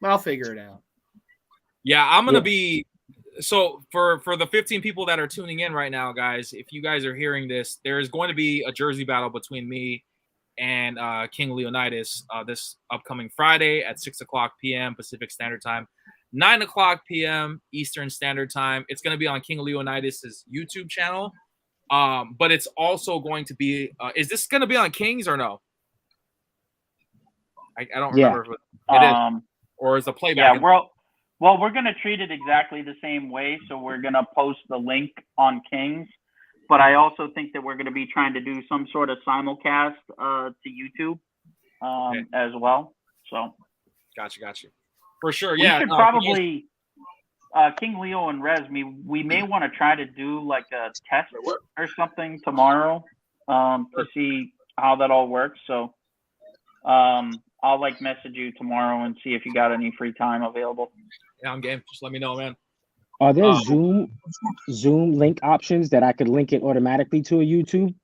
[SPEAKER 5] I'll figure it out.
[SPEAKER 1] Yeah, I'm going to be. So for the 15 people that are tuning in right now, guys, if you guys are hearing this, there is going to be a jersey battle between me and King Leonidas this upcoming Friday at 6:00 p.m. Pacific Standard Time. 9:00 p.m. Eastern Standard Time. It's going to be on King Leonidas' YouTube channel. But it's also going to be is this going to be on King's or no? I don't remember if it is. Or is the playback?
[SPEAKER 2] Yeah, we're going to treat it exactly the same way. So we're going to post the link on King's. But I also think that we're going to be trying to do some sort of simulcast to YouTube as well. So
[SPEAKER 1] Gotcha. For sure,
[SPEAKER 2] we should probably King Leo and Rez. We may want to try to do like a test or something tomorrow to see how that all works. So I'll message you tomorrow and see if you got any free time available.
[SPEAKER 1] Yeah, I'm game. Just let me know, man.
[SPEAKER 6] Are there Zoom link options that I could link it automatically to a YouTube?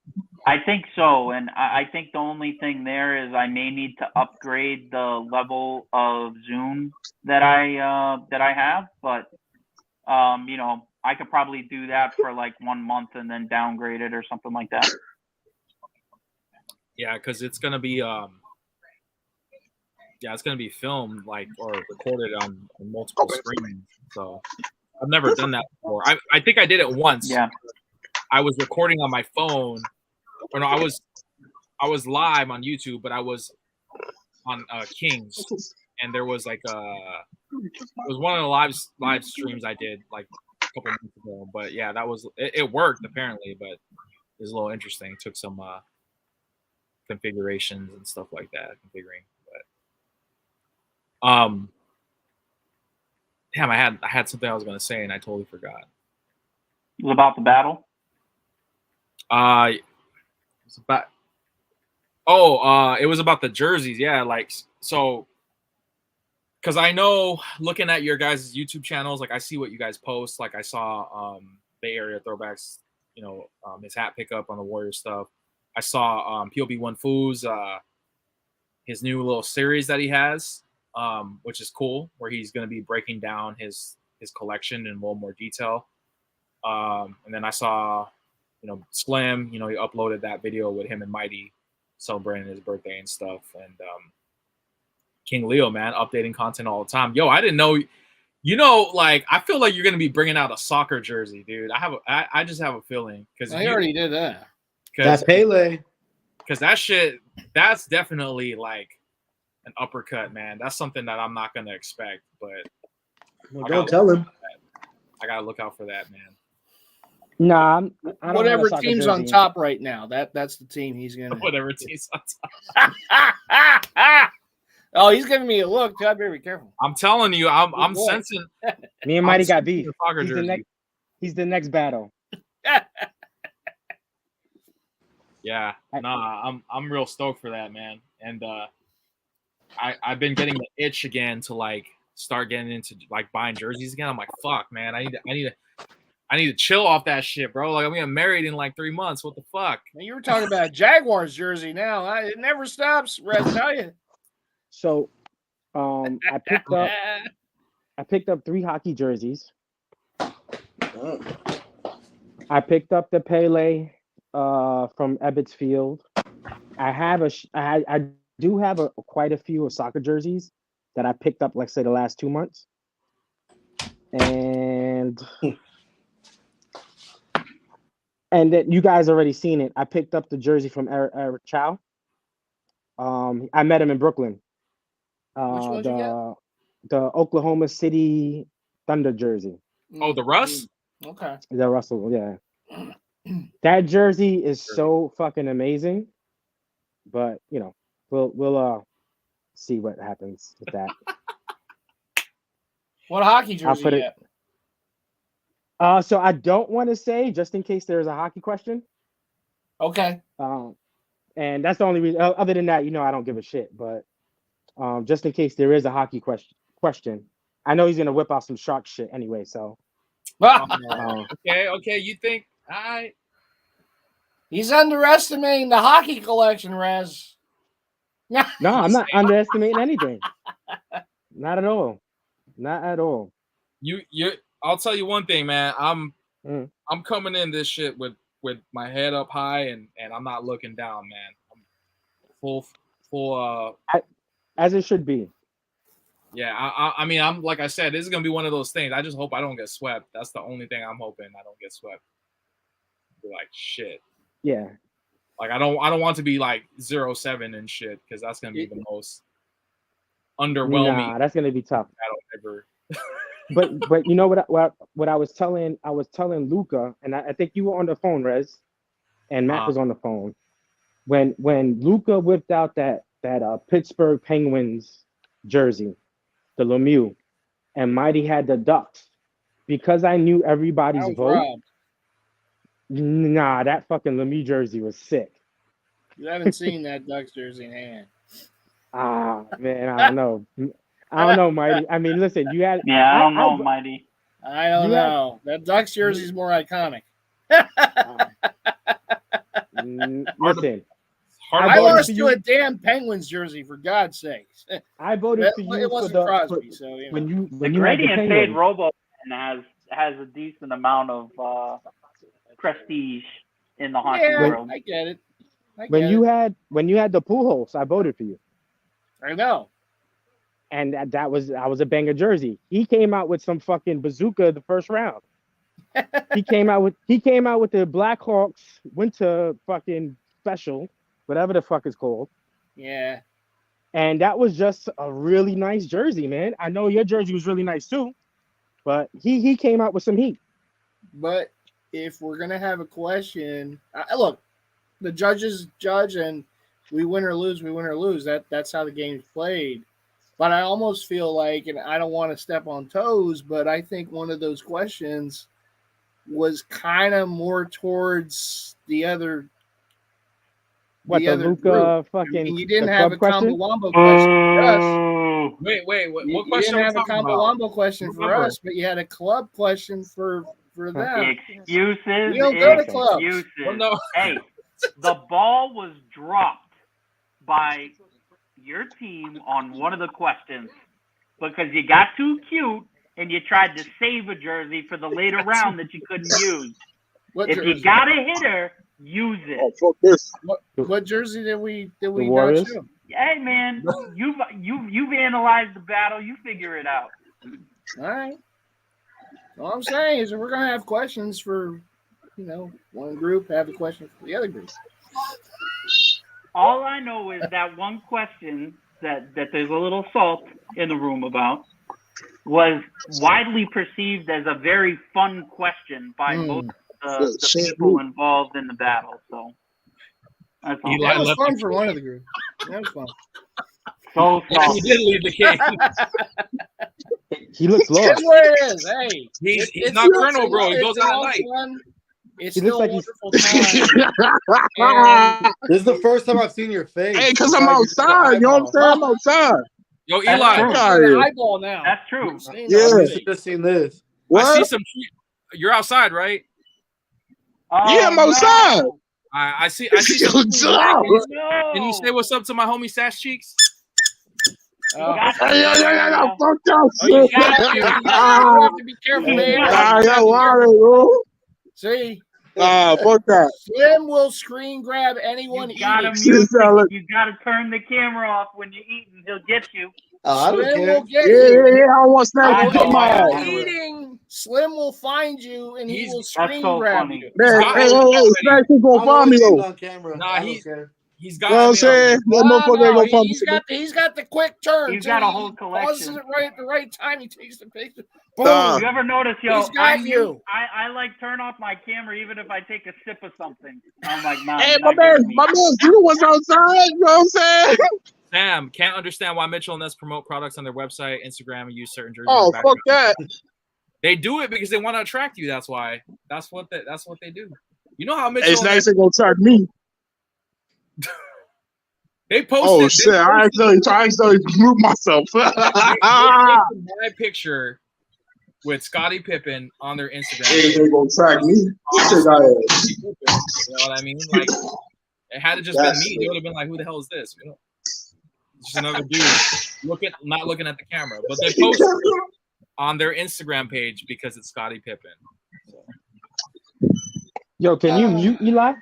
[SPEAKER 2] I think so, and I think the only thing there is I may need to upgrade the level of Zoom that I have, but I could probably do that for 1 month and then downgrade it or something like that.
[SPEAKER 1] Yeah, because it's gonna be it's gonna be filmed or recorded on multiple screens. So I've never done that before. I think I did it once.
[SPEAKER 2] Yeah.
[SPEAKER 1] I was recording on my phone. Or no, I was live on YouTube, but I was on King's, and there was it was one of the live streams I did a couple months ago. But yeah, that was it worked apparently, but it was a little interesting. It took some configurations and stuff like that, configuring. But Damn, I had something I was gonna say and I totally forgot.
[SPEAKER 2] It was about the battle.
[SPEAKER 1] It's about it was about the jerseys. Yeah, like so. Because I know looking at your guys' YouTube channels, like I see what you guys post. Like I saw Bay Area Throwbacks, his hat pickup on the Warrior stuff. I saw POB1 Foo's his new little series that he has, which is cool, where he's going to be breaking down his collection in a little more detail. And then I saw, Slim, he uploaded that video with him and Mighty celebrating his birthday and stuff. And King Leo, man, updating content all the time. Yo, I didn't know, like I feel like you're gonna be bringing out a soccer jersey, dude. I just have a feeling because
[SPEAKER 5] he already did that.
[SPEAKER 3] That Pele.
[SPEAKER 1] Because that shit, that's definitely like an uppercut, man. That's something that I'm not gonna expect, but
[SPEAKER 3] Well, don't tell him.
[SPEAKER 1] I gotta look out for that, man.
[SPEAKER 6] Nah, I don't have
[SPEAKER 5] Whatever
[SPEAKER 6] a soccer
[SPEAKER 5] team's on
[SPEAKER 6] jersey.
[SPEAKER 5] top right now, that's the team he's gonna.
[SPEAKER 1] Whatever team's on
[SPEAKER 5] top. Oh, he's giving me a look. God, be careful.
[SPEAKER 1] I'm telling you, I'm sensing.
[SPEAKER 6] Me and Mighty got beef.
[SPEAKER 1] He's
[SPEAKER 6] He's the next battle.
[SPEAKER 1] Yeah, nah, I'm real stoked for that, man. And I've been getting the itch again to like start getting into like buying jerseys again. I'm like, fuck, man, I need to chill off that shit, bro. Like I'm getting married in like 3 months. What the fuck?
[SPEAKER 5] You were talking about a Jaguars jersey now. It never stops, Rez, tell you.
[SPEAKER 6] So I picked up 3 hockey jerseys. I picked up the Pele from Ebbets Field. I do have quite a few of soccer jerseys that I picked up, like say, the last 2 months. And then you guys already seen it. I picked up the jersey from Eric Chow. I met him in Brooklyn.
[SPEAKER 5] Which one you got?
[SPEAKER 6] The Oklahoma City Thunder jersey.
[SPEAKER 1] Oh, the Russ?
[SPEAKER 5] Okay.
[SPEAKER 6] The Russell, yeah. That jersey is so fucking amazing. But we'll see what happens with that.
[SPEAKER 5] What hockey jersey you got?
[SPEAKER 6] So I don't want to say, just in case there's a hockey question.
[SPEAKER 5] Okay.
[SPEAKER 6] And that's the only reason. Other than that, I don't give a shit. But just in case there is a hockey question, I know he's gonna whip out some shark shit anyway. So.
[SPEAKER 1] Okay. You think
[SPEAKER 5] he's underestimating the hockey collection, Rez.
[SPEAKER 6] No, I'm not underestimating anything. Not at all. Not at all.
[SPEAKER 1] I'll tell you one thing, man. I'm coming in this shit with my head up high and I'm not looking down, man. I'm full
[SPEAKER 6] as it should be.
[SPEAKER 1] Yeah, I mean, I'm like I said, this is gonna be one of those things. I just hope I don't get swept. That's the only thing I'm hoping. I don't get swept. Be like shit.
[SPEAKER 6] Yeah.
[SPEAKER 1] Like I don't want to be like 0-7 and shit because that's gonna be the most underwhelming.
[SPEAKER 6] Nah, that's gonna be tough.
[SPEAKER 1] Ever.
[SPEAKER 6] but you know what I was telling Luca, and I think you were on the phone, Rez, and Matt was on the phone when Luca whipped out that Pittsburgh Penguins jersey, the Lemieux, and Mighty had the Ducks, because I knew everybody's vote.
[SPEAKER 5] Robbed.
[SPEAKER 6] Nah, that fucking Lemieux jersey was sick.
[SPEAKER 5] You haven't seen that Ducks jersey in hand.
[SPEAKER 6] Ah, man, I don't know, Mighty. I mean, listen, you had.
[SPEAKER 2] Yeah, I don't know, Mighty.
[SPEAKER 5] I don't know. That Ducks jersey is more iconic.
[SPEAKER 6] Listen.
[SPEAKER 5] I lost to a damn Penguins jersey, for God's sakes.
[SPEAKER 6] I voted for you.
[SPEAKER 5] It wasn't Crosby, so
[SPEAKER 6] when you
[SPEAKER 2] the Gradient Fade Robo has a decent amount of prestige in the hockey world.
[SPEAKER 5] I get it.
[SPEAKER 6] When you had the Pujols, I voted for you.
[SPEAKER 5] I know.
[SPEAKER 6] And that was a banger jersey. He came out with some fucking bazooka the first round. he came out with the Blackhawks winter fucking special, whatever the fuck it's called.
[SPEAKER 5] Yeah.
[SPEAKER 6] And that was just a really nice jersey, man. I know your jersey was really nice too, but he came out with some heat.
[SPEAKER 5] But if we're gonna have a question, look, the judges judge, and we win or lose. That's how the game's played. But I almost feel like, and I don't want to step on toes, but I think one of those questions was kind of more towards the other.
[SPEAKER 6] What, the Luca
[SPEAKER 5] group.
[SPEAKER 6] fucking
[SPEAKER 5] And you didn't
[SPEAKER 6] the
[SPEAKER 5] have
[SPEAKER 6] club
[SPEAKER 5] a
[SPEAKER 6] question?
[SPEAKER 5] combo wombo question for us.
[SPEAKER 2] Oh,
[SPEAKER 1] Wait, what
[SPEAKER 5] You
[SPEAKER 1] question?
[SPEAKER 5] didn't have a
[SPEAKER 1] are we talking
[SPEAKER 5] combo
[SPEAKER 1] about?
[SPEAKER 5] wombo question for
[SPEAKER 1] Remember.
[SPEAKER 5] us, but you had a club question for them.
[SPEAKER 2] excuses.
[SPEAKER 5] We don't go to clubs.
[SPEAKER 2] Excuses.
[SPEAKER 1] Well, no.
[SPEAKER 2] Hey, the ball was dropped by your team on one of the questions because you got too cute and you tried to save a jersey for the later round that you couldn't use. If
[SPEAKER 5] jersey?
[SPEAKER 2] you got a hitter, use it.
[SPEAKER 4] Oh, fuck this.
[SPEAKER 5] What jersey did we not
[SPEAKER 6] Warriors?
[SPEAKER 5] show?
[SPEAKER 2] Hey man, you've analyzed the battle. You figure it out.
[SPEAKER 5] All right. All I'm saying is we're gonna have questions for, one group, have a question for the other group.
[SPEAKER 2] All I know is that one question that there's a little salt in the room about was widely perceived as a very fun question by most of the people involved in the battle. So that's all.
[SPEAKER 5] That was fun for one of the groups. That was fun.
[SPEAKER 2] So
[SPEAKER 1] Yeah, he did leave the game.
[SPEAKER 6] He looks
[SPEAKER 5] That's
[SPEAKER 6] lost.
[SPEAKER 5] what it is. Hey,
[SPEAKER 1] He's not Colonel, bro. He goes out at night.
[SPEAKER 5] It's
[SPEAKER 6] He
[SPEAKER 5] still
[SPEAKER 6] looks
[SPEAKER 5] a
[SPEAKER 6] like
[SPEAKER 5] wonderful time. And
[SPEAKER 3] This is the first time I've seen your face.
[SPEAKER 4] Hey, because I'm outside. You know what I'm saying? I'm outside.
[SPEAKER 1] Yo,
[SPEAKER 2] That's
[SPEAKER 1] Eli.
[SPEAKER 2] true.
[SPEAKER 5] I'm got an eyeball now.
[SPEAKER 2] That's true.
[SPEAKER 4] Yeah.
[SPEAKER 3] I've just seen this.
[SPEAKER 4] What?
[SPEAKER 1] I see some. You're outside, right?
[SPEAKER 4] Yeah, I'm outside.
[SPEAKER 1] I see. I see some. Can you say what's up to my homie Sash Cheeks?
[SPEAKER 4] Yeah, fuck that
[SPEAKER 5] You
[SPEAKER 4] shit.
[SPEAKER 5] have to be careful, man. See,
[SPEAKER 4] Fuck that.
[SPEAKER 5] Slim will screen grab anyone
[SPEAKER 2] You gotta
[SPEAKER 5] eating.
[SPEAKER 2] mute.
[SPEAKER 4] Salad.
[SPEAKER 2] You gotta turn the camera off when you're eating. He'll get you.
[SPEAKER 3] Oh, I don't
[SPEAKER 5] Slim
[SPEAKER 3] care.
[SPEAKER 5] will get
[SPEAKER 4] Yeah,
[SPEAKER 5] you.
[SPEAKER 4] I want snack.
[SPEAKER 2] I
[SPEAKER 5] When
[SPEAKER 2] know,
[SPEAKER 4] Come
[SPEAKER 2] I
[SPEAKER 5] you're
[SPEAKER 4] on.
[SPEAKER 2] know.
[SPEAKER 5] eating, Slim will find you and he will
[SPEAKER 2] That's
[SPEAKER 5] screen
[SPEAKER 2] so
[SPEAKER 5] grab
[SPEAKER 2] funny.
[SPEAKER 5] you.
[SPEAKER 4] Man,
[SPEAKER 1] got
[SPEAKER 4] hey,
[SPEAKER 1] it.
[SPEAKER 4] snack is gonna
[SPEAKER 3] I'm
[SPEAKER 4] find me
[SPEAKER 3] always eating
[SPEAKER 4] though.
[SPEAKER 3] on camera.
[SPEAKER 1] Nah,
[SPEAKER 3] I don't care.
[SPEAKER 1] He's
[SPEAKER 4] You know what I'm
[SPEAKER 1] got
[SPEAKER 4] saying? That motherfucker ain't gonna find me.
[SPEAKER 5] He's got the quick turn.
[SPEAKER 2] He's
[SPEAKER 5] too.
[SPEAKER 2] got a
[SPEAKER 5] He
[SPEAKER 2] whole
[SPEAKER 5] pauses
[SPEAKER 2] collection.
[SPEAKER 5] it right at the right time. He takes the picture. Boom.
[SPEAKER 4] Nah.
[SPEAKER 2] You ever notice, yo?
[SPEAKER 5] He's got you.
[SPEAKER 2] I like turn off my camera even if I take a sip of something. I'm like, nah.
[SPEAKER 4] Hey,
[SPEAKER 2] you're
[SPEAKER 4] my
[SPEAKER 2] not
[SPEAKER 4] man,
[SPEAKER 2] getting me.
[SPEAKER 4] you was outside. You know what I'm saying?
[SPEAKER 1] Sam can't understand why Mitchell and Ness promote products on their website, Instagram, and use certain jerseys.
[SPEAKER 4] Oh, fuck that.
[SPEAKER 1] They do it because they want to attract you. That's why. That's what they do. You know how Mitchell?
[SPEAKER 4] Hey, Snacks ain't gonna track me.
[SPEAKER 1] They posted.
[SPEAKER 4] Oh shit! I accidentally group myself.
[SPEAKER 1] They posted my picture with Scottie Pippen on their Instagram.
[SPEAKER 4] They ain't gonna track me.
[SPEAKER 1] You know what I mean? Like, it had to just been me. They would have been like, "Who the hell is this?" You know, it's just another dude not looking at the camera. But they posted on their Instagram page because it's Scottie Pippen. So,
[SPEAKER 6] Yo, can you mute Eli?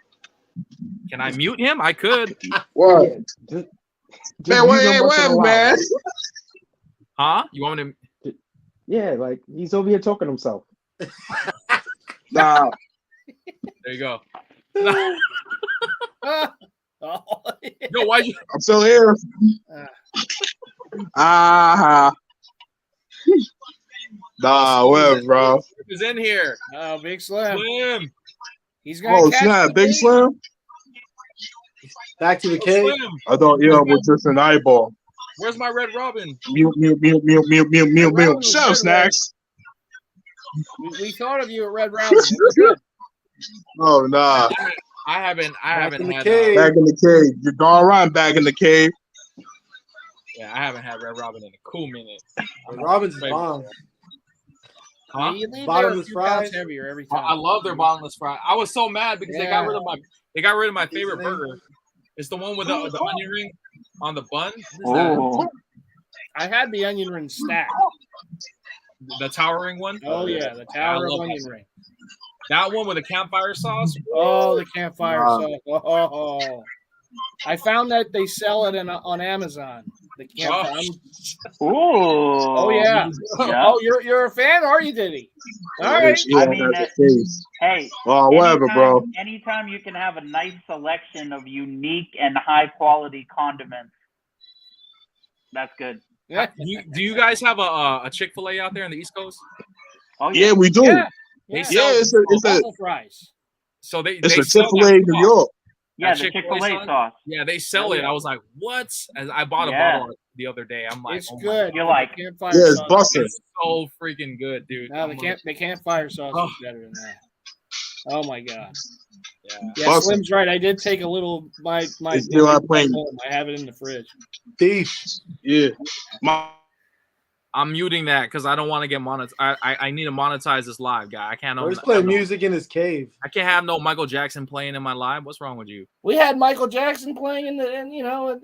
[SPEAKER 1] can I mute him? I could.
[SPEAKER 4] What?
[SPEAKER 6] Yeah, just
[SPEAKER 4] Man,
[SPEAKER 6] mute him once in a while.
[SPEAKER 4] man.
[SPEAKER 1] Huh? You want me to?
[SPEAKER 6] Yeah, like he's over here talking to himself.
[SPEAKER 4] Nah.
[SPEAKER 1] There you go.
[SPEAKER 5] Oh,
[SPEAKER 1] Yo, why'd you?
[SPEAKER 4] I'm still here. Nah, whatever, bro.
[SPEAKER 1] Who's in here?
[SPEAKER 5] oh, Big Slim.
[SPEAKER 1] Slim.
[SPEAKER 5] He's gonna
[SPEAKER 4] Oh
[SPEAKER 5] catch
[SPEAKER 4] snap,
[SPEAKER 5] the
[SPEAKER 4] Big
[SPEAKER 5] bait.
[SPEAKER 4] Slim.
[SPEAKER 3] Back to the cave.
[SPEAKER 1] Slim.
[SPEAKER 4] I thought was just an eyeball.
[SPEAKER 1] Where's my Red Robin?
[SPEAKER 4] Mute. Shut up, Snacks.
[SPEAKER 5] We thought of you at Red Robin. It was good.
[SPEAKER 4] Oh nah.
[SPEAKER 1] I haven't
[SPEAKER 3] in the
[SPEAKER 1] had.
[SPEAKER 3] cave.
[SPEAKER 4] Back in the cave. You're going right back in the cave.
[SPEAKER 1] Yeah, I haven't had Red Robin in a cool minute.
[SPEAKER 3] Robin's bomb.
[SPEAKER 1] Huh?
[SPEAKER 5] You leave there a
[SPEAKER 3] Bottomless
[SPEAKER 5] few pounds
[SPEAKER 3] fries.
[SPEAKER 5] heavier every
[SPEAKER 1] I
[SPEAKER 5] time.
[SPEAKER 1] love their bottomless fry. I was so mad because they got rid of my favorite
[SPEAKER 3] Seasoning.
[SPEAKER 1] burger. It's the one with the onion ring on the bun.
[SPEAKER 2] Oh,
[SPEAKER 5] I had the onion ring stack.
[SPEAKER 1] The towering one.
[SPEAKER 5] Oh yeah, the tower of onion ring.
[SPEAKER 1] That one with the campfire sauce.
[SPEAKER 5] Oh, the campfire sauce. Oh. I found that they sell it on Amazon. The campfire. Oh yeah. Oh, you're a fan, are you, Diddy? All right.
[SPEAKER 4] Yeah,
[SPEAKER 2] I mean,
[SPEAKER 4] that's the case.
[SPEAKER 2] hey.
[SPEAKER 4] Oh, whatever, bro.
[SPEAKER 2] Anytime you can have a nice selection of unique and high quality condiments, that's good.
[SPEAKER 1] Do you guys have a Chick-fil-A out there on the East Coast?
[SPEAKER 2] Oh
[SPEAKER 4] Yeah, we do.
[SPEAKER 5] Yeah.
[SPEAKER 1] They
[SPEAKER 5] Yeah.
[SPEAKER 1] sell
[SPEAKER 4] Yeah, it's a
[SPEAKER 5] Waffle fries.
[SPEAKER 1] so they
[SPEAKER 4] it's a
[SPEAKER 1] sell
[SPEAKER 4] Chick-fil-A in New York.
[SPEAKER 2] Yeah,
[SPEAKER 1] That
[SPEAKER 2] the
[SPEAKER 1] Chick-fil-A
[SPEAKER 2] Chick-fil-A sauce.
[SPEAKER 1] Yeah, they sell it. I was like, what? As I bought a
[SPEAKER 2] Yeah.
[SPEAKER 1] bottle the other day. I'm like,
[SPEAKER 5] It's
[SPEAKER 1] oh my
[SPEAKER 5] good.
[SPEAKER 1] God.
[SPEAKER 2] You're like,
[SPEAKER 5] Campfire
[SPEAKER 4] Yeah, it's
[SPEAKER 5] sauce.
[SPEAKER 4] busted.
[SPEAKER 1] It's so freaking good, dude.
[SPEAKER 5] No,
[SPEAKER 1] I'm like,
[SPEAKER 5] the campfire sauce
[SPEAKER 1] Oh.
[SPEAKER 5] is better than that. Oh my god.
[SPEAKER 1] yeah.
[SPEAKER 5] Yeah,
[SPEAKER 4] Busted.
[SPEAKER 5] Slim's right. I did take a little my
[SPEAKER 4] It's still out playing.
[SPEAKER 5] home. I have it in the fridge.
[SPEAKER 3] Thief.
[SPEAKER 4] Yeah. My,
[SPEAKER 1] I'm muting that because I don't want to get monetized. I need to monetize this live, guy. I can't.
[SPEAKER 3] Or he's playing music in his cave.
[SPEAKER 1] I can't have no Michael Jackson playing in my live. What's wrong with you?
[SPEAKER 5] We had Michael Jackson playing when we
[SPEAKER 1] Oh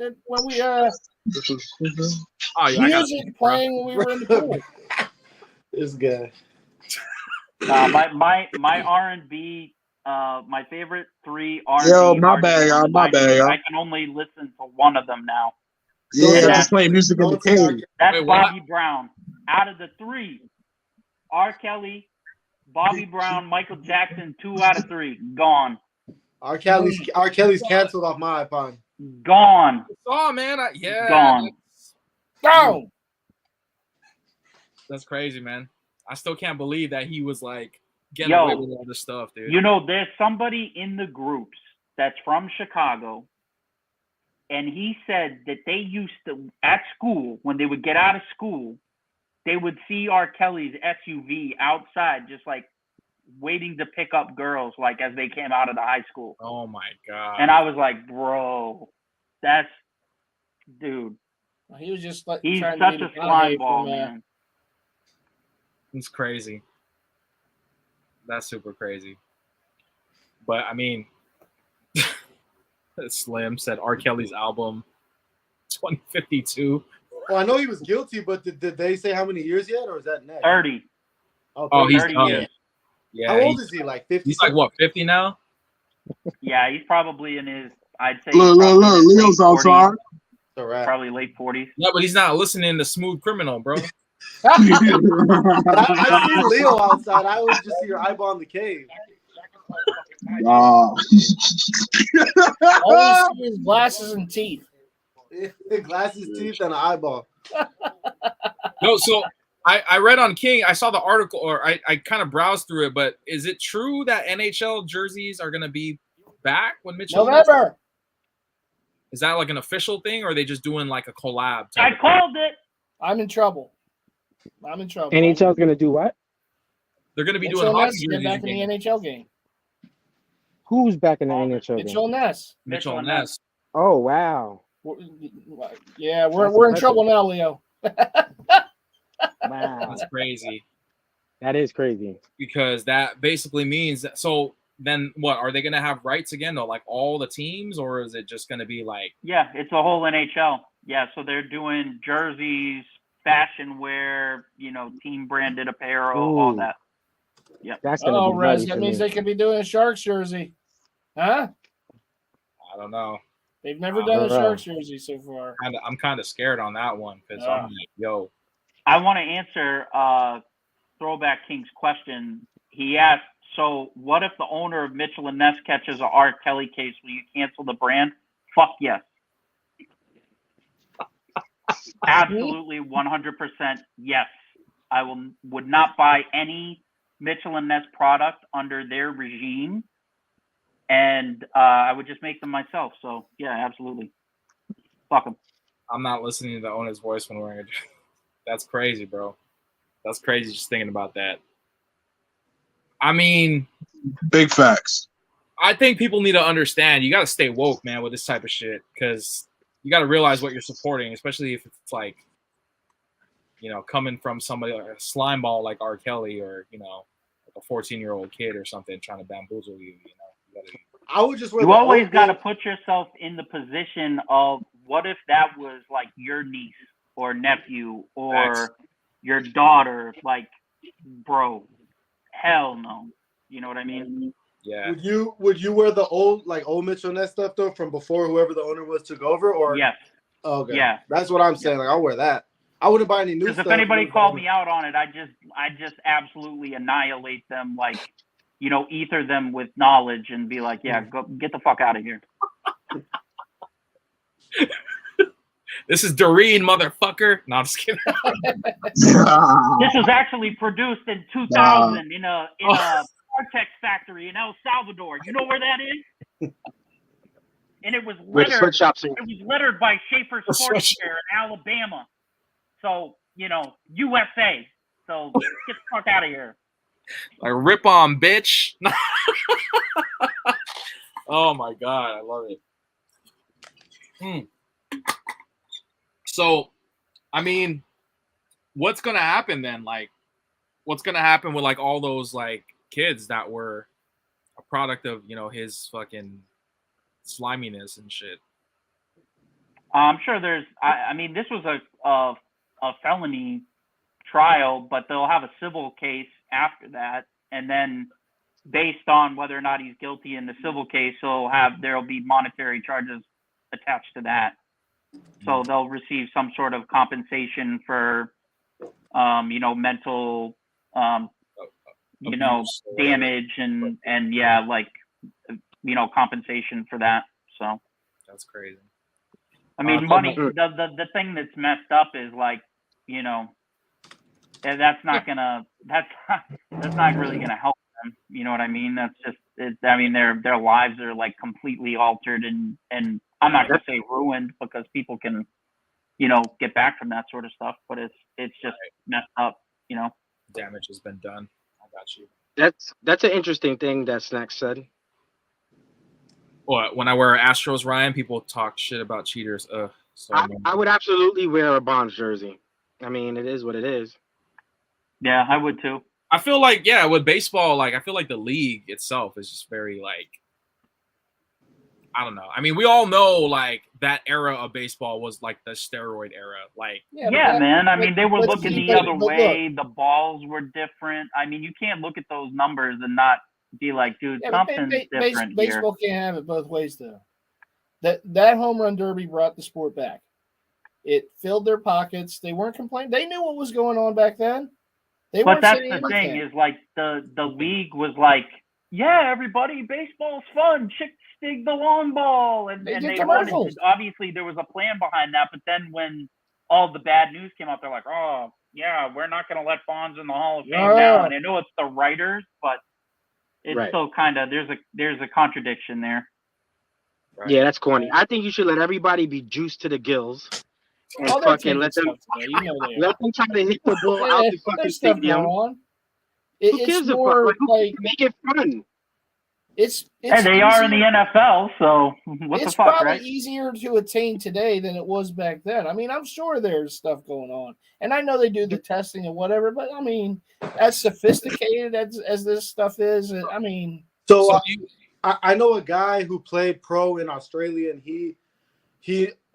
[SPEAKER 1] yeah, I got
[SPEAKER 5] music playing when we were in the pool.
[SPEAKER 3] This guy.
[SPEAKER 2] my R&B, my favorite 3 R&B.
[SPEAKER 4] Yo, my
[SPEAKER 2] artists
[SPEAKER 4] bad, y'all,
[SPEAKER 2] from the
[SPEAKER 4] my bad,
[SPEAKER 2] 90s,
[SPEAKER 4] y'all.
[SPEAKER 2] I can only listen to one of them now.
[SPEAKER 4] yeah,
[SPEAKER 2] So
[SPEAKER 4] just playing music in the cave.
[SPEAKER 2] That's
[SPEAKER 1] Wait, what?
[SPEAKER 2] Bobby Brown. Out of the 3, R. Kelly, Bobby Brown, Michael Jackson, 2 out of 3 gone.
[SPEAKER 3] R. Kelly's canceled off my iPod.
[SPEAKER 2] Gone.
[SPEAKER 1] Oh man, yeah,
[SPEAKER 2] Gone.
[SPEAKER 5] Go.
[SPEAKER 1] That's crazy, man. I still can't believe that he was like getting
[SPEAKER 2] Yo,
[SPEAKER 1] away with all this stuff, dude.
[SPEAKER 2] You know, there's somebody in the groups that's from Chicago, and he said that they used to, at school, when they would get out of school, they would see R. Kelly's SUV outside, just like waiting to pick up girls, like as they came out of the high school.
[SPEAKER 1] Oh my god.
[SPEAKER 2] And I was like, bro, that's, dude,
[SPEAKER 5] He was just like
[SPEAKER 2] he's
[SPEAKER 5] trying
[SPEAKER 2] such
[SPEAKER 5] to
[SPEAKER 2] a
[SPEAKER 5] be
[SPEAKER 2] slime ball,
[SPEAKER 5] from,
[SPEAKER 2] man.
[SPEAKER 1] It's crazy. That's super crazy. But I mean, Slim said R. Kelly's album 2052.
[SPEAKER 3] Well, I know he was guilty, but did they say how many years yet, or is that next?
[SPEAKER 2] 30.
[SPEAKER 1] Oh, he's
[SPEAKER 2] 30
[SPEAKER 1] done.
[SPEAKER 2] years.
[SPEAKER 1] Yeah.
[SPEAKER 3] How old is he? Like 50?
[SPEAKER 1] He's like what, 50 now?
[SPEAKER 2] Yeah, he's probably in his, I'd say,
[SPEAKER 4] Look,
[SPEAKER 2] probably in his
[SPEAKER 4] Leo's
[SPEAKER 2] late 40s,
[SPEAKER 4] outside.
[SPEAKER 3] It's a wrap.
[SPEAKER 2] probably late 40s.
[SPEAKER 1] Yeah, but he's not listening to Smooth Criminal, bro.
[SPEAKER 3] I seen Leo outside. I always just see your eyeball in the cave.
[SPEAKER 5] All we see is glasses and teeth.
[SPEAKER 3] Glasses, teeth, and an eyeball.
[SPEAKER 1] No, so I read on King, I saw the article, or I kind of browsed through it, but is it true that NHL jerseys are going to be back when Mitchell?
[SPEAKER 5] November.
[SPEAKER 1] Is that like an official thing, or are they just doing like a collab?
[SPEAKER 2] I called it.
[SPEAKER 5] I'm in trouble.
[SPEAKER 6] NHL's gonna do what?
[SPEAKER 1] They're going to be doing
[SPEAKER 5] Mitchell
[SPEAKER 1] hockey
[SPEAKER 5] Ness
[SPEAKER 1] jerseys
[SPEAKER 5] back in the
[SPEAKER 1] again.
[SPEAKER 5] NHL game.
[SPEAKER 6] Who's back in the NHL game?
[SPEAKER 5] Mitchell Ness.
[SPEAKER 1] Mitchell and Ness.
[SPEAKER 6] Oh wow.
[SPEAKER 5] Yeah, we're in trouble now, Leo.
[SPEAKER 6] Wow.
[SPEAKER 1] That's crazy.
[SPEAKER 6] That is crazy.
[SPEAKER 1] Because that basically means that, so then what, are they going to have rights again though, like all the teams, or is it just going to be like?
[SPEAKER 2] Yeah, it's a whole NHL. Yeah, so they're doing jerseys, fashion wear, team branded apparel, all that. Yeah.
[SPEAKER 6] That's gonna be
[SPEAKER 5] Rez,
[SPEAKER 6] nutty
[SPEAKER 5] that
[SPEAKER 6] for
[SPEAKER 5] means
[SPEAKER 6] me.
[SPEAKER 5] they could be doing a Sharks jersey. Huh?
[SPEAKER 1] I don't know.
[SPEAKER 5] They've never done a Sharks jersey so far.
[SPEAKER 1] I'm kind of scared on that one because I'm like, yo.
[SPEAKER 2] I want to answer Throwback King's question. He asked, so what if the owner of Mitchell and Ness catches a R. Kelly case? Will you cancel the brand? Fuck yes. Absolutely 100% yes. I would not buy any Mitchell and Ness product under their regime, and I would just make them myself. So yeah, absolutely. Fuck them.
[SPEAKER 1] I'm not listening to the owner's voice when wearing a jersey. That's crazy, bro. That's crazy just thinking about that. I mean,
[SPEAKER 4] big facts.
[SPEAKER 1] I think people need to understand you got to stay woke, man, with this type of shit, because you got to realize what you're supporting, especially if it's like, coming from somebody like a slime ball like R. Kelly, or, like a 14-year-old kid or something trying to bamboozle you,
[SPEAKER 3] I would just wear
[SPEAKER 2] You always got to put yourself in the position of what if that was like your niece or nephew or your daughter, like, bro, hell no. You know what I mean?
[SPEAKER 1] Yeah.
[SPEAKER 3] Would you wear the old Mitchell Ness stuff though from before whoever the owner was took over, or?
[SPEAKER 2] Yes.
[SPEAKER 3] Okay.
[SPEAKER 2] Yeah.
[SPEAKER 3] That's what I'm saying. Like, I'll wear that. I wouldn't buy any new stuff.
[SPEAKER 2] Because if anybody called me out on it, I just absolutely annihilate them, like, ether them with knowledge and be like, yeah, go get the fuck out of here.
[SPEAKER 1] This is Doreen, motherfucker. No, I'm just kidding.
[SPEAKER 2] This was actually produced in 2000 in a Vortex factory in El Salvador. You know where that is? and it was
[SPEAKER 6] Where the
[SPEAKER 2] littered.
[SPEAKER 6] sweatshops are.
[SPEAKER 2] It was littered by Schaefer Sports Care in Alabama. So USA. So get the fuck out of here.
[SPEAKER 1] Like rip on, bitch. Oh my god, I love it. So, I mean, what's gonna happen then? Like, what's gonna happen with like all those like kids that were a product of his fucking sliminess and shit?
[SPEAKER 2] I'm sure there's. I mean, this was a felony trial, but they'll have a civil case after that, and then based on whether or not he's guilty in the civil case, there'll be monetary charges attached to that. So they'll receive some sort of compensation for, mental, damage and yeah, like, compensation for that. So
[SPEAKER 1] that's crazy.
[SPEAKER 2] I mean, money. The thing that's messed up is like, that's not really gonna help them. You know what I mean? That's just. I mean, their lives are like completely altered, and I'm not gonna say ruined because people can, get back from that sort of stuff. But it's just messed up.
[SPEAKER 1] Damage has been done. I got you.
[SPEAKER 6] That's an interesting thing that Snack said.
[SPEAKER 1] What, when I wear Astros, Ryan, people talk shit about cheaters.
[SPEAKER 6] I would absolutely wear a Bonds jersey. I mean, it is what it is.
[SPEAKER 2] Yeah, I would too.
[SPEAKER 1] I feel like, with baseball, like, I feel like the league itself is just very, like, I don't know. I mean, we all know, like, that era of baseball was, like, the steroid era. Like,
[SPEAKER 2] yeah, man. I mean, they were looking the other way. The balls were different. I mean, you can't look at those numbers and not be like, dude, something's different here.
[SPEAKER 5] Baseball can't have it both ways, though. That home run derby brought the sport back. It filled their pockets. They weren't complaining. They knew what was going on back then.
[SPEAKER 2] But that's the thing is, like, the league was like, yeah, everybody, baseball's fun. Chicks dig the long ball, and they wanted. Obviously, there was a plan behind that. But then when all the bad news came out, they're like, oh yeah, we're not going to let Bonds in the Hall of Fame now. And I know it's the writers, but it's still kind of there's a contradiction there.
[SPEAKER 6] Right. Yeah, that's corny. I think you should let everybody be juiced to the gills. And fucking let them try to hit the ball out the fucking stadium.
[SPEAKER 5] Who cares about
[SPEAKER 6] like make it fun?
[SPEAKER 2] And they are in the NFL, so what the fuck, right?
[SPEAKER 5] It's probably easier to attain today than it was back then. I mean, I'm sure there's stuff going on, and I know they do the testing and whatever. But I mean, as sophisticated as this stuff is, I mean,
[SPEAKER 3] I know a guy who played pro in Australia, and he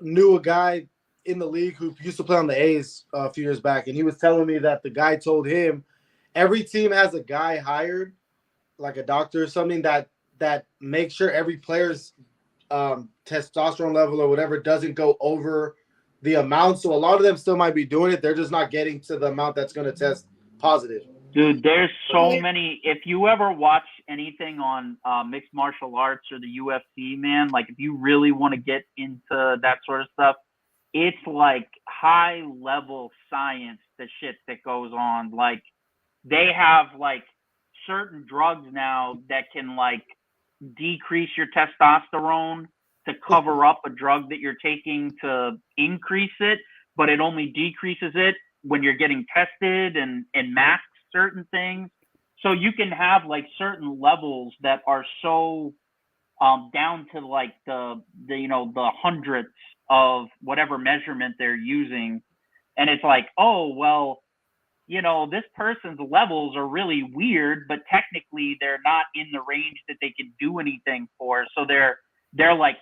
[SPEAKER 3] knew a guy in the league who used to play on the A's a few years back, and he was telling me that the guy told him every team has a guy hired, like a doctor or something, that makes sure every player's testosterone level or whatever doesn't go over the amount. So a lot of them still might be doing it. They're just not getting to the amount that's going to test positive.
[SPEAKER 2] Dude, there's so many. If you ever watch anything on mixed martial arts or the UFC, man, like if you really want to get into that sort of stuff, it's like high level science, the shit that goes on. Like they have like certain drugs now that can like decrease your testosterone to cover up a drug that you're taking to increase it, but it only decreases it when you're getting tested and masks certain things. So you can have like certain levels that are so down to like the hundredths of whatever measurement they're using. And it's like, oh, well, this person's levels are really weird, but technically they're not in the range that they can do anything for. So they're like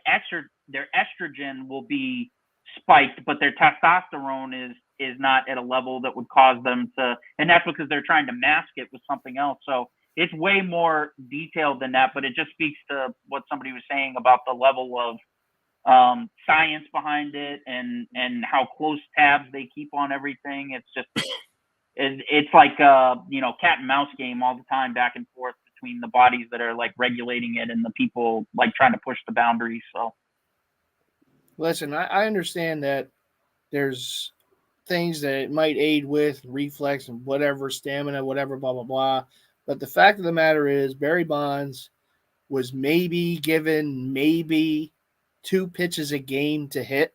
[SPEAKER 2] their estrogen will be spiked, but their testosterone is not at a level that would cause them to, and that's because they're trying to mask it with something else. So it's way more detailed than that, but it just speaks to what somebody was saying about the level of science behind it and how close tabs they keep on everything. It's just, it's like cat and mouse game all the time, back and forth between the bodies that are like regulating it and the people like trying to push the boundaries. So
[SPEAKER 5] listen, I understand that there's things that it might aid with reflex and whatever, stamina, whatever, blah, blah, blah. But the fact of the matter is Barry Bonds was maybe given 2 pitches a game to hit,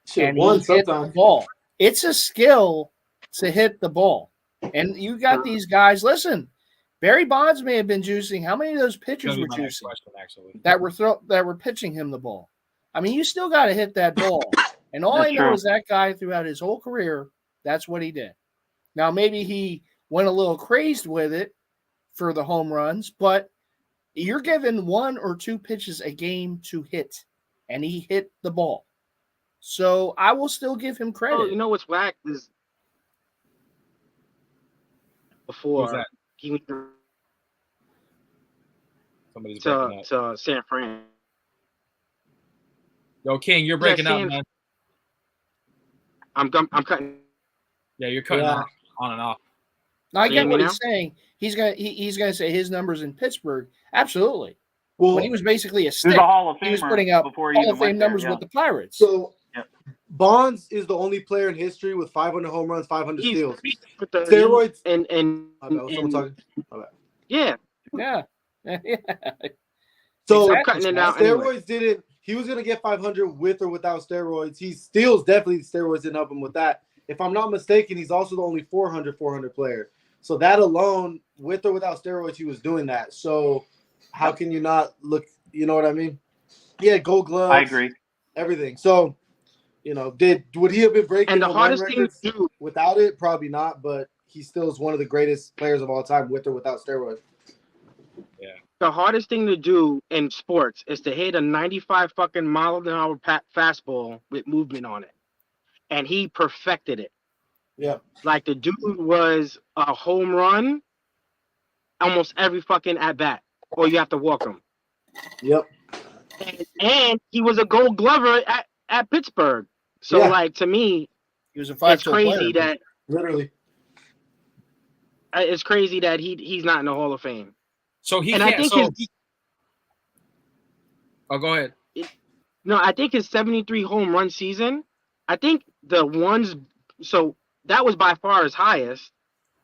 [SPEAKER 3] Shit,
[SPEAKER 5] and
[SPEAKER 3] one
[SPEAKER 5] he hit the
[SPEAKER 3] sometimes.
[SPEAKER 5] ball. It's a skill to hit the ball. And you got these guys. Listen, Barry Bonds may have been juicing. How many of those pitchers were juicing that were pitching him the ball? I mean, you still got to hit that ball. And all
[SPEAKER 2] That's
[SPEAKER 5] I know
[SPEAKER 2] true.
[SPEAKER 5] is that guy throughout his whole career, that's what he did. Now, maybe he went a little crazed with it for the home runs, but you're given 1 or 2 pitches a game to hit, and he hit the ball. So I will still give him credit.
[SPEAKER 7] Oh, you know what's whack is before
[SPEAKER 1] that?
[SPEAKER 7] he went
[SPEAKER 1] Somebody's breaking up.
[SPEAKER 7] to San Fran.
[SPEAKER 1] Yo, King, you're breaking up,
[SPEAKER 7] Sam-
[SPEAKER 1] man.
[SPEAKER 7] I'm cutting.
[SPEAKER 1] Yeah, you're cutting off, on and off.
[SPEAKER 5] Now, I
[SPEAKER 7] See
[SPEAKER 5] get
[SPEAKER 7] me
[SPEAKER 5] what
[SPEAKER 7] now?
[SPEAKER 5] he's saying. He's gonna say his numbers in Pittsburgh. Absolutely.
[SPEAKER 3] Well,
[SPEAKER 5] When he was basically a
[SPEAKER 2] He was
[SPEAKER 5] stick,
[SPEAKER 2] a Hall of Famer
[SPEAKER 5] he was putting up
[SPEAKER 2] before he
[SPEAKER 5] Hall
[SPEAKER 2] even
[SPEAKER 5] of Fame
[SPEAKER 2] went there,
[SPEAKER 5] numbers
[SPEAKER 2] yeah.
[SPEAKER 5] with the Pirates.
[SPEAKER 3] so
[SPEAKER 2] Yep.
[SPEAKER 3] Bonds is the only player in history with 500 home runs, 500
[SPEAKER 7] He's
[SPEAKER 3] steals.
[SPEAKER 7] with the
[SPEAKER 3] Steroids.
[SPEAKER 7] and
[SPEAKER 3] My bad, was someone talking? My bad.
[SPEAKER 7] yeah.
[SPEAKER 5] Yeah.
[SPEAKER 3] So
[SPEAKER 5] Exactly,
[SPEAKER 7] cutting it
[SPEAKER 5] Smash.
[SPEAKER 7] out
[SPEAKER 3] steroids
[SPEAKER 7] anyway.
[SPEAKER 3] didn't. He was gonna get 500 with or without steroids. He steals definitely. Steroids didn't help him with that. If I'm not mistaken, he's also the only 400 player. So that alone, with or without steroids, he was doing that. So how can you not look? You know what I mean? Yeah, Gold Gloves.
[SPEAKER 2] I agree.
[SPEAKER 3] Everything. So, would he have been breaking
[SPEAKER 7] And the
[SPEAKER 3] home run
[SPEAKER 7] hardest thing
[SPEAKER 3] records
[SPEAKER 7] to do,
[SPEAKER 3] without it? Probably not. But he still is one of the greatest players of all time, with or without steroids.
[SPEAKER 7] the hardest thing to do in sports is to hit a 95 fucking mile an hour fastball with movement on it, and he perfected it.
[SPEAKER 3] Yeah.
[SPEAKER 7] Like the dude was a home run almost every fucking at bat, or you have to walk him.
[SPEAKER 3] Yep.
[SPEAKER 7] And he was a Gold Glover at Pittsburgh. So
[SPEAKER 3] Yeah.
[SPEAKER 7] like to me,
[SPEAKER 5] He was a
[SPEAKER 7] it's
[SPEAKER 5] five-tool
[SPEAKER 7] crazy
[SPEAKER 5] player.
[SPEAKER 7] that
[SPEAKER 3] Literally.
[SPEAKER 7] he's not in the Hall of Fame.
[SPEAKER 1] So he
[SPEAKER 7] And
[SPEAKER 1] can't.
[SPEAKER 7] I think
[SPEAKER 1] So, oh, go ahead.
[SPEAKER 7] I think his 73 home run season, I think the ones, so that was by far his highest.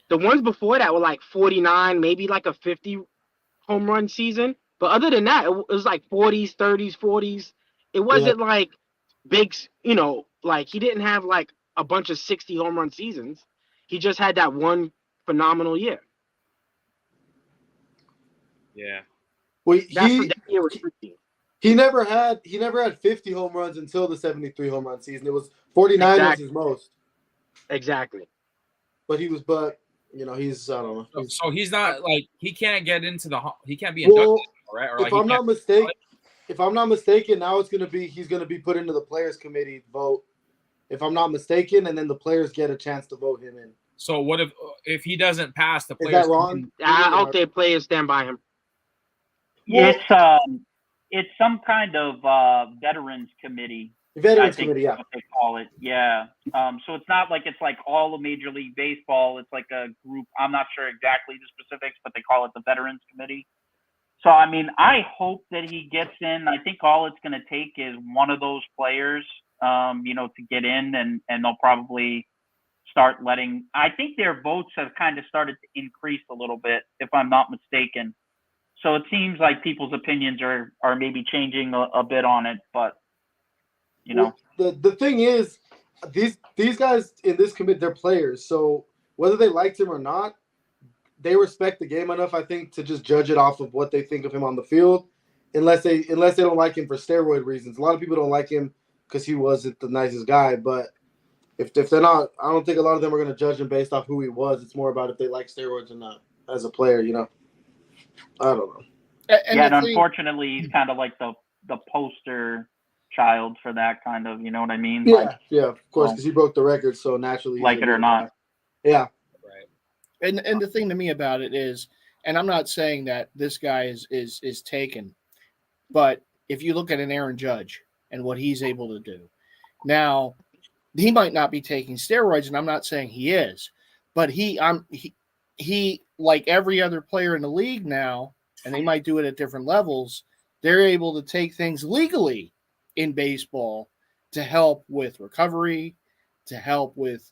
[SPEAKER 7] The ones before that were like 49, maybe like a 50 home run season. But other than that, it was like 40s, 30s, 40s. It wasn't like big, like he didn't have like a bunch of 60 home run seasons. He just had that one phenomenal year.
[SPEAKER 1] Yeah.
[SPEAKER 3] Well,
[SPEAKER 7] That year was freaky.
[SPEAKER 3] he never had 50 home runs until the 73 home run season. It was 49 was his most.
[SPEAKER 7] Exactly.
[SPEAKER 3] But he's I don't know.
[SPEAKER 1] So he's not like he can't get into he can't be
[SPEAKER 3] Well,
[SPEAKER 1] inducted, right? Or
[SPEAKER 3] if I'm not mistaken, now he's gonna be put into the players committee vote. If I'm not mistaken, and then the players get a chance to vote him in.
[SPEAKER 1] So what if he doesn't pass the
[SPEAKER 3] Is
[SPEAKER 1] players?
[SPEAKER 3] that wrong?
[SPEAKER 7] I hope their players stand by him.
[SPEAKER 3] Well,
[SPEAKER 2] It's some kind of veterans committee.
[SPEAKER 3] Veterans
[SPEAKER 2] I think
[SPEAKER 3] committee,
[SPEAKER 2] is
[SPEAKER 3] yeah.
[SPEAKER 2] what they call it. Yeah. So it's not like it's like all of Major League Baseball. It's like a group. I'm not sure exactly the specifics, but they call it the Veterans Committee. So I mean, I hope that he gets in. I think all it's going to take is one of those players, to get in, and they'll probably start letting. I think their votes have kind of started to increase a little bit, if I'm not mistaken. So it seems like people's opinions are maybe changing a bit on it, but
[SPEAKER 3] Well, the thing is, these guys in this committee, they're players. So whether they liked him or not, they respect the game enough, I think, to just judge it off of what they think of him on the field, unless they don't like him for steroid reasons. A lot of people don't like him because he wasn't the nicest guy, but if they're not, I don't think a lot of them are going to judge him based off who he was. It's more about if they like steroids or not as a player, I don't know.
[SPEAKER 2] and unfortunately, he's kind of like the poster child for that kind of, you know what I mean?
[SPEAKER 3] Yeah, of course, because he broke the record, so naturally,
[SPEAKER 2] like it or not.
[SPEAKER 3] Yeah.
[SPEAKER 5] Right. And the thing to me about it is, and I'm not saying that this guy is taken, but if you look at an Aaron Judge and what he's able to do, now he might not be taking steroids, and I'm not saying he is, but he like every other player in the league now, and they might do it at different levels, they're able to take things legally in baseball to help with recovery, to help with,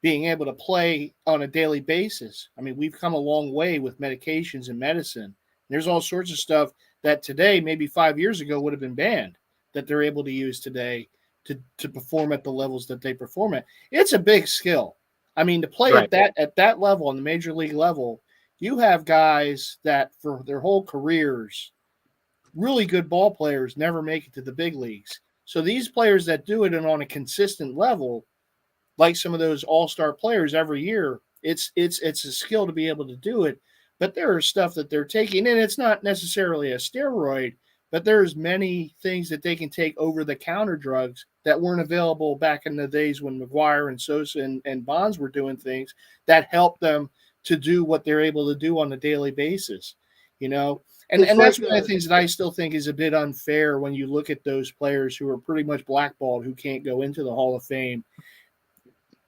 [SPEAKER 5] being able to play on a daily basis. I mean, we've come a long way with medications and medicine. There's all sorts of stuff that today, maybe 5 years ago, would have been banned. that they're able to use today to perform at the levels that they perform at. It's a big skill. I mean, to play
[SPEAKER 7] Right.
[SPEAKER 5] at that level, on the major league level, you have guys that for their whole careers, really good ball players, never make it to the big leagues. So these players that do it and on a consistent level, like some of those all-star players every year, it's a skill to be able to do it. But there are stuff that they're taking, and it's not necessarily a steroid, but there's many things that they can take over-the-counter drugs that weren't available back in the days when McGuire and Sosa and Bonds were doing things that helped them to do what they're able to do on a daily basis, you know? And
[SPEAKER 3] It's
[SPEAKER 5] that's
[SPEAKER 3] like
[SPEAKER 5] one of the things that I still think is a bit unfair when you look at those players who are pretty much blackballed, who can't go into the Hall of Fame.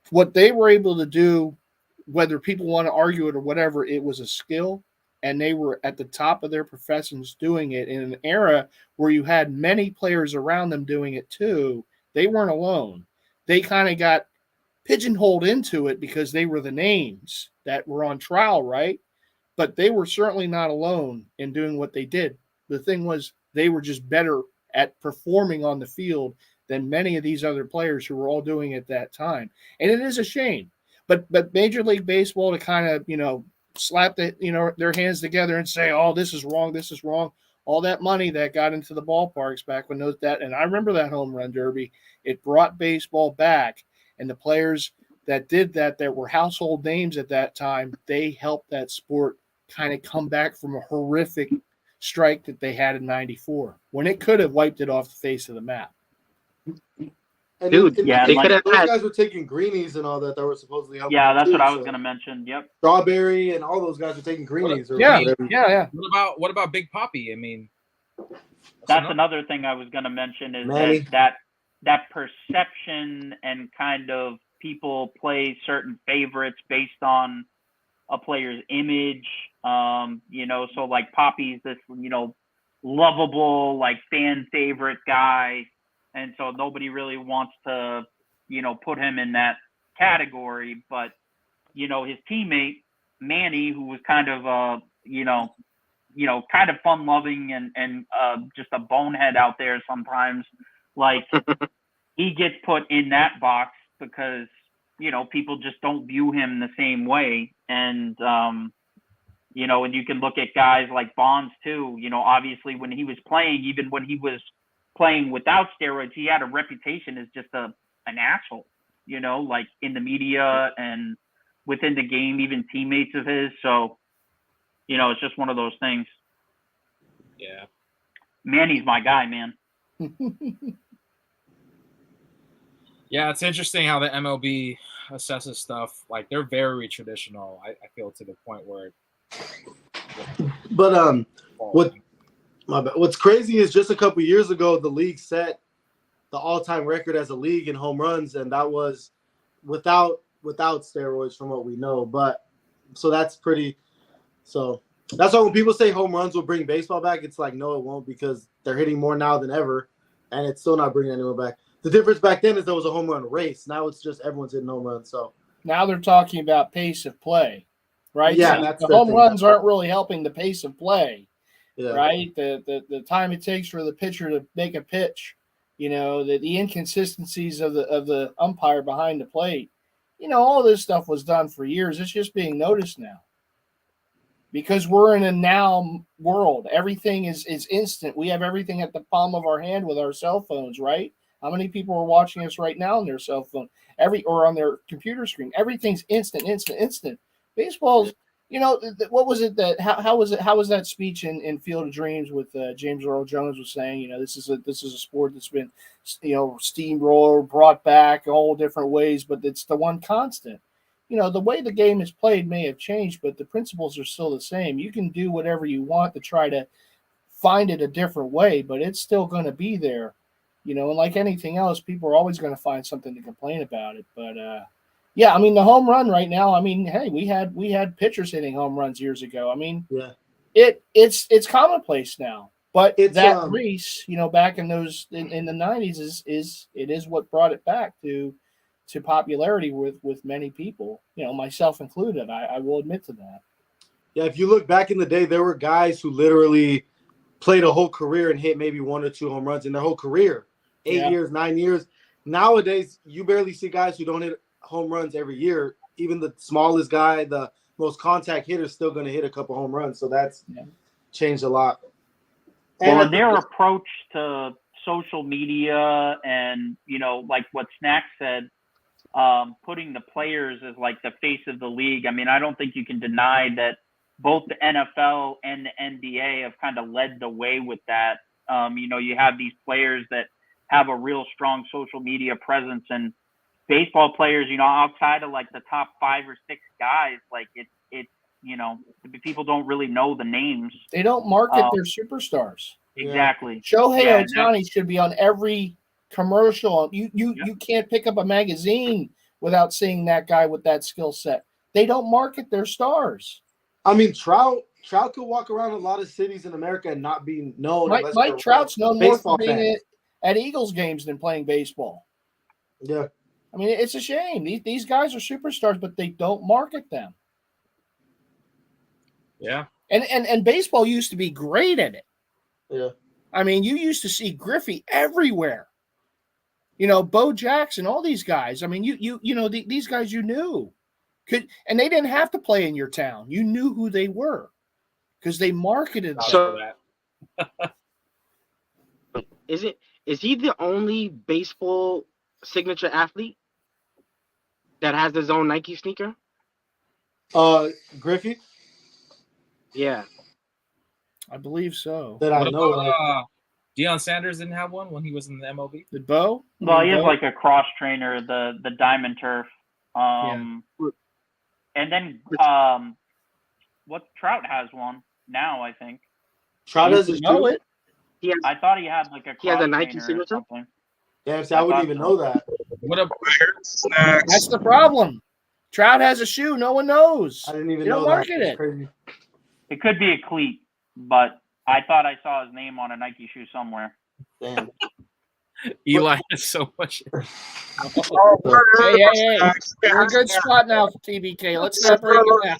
[SPEAKER 5] What they were able to do, whether people want to argue it or whatever, it was a skill, and they were at the top of their professions doing it in an era where you had many players around them doing it too. They weren't alone. They kind of got pigeonholed into it because they were the names that were on trial, right? But they were certainly not alone in doing what they did. The thing was, they were just better at performing on the field than many of these other players who were all doing it at that time. And it is a shame. But Major League Baseball to kind of, slap their hands together and say, oh, this is wrong. All that money that got into the ballparks back when and I remember that home run derby, it brought baseball back. And the players that did that were household names at that time, they helped that sport kind of come back from a horrific strike that they had in '94 when it could have wiped it off the face of the map.
[SPEAKER 3] And
[SPEAKER 7] Dude,
[SPEAKER 2] yeah,
[SPEAKER 3] those
[SPEAKER 2] like-
[SPEAKER 3] guys were taking greenies and all that were supposedly helping.
[SPEAKER 2] Yeah,
[SPEAKER 3] them
[SPEAKER 2] that's
[SPEAKER 3] too,
[SPEAKER 2] what I was
[SPEAKER 3] so.
[SPEAKER 2] going to mention. Yep.
[SPEAKER 3] Strawberry and all those guys were taking greenies. Or
[SPEAKER 5] Yeah,
[SPEAKER 3] whatever.
[SPEAKER 5] yeah.
[SPEAKER 1] What about Big Papi? I mean,
[SPEAKER 2] That's another thing I was going to mention is
[SPEAKER 3] Manny.
[SPEAKER 2] that perception and kind of people play certain favorites based on a player's image. So like Papi's this, lovable, like fan favorite guy. And so nobody really wants to, put him in that category. But, his teammate, Manny, who was kind of, kind of fun loving and just a bonehead out there sometimes, like he gets put in that box because, people just don't view him the same way. And, and you can look at guys like Bonds too, obviously when he was playing, even when he was playing without steroids, he had a reputation as just an asshole, like in the media and within the game, even teammates of his. So, it's just one of those things.
[SPEAKER 1] yeah.
[SPEAKER 2] Manny's my guy, man.
[SPEAKER 1] Yeah, it's interesting how the MLB assesses stuff. Like they're very traditional. I feel to the point where.
[SPEAKER 3] But what's crazy is just a couple years ago the league set the all-time record as a league in home runs, and that was without steroids from what we know. But so that's pretty. So that's why when people say home runs will bring baseball back, it's like no, it won't, because they're hitting more now than ever, and it's still not bringing anyone back. The difference back then is there was a home run race. Now it's just everyone's hitting home runs. So
[SPEAKER 5] Now they're talking about pace of play, right?
[SPEAKER 3] Yeah,
[SPEAKER 5] So
[SPEAKER 3] that's
[SPEAKER 5] the
[SPEAKER 3] the
[SPEAKER 5] home
[SPEAKER 3] thing.
[SPEAKER 5] runs aren't really helping the pace of play,
[SPEAKER 3] yeah,
[SPEAKER 5] right? The time it takes for the pitcher to make a pitch, the inconsistencies of the umpire behind the plate, all this stuff was done for years. It's just being noticed now because we're in a now world. Everything is instant. We have everything at the palm of our hand with our cell phones, right? How many people are watching us right now on their cell phone, or on their computer screen? Everything's instant. Baseball's, what was it that? How was it? How was that speech in Field of Dreams with James Earl Jones was saying? This is a sport that's been, steamroller brought back all different ways, but it's the one constant. The way the game is played may have changed, but the principles are still the same. You can do whatever you want to try to find it a different way, but it's still going to be there. And like anything else, people are always going to find something to complain about it. But yeah, I mean the home run right now. I mean, hey, we had pitchers hitting home runs years ago. I mean,
[SPEAKER 3] yeah.
[SPEAKER 5] It's commonplace now. But
[SPEAKER 3] It's,
[SPEAKER 5] that grease, back in those in the '90s is what brought it back to popularity with many people. Myself included. I will admit to that.
[SPEAKER 3] Yeah, if you look back in the day, there were guys who literally played a whole career and hit maybe 1 or 2 home runs in their whole career. 8 years, 9 years. Nowadays, you barely see guys who don't hit home runs every year. Even the smallest guy, the most contact hitter, is still going to hit a couple home runs. So that's changed a lot.
[SPEAKER 2] Well, and their approach to social media and, you know, like what Snack said, putting the players as like the face of the league. I mean, I don't think you can deny that both the NFL and the NBA have kind of led the way with that. You know, you have these players that have a real strong social media presence, and baseball players, you know, outside of like the top 5 or 6 guys, like it's you know, people don't really know the names.
[SPEAKER 5] They don't market their superstars.
[SPEAKER 2] Exactly.
[SPEAKER 5] Shohei Ohtani should be on every commercial. You can't pick up a magazine without seeing that guy with that skill set. They don't market their stars.
[SPEAKER 3] I mean, Trout could walk around a lot of cities in America and not be known.
[SPEAKER 5] Mike Trout's known more for being at Eagles games than playing baseball.
[SPEAKER 3] Yeah.
[SPEAKER 5] I mean, it's a shame. These guys are superstars, but they don't market them.
[SPEAKER 1] Yeah.
[SPEAKER 5] And baseball used to be great at it.
[SPEAKER 3] Yeah.
[SPEAKER 5] I mean, you used to see Griffey everywhere. You know, Bo Jackson, all these guys. I mean, you know, these guys you knew. And they didn't have to play in your town. You knew who they were because they marketed them.
[SPEAKER 7] So, is he the only baseball signature athlete that has his own Nike sneaker?
[SPEAKER 3] Griffey?
[SPEAKER 7] Yeah.
[SPEAKER 5] I believe so.
[SPEAKER 3] That I know.
[SPEAKER 1] Deion Sanders didn't have one when he was in the MLB?
[SPEAKER 5] Did Bo?
[SPEAKER 2] Well, he has like a cross trainer, the Diamond Turf. And then what Trout has one now, I think.
[SPEAKER 3] Trout doesn't know it.
[SPEAKER 2] I thought he had like
[SPEAKER 7] he has a Nike signature.
[SPEAKER 3] Yeah, see, I wouldn't even know that.
[SPEAKER 1] What up?
[SPEAKER 5] That's the problem. Trout has a shoe, no one knows.
[SPEAKER 3] I didn't even
[SPEAKER 5] they
[SPEAKER 3] know
[SPEAKER 5] don't market
[SPEAKER 3] that.
[SPEAKER 5] it.
[SPEAKER 3] Crazy.
[SPEAKER 2] It could be a cleat, but I thought I saw his name on a Nike shoe somewhere.
[SPEAKER 3] Damn.
[SPEAKER 1] Eli has so much.
[SPEAKER 5] Hey. We're a good spot now for TBK. Let's not break it down.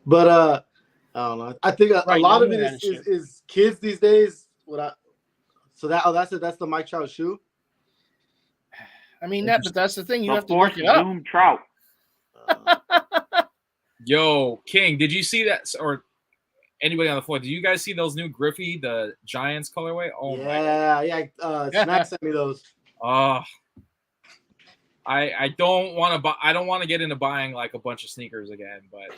[SPEAKER 3] But I don't know. I think a lot of it is kids these days. That's the Mike Trout shoe.
[SPEAKER 5] I mean but that's the thing. You have to look it up.
[SPEAKER 2] Zoom Trout.
[SPEAKER 1] Yo, King, did you see that? Or anybody on the floor? Did you guys see those new Griffey, the Giants colorway? Oh
[SPEAKER 3] yeah. Snack sent me those.
[SPEAKER 1] I don't want to buy. I don't want to get into buying like a bunch of sneakers again, but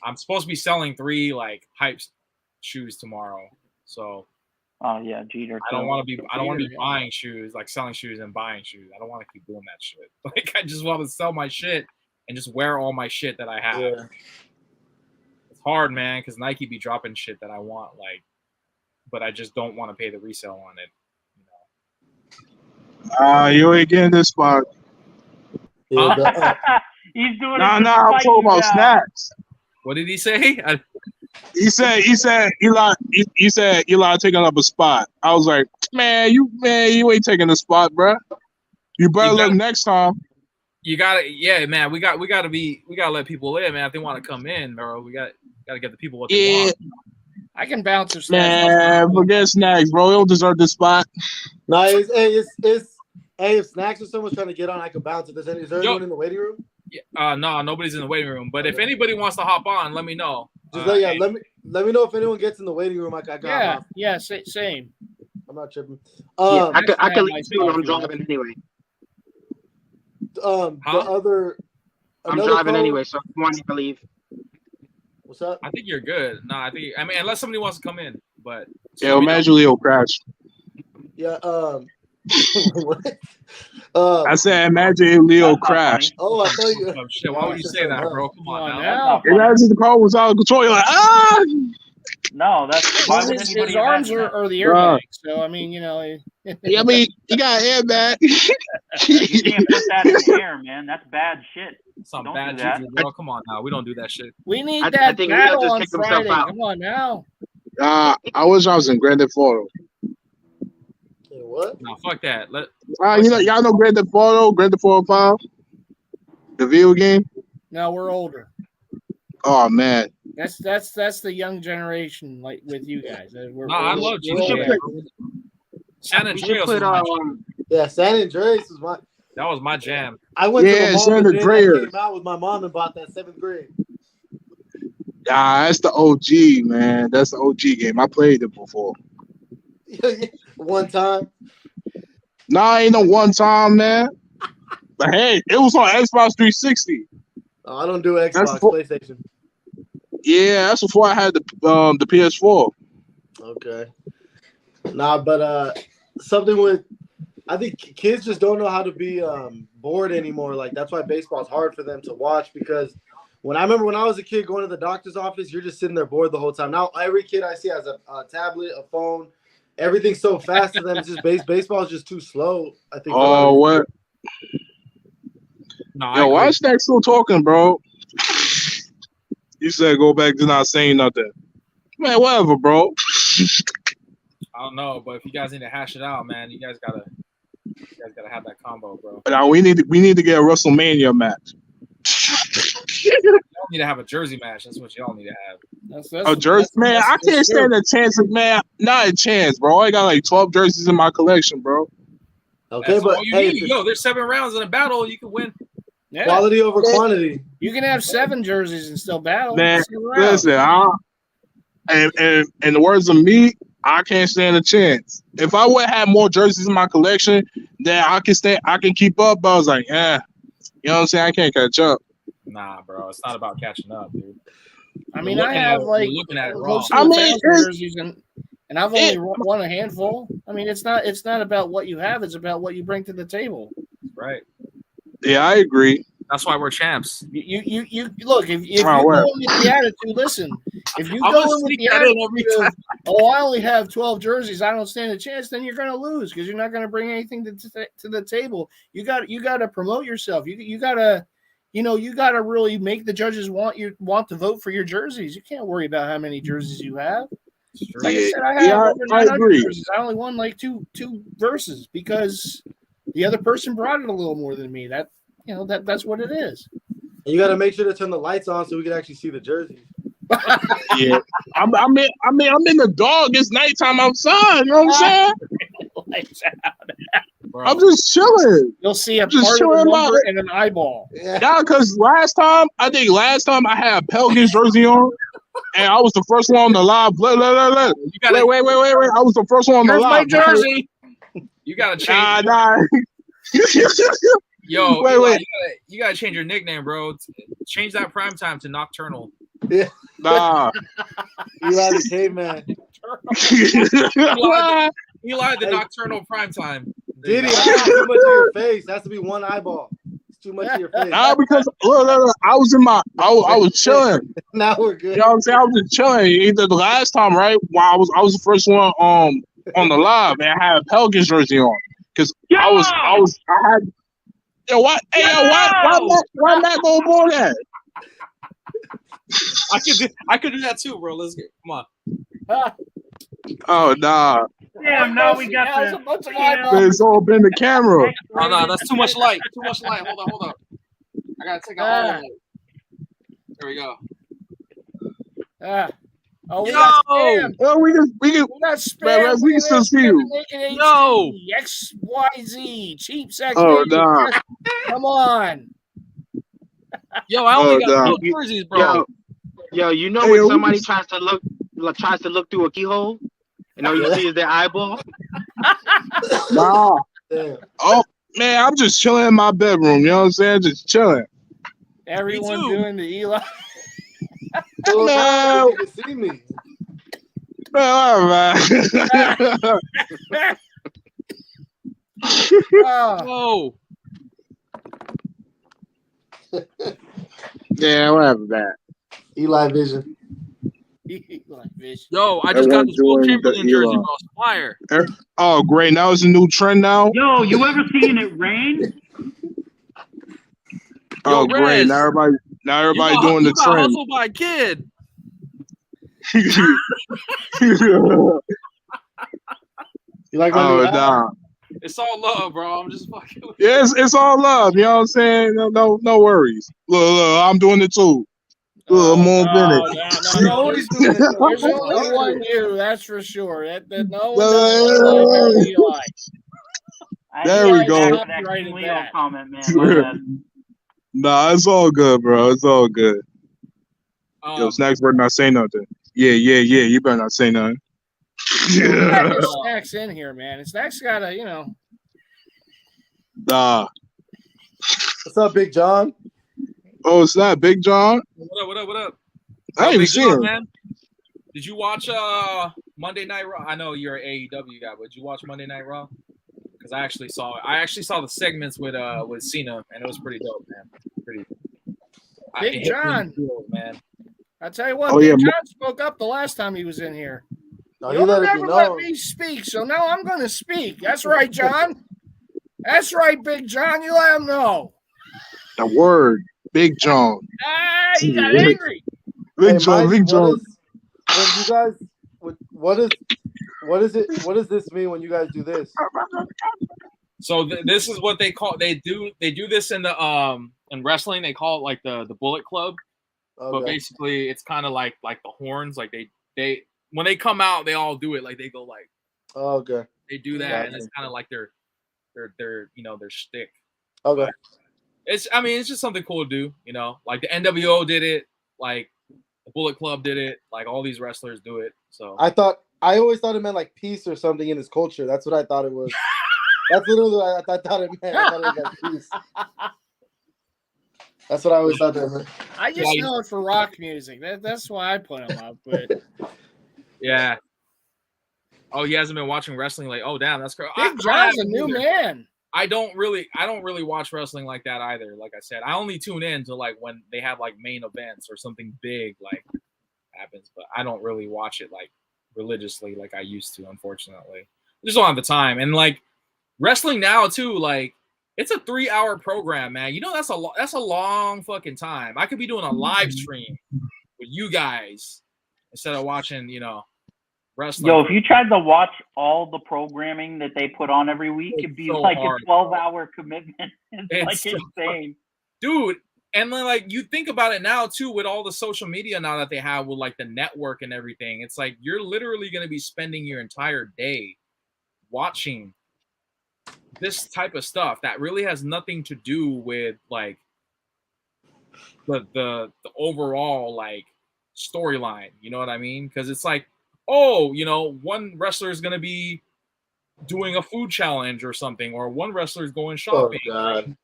[SPEAKER 1] I'm supposed to be selling 3 like hype shoes tomorrow. So.
[SPEAKER 2] Oh yeah, Jeter.
[SPEAKER 1] I don't want to be buying shoes, like selling shoes and buying shoes. I don't want to keep doing that shit. Like I just want to sell my shit and just wear all my shit that I have. Yeah. It's hard, man, because Nike be dropping shit that I want, like, but I just don't want to pay the resale on it.
[SPEAKER 4] You ain't getting this spot.
[SPEAKER 3] Yeah,
[SPEAKER 2] he's doing
[SPEAKER 4] I'm talking about snacks.
[SPEAKER 1] What did he say?
[SPEAKER 4] He said Eli taking up a spot. I was like, man, you ain't taking a spot, bro. You better look next time.
[SPEAKER 1] You gotta, man. We gotta let people in, man. If they want to come in, bro, we gotta get the people what they want.
[SPEAKER 5] I can bounce if
[SPEAKER 4] snacks. Man, forget snacks, bro. He don't deserve this spot.
[SPEAKER 3] No, if snacks or someone's trying to get on, I can bounce it. Is there anyone in the waiting room?
[SPEAKER 1] Yeah, no, nobody's in the waiting room. But if anybody wants to hop on, let me know.
[SPEAKER 3] Just let me know if anyone gets in the waiting room. I got
[SPEAKER 5] same.
[SPEAKER 3] I'm not tripping.
[SPEAKER 7] I could leave too. I'm driving anyway.
[SPEAKER 2] I'm
[SPEAKER 7] driving anyway, so if you want to leave.
[SPEAKER 3] What's up?
[SPEAKER 1] I think you're good. No, I mean, unless somebody wants to come in, but
[SPEAKER 4] imagine Leo crash.
[SPEAKER 3] Yeah.
[SPEAKER 4] I said, imagine Leo crash.
[SPEAKER 3] Oh, I thought you.
[SPEAKER 1] Oh, shit, why would you say that, bro? Come on now.
[SPEAKER 4] Imagine the car was out of control. You're like,
[SPEAKER 2] No, that's why would
[SPEAKER 5] his arms are the airbag. So I mean, you know.
[SPEAKER 4] I mean, you got an airbag.
[SPEAKER 2] You can't put that in the air, man. That's bad shit.
[SPEAKER 1] Some bad juju, bro. Come on now. We don't do that shit.
[SPEAKER 5] We need that battle on Friday. Come on now.
[SPEAKER 4] I wish I was in Grand Theft Auto.
[SPEAKER 3] What?
[SPEAKER 1] No, fuck that.
[SPEAKER 4] Y'all know Grand Theft Auto 5, the video game.
[SPEAKER 5] No, we're older.
[SPEAKER 4] Oh man,
[SPEAKER 5] That's the young generation, like with you guys.
[SPEAKER 1] I love GTA. San
[SPEAKER 7] We should
[SPEAKER 1] Andreas
[SPEAKER 7] put
[SPEAKER 1] was my jam.
[SPEAKER 3] Yeah, San Andreas was my.
[SPEAKER 1] That was my jam.
[SPEAKER 3] I went to the mall
[SPEAKER 4] San
[SPEAKER 3] the day that
[SPEAKER 4] Andreas.
[SPEAKER 3] came out with my mom and bought that 7th grade.
[SPEAKER 4] Yeah, that's the OG, man. That's the OG game. I played it before.
[SPEAKER 3] One time.
[SPEAKER 4] Nah, ain't no one time, man. But hey, it was on Xbox 360.
[SPEAKER 3] Oh, I don't do Xbox,
[SPEAKER 4] That's for-
[SPEAKER 3] PlayStation.
[SPEAKER 4] Yeah, that's before I had the PS4.
[SPEAKER 3] Okay. Nah, but something with, I think kids just don't know how to be bored anymore. Like that's why baseball's hard for them to watch, because I remember when I was a kid going to the doctor's office, you're just sitting there bored the whole time. Now every kid I see has a tablet, a phone. Everything's so fast to them. It's just baseball is just too slow, I think.
[SPEAKER 4] Oh, what?
[SPEAKER 1] No,
[SPEAKER 4] Yo, why is Stack still talking, bro? You said go back to not saying nothing. Man, whatever, bro.
[SPEAKER 1] I don't know, but if you guys need to hash it out, man, you guys gotta have that combo, bro.
[SPEAKER 4] Now we need to get a WrestleMania match.
[SPEAKER 1] Y'all need to have a jersey match. That's what y'all need to have.
[SPEAKER 4] A jersey, man. I can't stand a chance of, man. Not a chance, bro. I got like 12 jerseys in my collection, bro.
[SPEAKER 3] Okay,
[SPEAKER 1] That's
[SPEAKER 3] but
[SPEAKER 1] all you
[SPEAKER 3] hey,
[SPEAKER 1] need. Yo, there's 7 rounds in a battle. You can win.
[SPEAKER 5] Yeah.
[SPEAKER 3] quality over quantity.
[SPEAKER 5] You can have 7 jerseys and still battle.
[SPEAKER 4] Man,
[SPEAKER 5] 7 rounds.
[SPEAKER 4] listen, and in the words of me, I can't stand a chance. If I would have more jerseys in my collection, then I can keep up. But I was like, you know what I'm saying? I can't catch up.
[SPEAKER 1] Nah, bro, it's not about catching up, dude.
[SPEAKER 5] I mean, I have like
[SPEAKER 1] looking at it wrong.
[SPEAKER 5] close to 1,000 jerseys, and I've only won a handful. I mean, it's not about what you have; it's about what you bring to the table.
[SPEAKER 1] Right.
[SPEAKER 4] Yeah, I agree.
[SPEAKER 1] That's why we're champs.
[SPEAKER 5] You look, if you go in with the attitude, listen, if you go in with the attitude of, oh, I only have 12 jerseys, I don't stand a chance, then you're going to lose because you're not going to bring anything to the table. You got to promote yourself. You got to, you got to really make the judges want to vote for your jerseys. You can't worry about how many jerseys you have. Like I said, I have over 900 jerseys. I only won like two verses because the other person brought it a little more than me. That's what it is.
[SPEAKER 3] You got to make sure to turn the lights on so we can actually see the jerseys.
[SPEAKER 4] Yeah, I'm in the dog. It's nighttime outside. You know what I'm saying? I'm just chilling.
[SPEAKER 5] You'll see a part of a number and an eyeball.
[SPEAKER 4] Yeah, because last time I had a Pelicans jersey on, and I was the first one on the live. Wait. I was the first one on the live.
[SPEAKER 5] Here's my jersey.
[SPEAKER 1] You gotta change.
[SPEAKER 4] Nah.
[SPEAKER 1] Yo, wait. You gotta change your nickname, bro. Change that prime time to Nocturnal.
[SPEAKER 3] Yeah.
[SPEAKER 4] Nah.
[SPEAKER 3] Eli the caveman.
[SPEAKER 1] Eli the Nocturnal prime time.
[SPEAKER 3] Diddy, that's too much of your face. It has to be one eyeball. It's too much of your face.
[SPEAKER 4] Nah, because look, I was chilling.
[SPEAKER 3] Now we're good.
[SPEAKER 4] You know what I'm saying? I was just chilling. Either the last time, right? While I was the first one on the live, and I had a Pelicans jersey on. Because I had. Yo, what? Hey, why Matt go more that?
[SPEAKER 1] I could do that too, bro. Let's get. Come on.
[SPEAKER 4] Oh nah.
[SPEAKER 2] Damn, now we got
[SPEAKER 5] a bunch of eyeballs.
[SPEAKER 4] It's all been the camera.
[SPEAKER 1] Oh no, that's too much light. Too much light. Hold on. I gotta take out all the light. There we go.
[SPEAKER 5] We got spam.
[SPEAKER 4] Oh, we
[SPEAKER 5] got spam.
[SPEAKER 4] We can still see you.
[SPEAKER 5] No. XYZ. Cheap sex.
[SPEAKER 4] Oh, nah.
[SPEAKER 5] Come on.
[SPEAKER 1] Yo, I only got 2 jerseys, bro.
[SPEAKER 7] Yo, you know when somebody tries to look through a keyhole and all you see is their eyeball?
[SPEAKER 4] Nah. Oh, man, I'm just chilling in my bedroom. You know what I'm saying? Just chilling.
[SPEAKER 5] Everyone doing the Eli.
[SPEAKER 3] No. You can see me.
[SPEAKER 4] Man.
[SPEAKER 1] Whoa.
[SPEAKER 4] Yeah, whatever, man.
[SPEAKER 3] Eli Vision.
[SPEAKER 1] Yo, I just got this Will Chamberlain jersey, bro. It's fire.
[SPEAKER 4] Oh, great. Now it's a new trend now.
[SPEAKER 2] Yo, you ever seen it rain?
[SPEAKER 4] Oh, yo, great. Now everybody doing the trend.
[SPEAKER 1] Hustled by a kid.
[SPEAKER 3] You like my
[SPEAKER 4] nah.
[SPEAKER 1] It's all love, bro. I'm just fucking with
[SPEAKER 4] you. It's all love. You know what I'm saying? No worries. Look, I'm doing it too. I'm on
[SPEAKER 5] No,
[SPEAKER 4] Bennett.
[SPEAKER 5] no. There's only one you, that's for sure. That no one does like Barry Eli.
[SPEAKER 4] There we go.
[SPEAKER 2] That Leo comment, man. My bad.
[SPEAKER 4] Nah, it's all good, bro. It's all good. Yo, Snacks better not say nothing. Yeah. You better not say nothing.
[SPEAKER 5] Snacks in here, man. And Snacks gotta,
[SPEAKER 4] Nah.
[SPEAKER 3] What's up, Big John?
[SPEAKER 4] Oh, it's not Big John.
[SPEAKER 1] What up?
[SPEAKER 4] I didn't even see him.
[SPEAKER 1] Man. Did you watch Monday Night Raw? I know you're an AEW guy, but did you watch Monday Night Raw? Because I actually saw it. I actually saw the segments with Cena, and it was pretty dope, man.
[SPEAKER 5] Big John,
[SPEAKER 1] man.
[SPEAKER 5] I tell you what, Big John spoke up the last time he was in here.
[SPEAKER 3] No,
[SPEAKER 5] You'll never let me speak, so now I'm going to speak. That's right, John. That's right, Big John. You let him know.
[SPEAKER 4] The word, Big John.
[SPEAKER 5] He got angry.
[SPEAKER 4] Big John.
[SPEAKER 3] When you guys, what does this mean when you guys do this?
[SPEAKER 1] So this is what they call. They do this in the in wrestling. They call it like the Bullet Club. Okay. But basically, it's kind of like the horns. Like they when they come out, they all do it. Like they go like.
[SPEAKER 3] Oh, okay.
[SPEAKER 1] They do that, and it's kind of like their their shtick.
[SPEAKER 3] Okay.
[SPEAKER 1] But it's just something cool to do. Like the NWO did it. Like the Bullet Club did it. Like all these wrestlers do it. So
[SPEAKER 3] I always thought it meant like peace or something in his culture. That's what I thought it was. That's literally what I thought it meant. I thought it was like peace. That's what I always thought that meant.
[SPEAKER 5] I just know it for rock music. That's why I put him up. But
[SPEAKER 1] yeah. Oh, he hasn't been watching wrestling. Like, oh damn, that's crazy.
[SPEAKER 5] Big John's a new man.
[SPEAKER 1] I don't really watch wrestling like that either. Like I said, I only tune in to like when they have like main events or something big like happens, but I don't really watch it like religiously like I used to, unfortunately. I just don't have the time. And like wrestling now too, like it's a 3-hour program, man. That's a long fucking time. I could be doing a live stream with you guys instead of watching, wrestling.
[SPEAKER 2] Yo, if you tried to watch all the programming that they put on every week, it'd be so like hard, a 12-hour commitment. It's like insane.
[SPEAKER 1] Dude, and then like you think about it now too with all the social media now that they have with like the network and everything. It's like you're literally going to be spending your entire day watching this type of stuff that really has nothing to do with like the overall like storyline. You know what I mean? Because it's like, oh, one wrestler is going to be doing a food challenge or something, or one wrestler is going shopping.
[SPEAKER 3] Oh, God.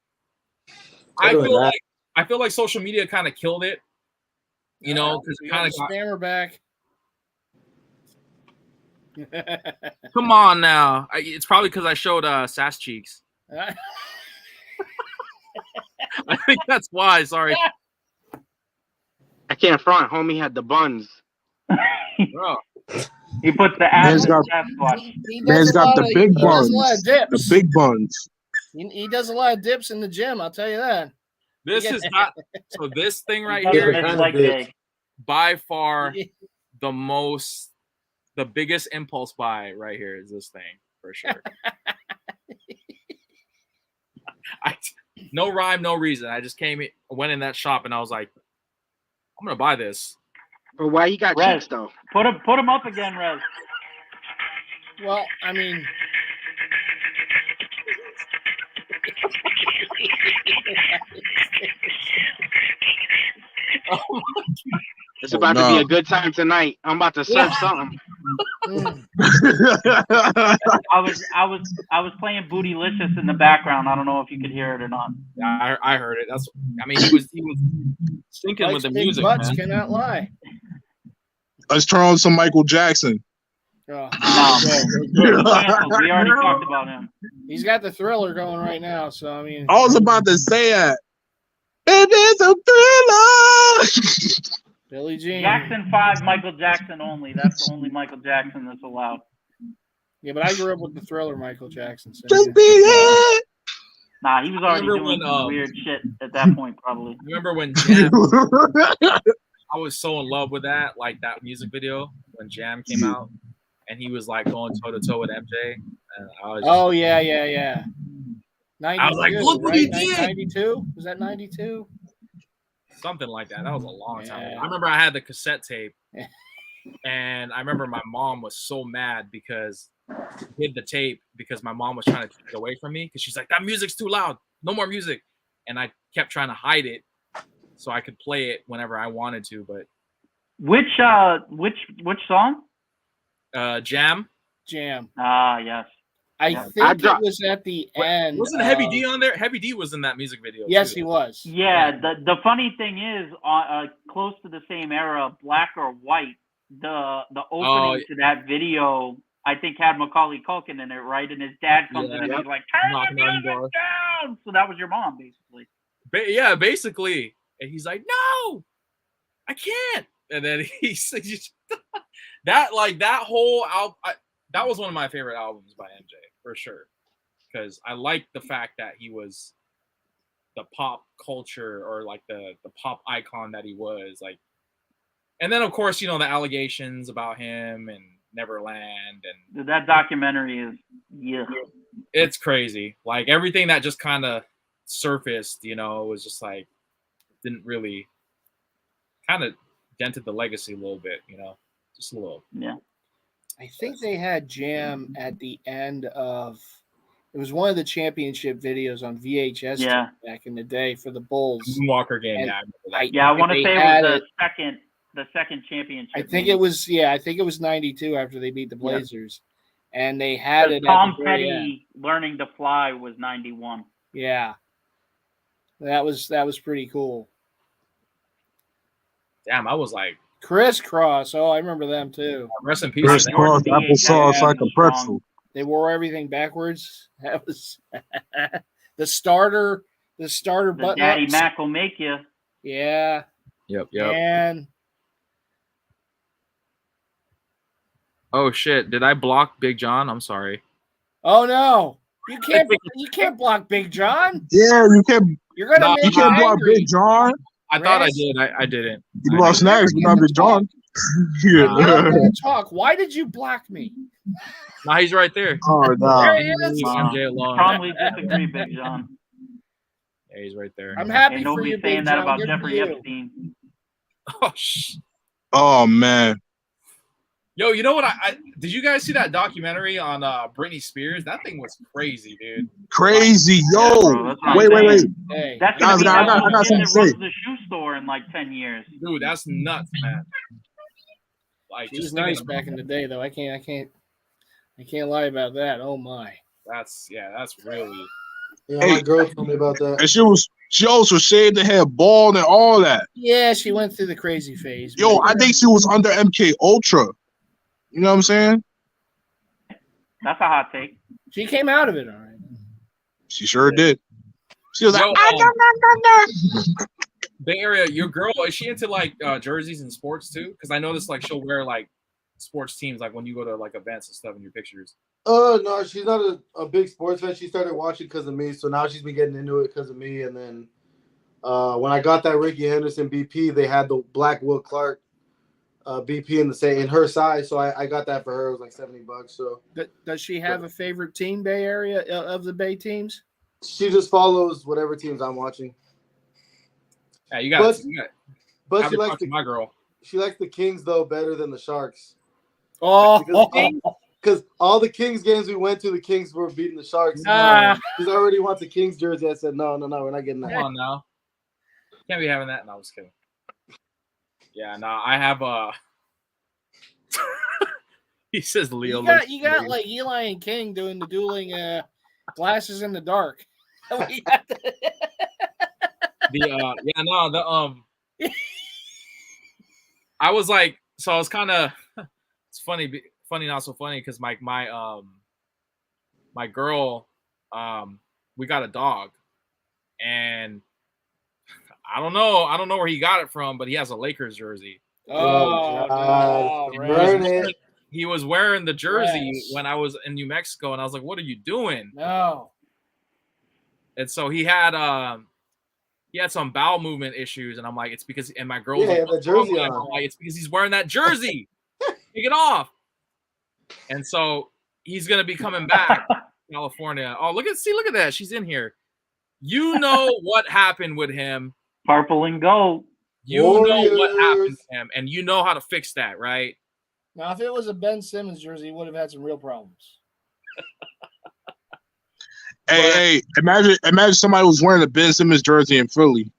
[SPEAKER 1] I feel like social media kind of killed it, because it kind of
[SPEAKER 5] spammer back.
[SPEAKER 1] Come on now. It's probably because I showed sass cheeks. I think that's why. Sorry.
[SPEAKER 7] I can't front. Homie had the buns.
[SPEAKER 1] Bro.
[SPEAKER 2] He puts the ass in the Sasquatch.
[SPEAKER 4] Man's got the big buns. The big buns.
[SPEAKER 5] He does a lot of dips in the gym, I'll tell you that.
[SPEAKER 1] This is not so this thing right here is like by far the biggest impulse buy right here is this thing for sure. No rhyme, no reason. I just went in that shop and I was like, I'm gonna buy this.
[SPEAKER 7] But why you got cheeks though?
[SPEAKER 2] Put him up again, Rez.
[SPEAKER 5] Well, I mean,
[SPEAKER 7] it's about to be a good time tonight. I'm about to serve something.
[SPEAKER 2] I was playing Bootylicious in the background. I don't know if you could hear it or not.
[SPEAKER 1] Yeah, I heard it. He was syncing with the music.
[SPEAKER 5] Butts
[SPEAKER 1] man.
[SPEAKER 5] Cannot lie.
[SPEAKER 4] Let's turn on some Michael Jackson.
[SPEAKER 2] Oh. No, we already talked about him.
[SPEAKER 5] He's got the Thriller going right now, so I mean.
[SPEAKER 4] I was about to say that. It is a thriller.
[SPEAKER 5] Billie Jean.
[SPEAKER 2] Jackson 5, Michael Jackson only. That's the only Michael Jackson that's allowed.
[SPEAKER 5] Yeah, but I grew up with the Thriller Michael Jackson. So
[SPEAKER 4] Just be it.
[SPEAKER 2] Nah, he was already doing some weird shit at that point, probably.
[SPEAKER 1] Remember when Jam? I was so in love with that, like that music video when Jam came out, and he was like going toe to toe with MJ. And I was
[SPEAKER 5] yeah. 92,
[SPEAKER 1] I was like, look what he did.
[SPEAKER 5] 92? Was that 92?
[SPEAKER 1] something like that. That was a long time ago.
[SPEAKER 5] Yeah.
[SPEAKER 1] I remember I had the cassette tape, and I remember my mom was so mad because I hid the tape because my mom was trying to take it away from me because she's like, that music's too loud. No more music. And I kept trying to hide it so I could play it whenever I wanted to. But
[SPEAKER 2] Which song?
[SPEAKER 1] Jam.
[SPEAKER 2] Ah, yes.
[SPEAKER 5] I
[SPEAKER 2] Yeah.
[SPEAKER 5] think it was at the end.
[SPEAKER 1] Wasn't Heavy D on there? Heavy D was in that music video.
[SPEAKER 5] Yes,
[SPEAKER 1] too.
[SPEAKER 5] he was.
[SPEAKER 2] Yeah. The funny thing is, close to the same era, Black or White, the opening to that video, I think had Macaulay Culkin in it, right? And his dad comes in and he's like, "Turn the music down." So that was your mom, basically.
[SPEAKER 1] Yeah, basically. And he's like, "No, I can't." And then he's that whole album. That was one of my favorite albums by MJ for sure, because I liked the fact that he was the pop culture or like the pop icon that he was, like. And then of course, the allegations about him and Neverland and
[SPEAKER 2] that documentary is
[SPEAKER 1] it's crazy. Like everything that just kind of surfaced, was just like didn't really kind of dented the legacy a little bit, just a little.
[SPEAKER 2] Yeah.
[SPEAKER 5] I think they had Jam at the end of. It was one of the championship videos on VHS back in the day for the Bulls.
[SPEAKER 1] Moonwalker game,
[SPEAKER 5] and
[SPEAKER 1] yeah, I remember that.
[SPEAKER 2] I want to say it was the second championship.
[SPEAKER 5] I think it was 92 after they beat the Blazers, and they had it.
[SPEAKER 2] Tom Petty learning to fly was 91.
[SPEAKER 5] Yeah, that was pretty cool.
[SPEAKER 1] Damn, I was like
[SPEAKER 5] Crisscross. Oh, I remember them too.
[SPEAKER 1] Rest in peace.
[SPEAKER 4] Crisscross applesauce like a pretzel.
[SPEAKER 5] They wore everything backwards. That was the starter button.
[SPEAKER 2] Daddy Mac will make you.
[SPEAKER 5] Yeah.
[SPEAKER 1] Yep.
[SPEAKER 5] And
[SPEAKER 1] oh shit! Did I block Big John? I'm sorry.
[SPEAKER 5] Oh no! You can't block Big John.
[SPEAKER 4] Yeah, you can't.
[SPEAKER 5] You're gonna make
[SPEAKER 4] you can't block Big John.
[SPEAKER 1] I thought I did. I didn't.
[SPEAKER 4] You block Snacks, but not Big John.
[SPEAKER 5] Yeah. I'm gonna talk. Why did you block me?
[SPEAKER 1] Nah, he's right there.
[SPEAKER 4] Oh no!
[SPEAKER 5] There he is.
[SPEAKER 1] MJ alone.
[SPEAKER 2] Strongly disagree, Big John.
[SPEAKER 1] Yeah, he's right there.
[SPEAKER 5] I'm happy
[SPEAKER 2] Ain't
[SPEAKER 5] for
[SPEAKER 2] nobody
[SPEAKER 5] you,
[SPEAKER 2] saying
[SPEAKER 5] Big
[SPEAKER 2] that
[SPEAKER 5] John.
[SPEAKER 2] about
[SPEAKER 5] Good
[SPEAKER 2] Jeffrey
[SPEAKER 5] for you.
[SPEAKER 2] Epstein.
[SPEAKER 4] Oh man!
[SPEAKER 1] Yo, you know what? I did you guys see that documentary on Britney Spears? That thing was crazy, dude.
[SPEAKER 4] Crazy,
[SPEAKER 2] Yeah,
[SPEAKER 4] yo!
[SPEAKER 2] bro, that's what
[SPEAKER 4] Wait.
[SPEAKER 2] I'm saying.
[SPEAKER 5] Hey,
[SPEAKER 2] That's
[SPEAKER 4] Guys,
[SPEAKER 2] gonna be
[SPEAKER 4] I got
[SPEAKER 2] that
[SPEAKER 4] something to
[SPEAKER 2] that
[SPEAKER 4] say.
[SPEAKER 2] runs the shoe store in like 10 years.
[SPEAKER 1] Dude, that's nuts, man. Like,
[SPEAKER 5] she was
[SPEAKER 1] just
[SPEAKER 5] nice
[SPEAKER 1] thinking
[SPEAKER 5] back in the day, though. I can't lie about that. Oh my.
[SPEAKER 1] that's really.
[SPEAKER 3] Yeah,
[SPEAKER 4] Hey.
[SPEAKER 3] my girl told me about that.
[SPEAKER 4] And she also shaved the hair, bald, and all that.
[SPEAKER 5] Yeah, she went through the crazy phase.
[SPEAKER 4] Yo,
[SPEAKER 5] but-
[SPEAKER 4] I think she was under MK Ultra. You know what I'm saying?
[SPEAKER 2] That's a hot take.
[SPEAKER 5] She came out of it, all right.
[SPEAKER 4] She sure did. She was like,
[SPEAKER 1] Yo, Bay Area, your girl, is she into like jerseys and sports too? Because I noticed like she'll wear like sports teams like when you go to like events and stuff in your pictures.
[SPEAKER 3] No, she's not a big sports fan. She started watching because of me, so now she's been getting into it because of me. And then when I got that Ricky Henderson BP, they had the Black Will Clark BP in her size, so I got that for her. It was like $70. So
[SPEAKER 5] Does she have a favorite team, Bay Area, of the Bay teams?
[SPEAKER 3] she just follows whatever teams I'm watching.
[SPEAKER 1] Yeah, you got.
[SPEAKER 3] But she likes
[SPEAKER 1] my girl.
[SPEAKER 3] She likes the Kings though better than the Sharks.
[SPEAKER 5] Oh,
[SPEAKER 3] Because all the Kings games we went to, the Kings were beating the Sharks. She already wants a Kings jersey. I said, no, we're not getting that.
[SPEAKER 1] Come on now. Can't be having that. No, I was kidding. Yeah, no, I have he says Leo.
[SPEAKER 5] you got like Eli and King doing the dueling glasses in the dark.
[SPEAKER 1] I was like, so I was kind of, it's funny, not so funny, because my girl, we got a dog, and I don't know where he got it from, but he has a Lakers jersey.
[SPEAKER 5] Oh,
[SPEAKER 3] burn it.
[SPEAKER 1] He was wearing the jersey when I was in New Mexico, and I was like, "What are you doing?"
[SPEAKER 5] No.
[SPEAKER 1] And so he had some bowel movement issues, and I'm like, "It's because." And my girl's like,
[SPEAKER 3] the jersey on.
[SPEAKER 1] I'm like, "It's because he's wearing that jersey. Take it off." And so he's gonna be coming back to California. Oh, look at that. She's in here. You know what happened with him
[SPEAKER 2] Purple and gold.
[SPEAKER 1] You know what
[SPEAKER 3] Warriors.
[SPEAKER 1] happened to him, and you know how to fix that, right?
[SPEAKER 5] Now, if it was a Ben Simmons jersey, he would have had some real problems.
[SPEAKER 4] Hey, imagine somebody was wearing a Ben Simmons jersey in Philly.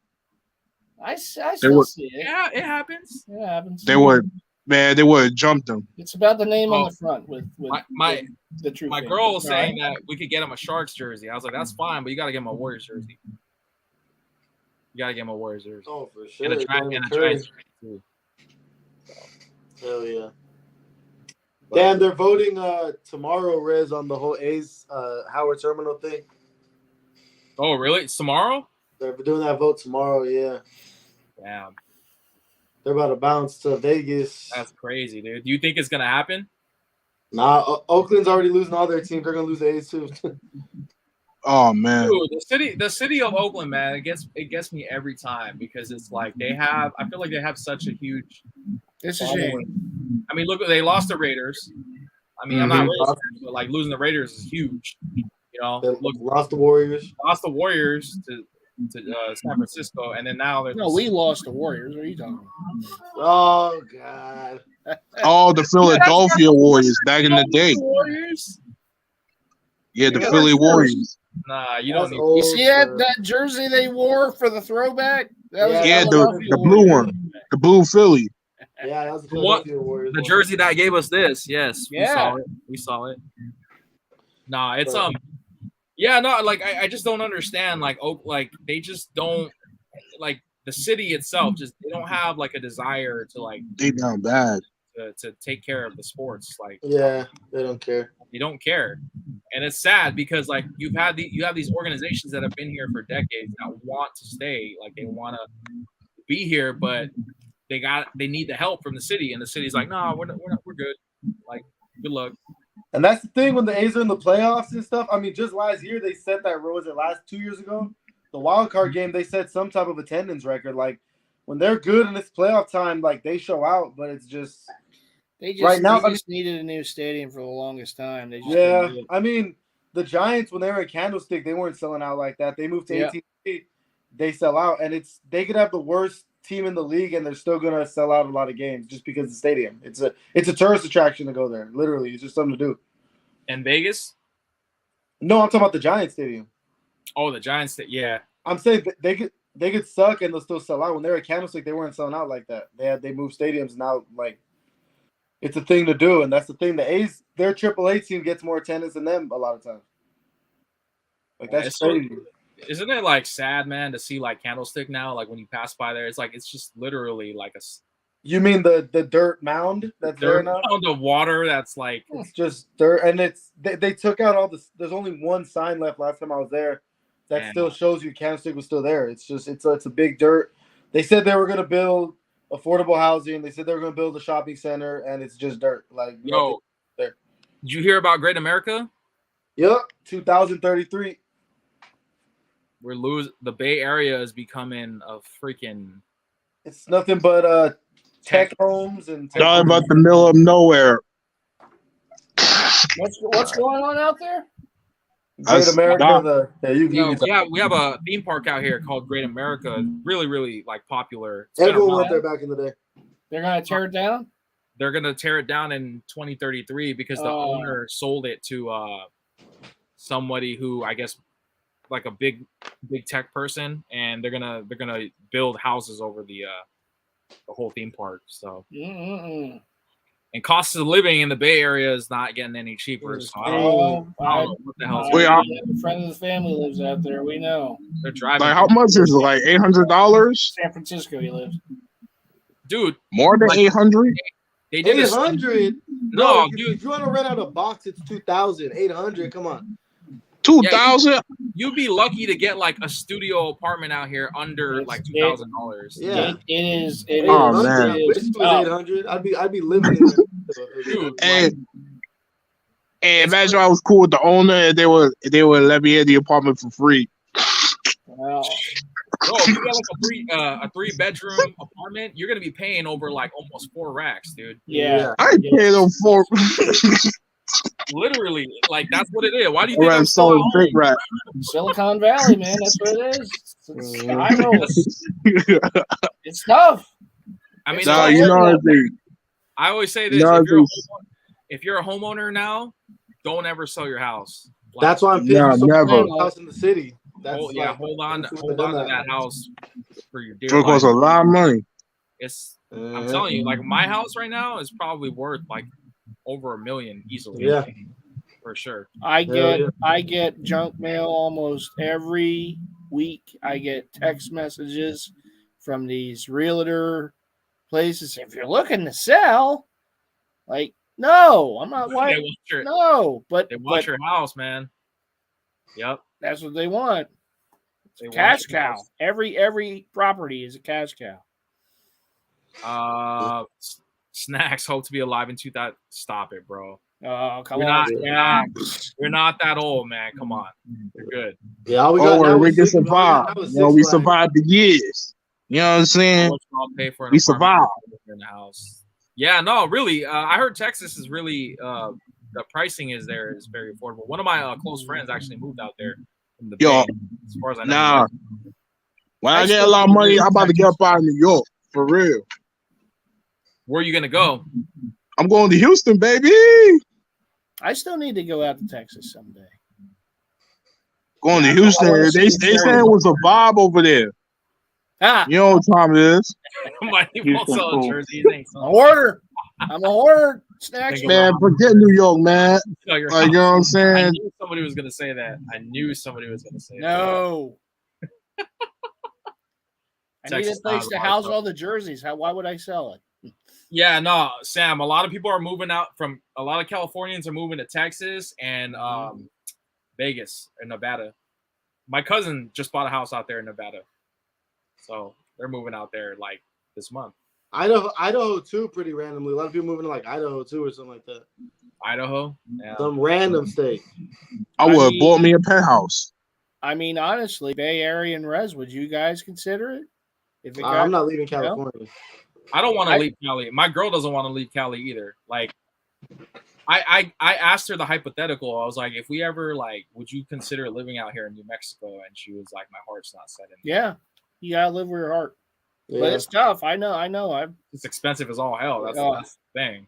[SPEAKER 5] I still see it.
[SPEAKER 1] Yeah, it happens.
[SPEAKER 5] It happens.
[SPEAKER 4] They would have jumped him.
[SPEAKER 5] It's about the name on the front with the true.
[SPEAKER 1] My girl was saying that we could get him a Sharks jersey. I was like, that's fine, but you got to get him a Warriors jersey. You got to get him a Warriors jersey.
[SPEAKER 3] Oh, for sure.
[SPEAKER 1] And a trans too.
[SPEAKER 3] Hell yeah. Damn, they're voting tomorrow, Riz, on the whole A's Howard Terminal thing.
[SPEAKER 1] Oh, really? It's tomorrow?
[SPEAKER 3] They're doing that vote tomorrow, yeah.
[SPEAKER 1] Damn.
[SPEAKER 3] They're about to bounce to Vegas.
[SPEAKER 1] That's crazy, dude. Do you think it's going to happen?
[SPEAKER 3] Nah, Oakland's already losing all their teams. They're going to lose the A's too.
[SPEAKER 4] Oh man,
[SPEAKER 1] dude, the city of Oakland, man, it gets me every time because it's like I feel like they have such a huge.
[SPEAKER 5] It's a shame.
[SPEAKER 1] I mean, look, they lost the Raiders. I mean, I'm not Raiders fan, but like losing the Raiders is huge. You know,
[SPEAKER 3] lost the Warriors.
[SPEAKER 1] Lost the Warriors to San Francisco, and then now they're
[SPEAKER 5] we lost the Warriors. What are you talking about?
[SPEAKER 3] Oh God!
[SPEAKER 4] Oh, the Philadelphia Warriors back in the day.
[SPEAKER 1] Warriors.
[SPEAKER 4] Yeah, the Philly Warriors.
[SPEAKER 1] Nah, you don't need.
[SPEAKER 5] You see that jersey they wore for the throwback? That was
[SPEAKER 4] the blue one, the blue Philly.
[SPEAKER 3] Yeah, that was the Philadelphia Warriors.
[SPEAKER 1] The jersey that gave us this. Yes,
[SPEAKER 5] yeah,
[SPEAKER 1] we saw it. Nah, it's yeah, no, like I just don't understand. Like they just don't like the city itself. Just they don't have like a desire to like
[SPEAKER 4] they down bad
[SPEAKER 1] to take care of the sports. Like
[SPEAKER 3] yeah, they don't care.
[SPEAKER 1] They don't care, and it's sad because like you have these organizations that have been here for decades that want to stay. Like they want to be here, but they need the help from the city, and the city's like, no, we're good. Like good luck.
[SPEAKER 3] And that's the thing when the A's are in the playoffs and stuff. I mean, just last year they set that. Was it last 2 years ago? The wild card game, they set some type of attendance record. Like when they're good in this playoff time, like they show out. But it's just
[SPEAKER 5] they just needed a new stadium for the longest time.
[SPEAKER 3] I mean, the Giants when they were in Candlestick, they weren't selling out like that. They moved to AT&T, they sell out, and they could have the worst team in the league, and they're still gonna sell out a lot of games just because of the stadium. It's a tourist attraction to go there. Literally, it's just something to do.
[SPEAKER 1] And Vegas? No,
[SPEAKER 3] I'm talking about the Giants stadium.
[SPEAKER 1] Oh, the Giants, yeah.
[SPEAKER 3] I'm saying they could suck and they'll still sell out. When they were at Candlestick, they weren't selling out like that. They moved stadiums now. Like it's a thing to do, and that's the thing. The A's, their AAA team gets more attendance than them a lot of times. Like that's crazy.
[SPEAKER 1] Isn't it like sad, man, to see like Candlestick now? Like when you pass by there, it's just literally like a.
[SPEAKER 3] You mean the dirt mound that's there now?
[SPEAKER 1] The water that's like
[SPEAKER 3] it's just dirt, and they took out all this. There's only one sign left. Last time I was there, that still shows you Candlestick was still there. It's just it's a big dirt. They said they were gonna build affordable housing. They said they were gonna build a shopping center, and it's just dirt. Like
[SPEAKER 1] there. Did you hear about Great America?
[SPEAKER 3] Yep, 2033.
[SPEAKER 1] The Bay Area is becoming a freaking.
[SPEAKER 3] It's nothing but tech homes and.
[SPEAKER 4] Not about the middle of nowhere.
[SPEAKER 5] What's going on out there?
[SPEAKER 3] Great America.
[SPEAKER 1] We have a theme park out here called Great America. Really, really like popular.
[SPEAKER 3] Everyone went there back in the day.
[SPEAKER 5] They're gonna tear it down.
[SPEAKER 1] They're gonna tear it down in 2033 because the owner sold it to somebody who I guess. Like a big tech person, and they're gonna build houses over the whole theme park. So, and cost of living in the Bay Area is not getting any cheaper. So I don't know what the hell.
[SPEAKER 5] A friend of the family lives out there. We know
[SPEAKER 1] they're driving.
[SPEAKER 4] Like how much is it? Like $800?
[SPEAKER 5] San Francisco, he lives.
[SPEAKER 1] Dude,
[SPEAKER 4] more than 800.
[SPEAKER 3] They did 800.
[SPEAKER 1] No,
[SPEAKER 3] dude. If you want to rent out a box, it's 2,000. 800. Come on.
[SPEAKER 4] 2,000.
[SPEAKER 1] Yeah, you'd be lucky to get like a studio apartment out here under like $2,000.
[SPEAKER 3] Yeah,
[SPEAKER 5] it is.
[SPEAKER 4] Oh man,
[SPEAKER 3] I wish it was 800. I'd be living in it.
[SPEAKER 1] Dude,
[SPEAKER 4] and imagine I was cool with the owner and they would let me in the apartment for free.
[SPEAKER 5] Wow.
[SPEAKER 1] Bro, if you got like a 3-bedroom apartment, you're gonna be paying over like almost 4 racks, dude.
[SPEAKER 5] Yeah.
[SPEAKER 4] I ain't paying them 4.
[SPEAKER 1] Literally, like that's what it is. Why do you think I'm
[SPEAKER 4] selling big rack?
[SPEAKER 5] Silicon Valley, man. That's what it is. It's tough.
[SPEAKER 1] I mean,
[SPEAKER 4] Nah,
[SPEAKER 1] like,
[SPEAKER 4] you know,
[SPEAKER 1] I always say this:
[SPEAKER 4] No,
[SPEAKER 1] if you're a homeowner now, don't ever sell your house. Like,
[SPEAKER 3] That's why I'm
[SPEAKER 4] Nah,
[SPEAKER 3] pissed.
[SPEAKER 4] never.
[SPEAKER 3] House in the city. That's
[SPEAKER 1] hold on
[SPEAKER 3] that's
[SPEAKER 1] to that house for your dear
[SPEAKER 4] It
[SPEAKER 1] life.
[SPEAKER 4] costs a lot of money.
[SPEAKER 1] I'm telling you, like my house right now is probably worth like over $1 million easily.
[SPEAKER 3] Yeah,
[SPEAKER 1] for sure.
[SPEAKER 5] I get junk mail almost every week. I get text messages from these realtor places. If you're looking to sell, like, no, I'm not. Why? No, but
[SPEAKER 1] they want your house, man. Yep,
[SPEAKER 5] that's what they want. Cash cow. House. Every property is a cash cow.
[SPEAKER 1] Snacks hope to be alive in 2000. Stop it, bro.
[SPEAKER 5] Oh, come on.
[SPEAKER 1] We're not that old, man. Come on. You're good.
[SPEAKER 3] Yeah, all we got now
[SPEAKER 4] we can survive. We survived the years. You know what I'm saying? We survived.
[SPEAKER 1] In the house. Yeah, no, really. I heard Texas is really the pricing is very affordable. One of my close friends actually moved out there from the Bay, as far as I know.
[SPEAKER 4] Nah. When I get a lot of money, I'm about to get up out of New York. For real.
[SPEAKER 1] Where are you gonna go?
[SPEAKER 4] I'm going to Houston, baby.
[SPEAKER 5] I still need to go out to Texas someday.
[SPEAKER 4] Going to Houston. They said it was a vibe over there. You know what time it is.
[SPEAKER 5] I'm a hoarder. Snacks.
[SPEAKER 4] Man, forget New York, man. Like, you know what I'm saying?
[SPEAKER 1] I knew somebody was going to say that. I
[SPEAKER 5] No. I need a place to house all the jerseys. Why would I sell it?
[SPEAKER 1] Yeah, no, Sam, a lot of people are moving out from – a lot of Californians are moving to Texas and Vegas and Nevada. My cousin just bought a house out there in Nevada. So they're moving out there like this month.
[SPEAKER 3] Idaho too, pretty randomly. A lot of people moving to like Idaho too or something like that.
[SPEAKER 1] Idaho? Yeah.
[SPEAKER 3] Some random state.
[SPEAKER 4] I would have bought me a penthouse.
[SPEAKER 5] I mean, honestly, Bay Area and Res, would you guys consider it?
[SPEAKER 3] I'm not leaving California.
[SPEAKER 1] No? I don't want to leave Cali. My girl doesn't want to leave Cali either. Like, I asked her the hypothetical. I was like, if we ever, like, would you consider living out here in New Mexico? And she was like, my heart's not set in.
[SPEAKER 5] Yeah. You got to live with your heart. Yeah. But it's tough. I know.
[SPEAKER 1] It's expensive as all hell. That's the thing.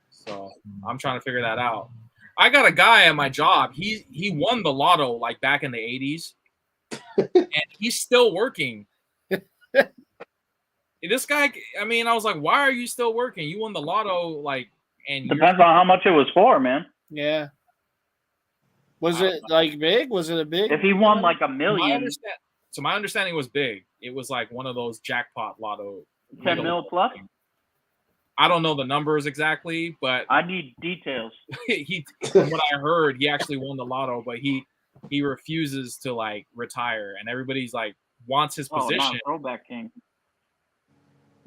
[SPEAKER 1] So I'm trying to figure that out. I got a guy at my job. He won the lotto like back in the 80s. And he's still working. This guy, I mean, I was like, why are you still working? You won the lotto, like, and
[SPEAKER 2] depends on how much it was for, man.
[SPEAKER 5] Yeah. Was it like big? Was it a big?
[SPEAKER 2] If he won like $1 million.
[SPEAKER 1] So my understanding was big. It was like one of those jackpot lotto.
[SPEAKER 2] 10 mil plus?
[SPEAKER 1] I don't know the numbers exactly, but
[SPEAKER 2] I need details.
[SPEAKER 1] From what I heard, he actually won the lotto, but he refuses to like retire, and everybody's like wants his position.
[SPEAKER 2] Throwback king.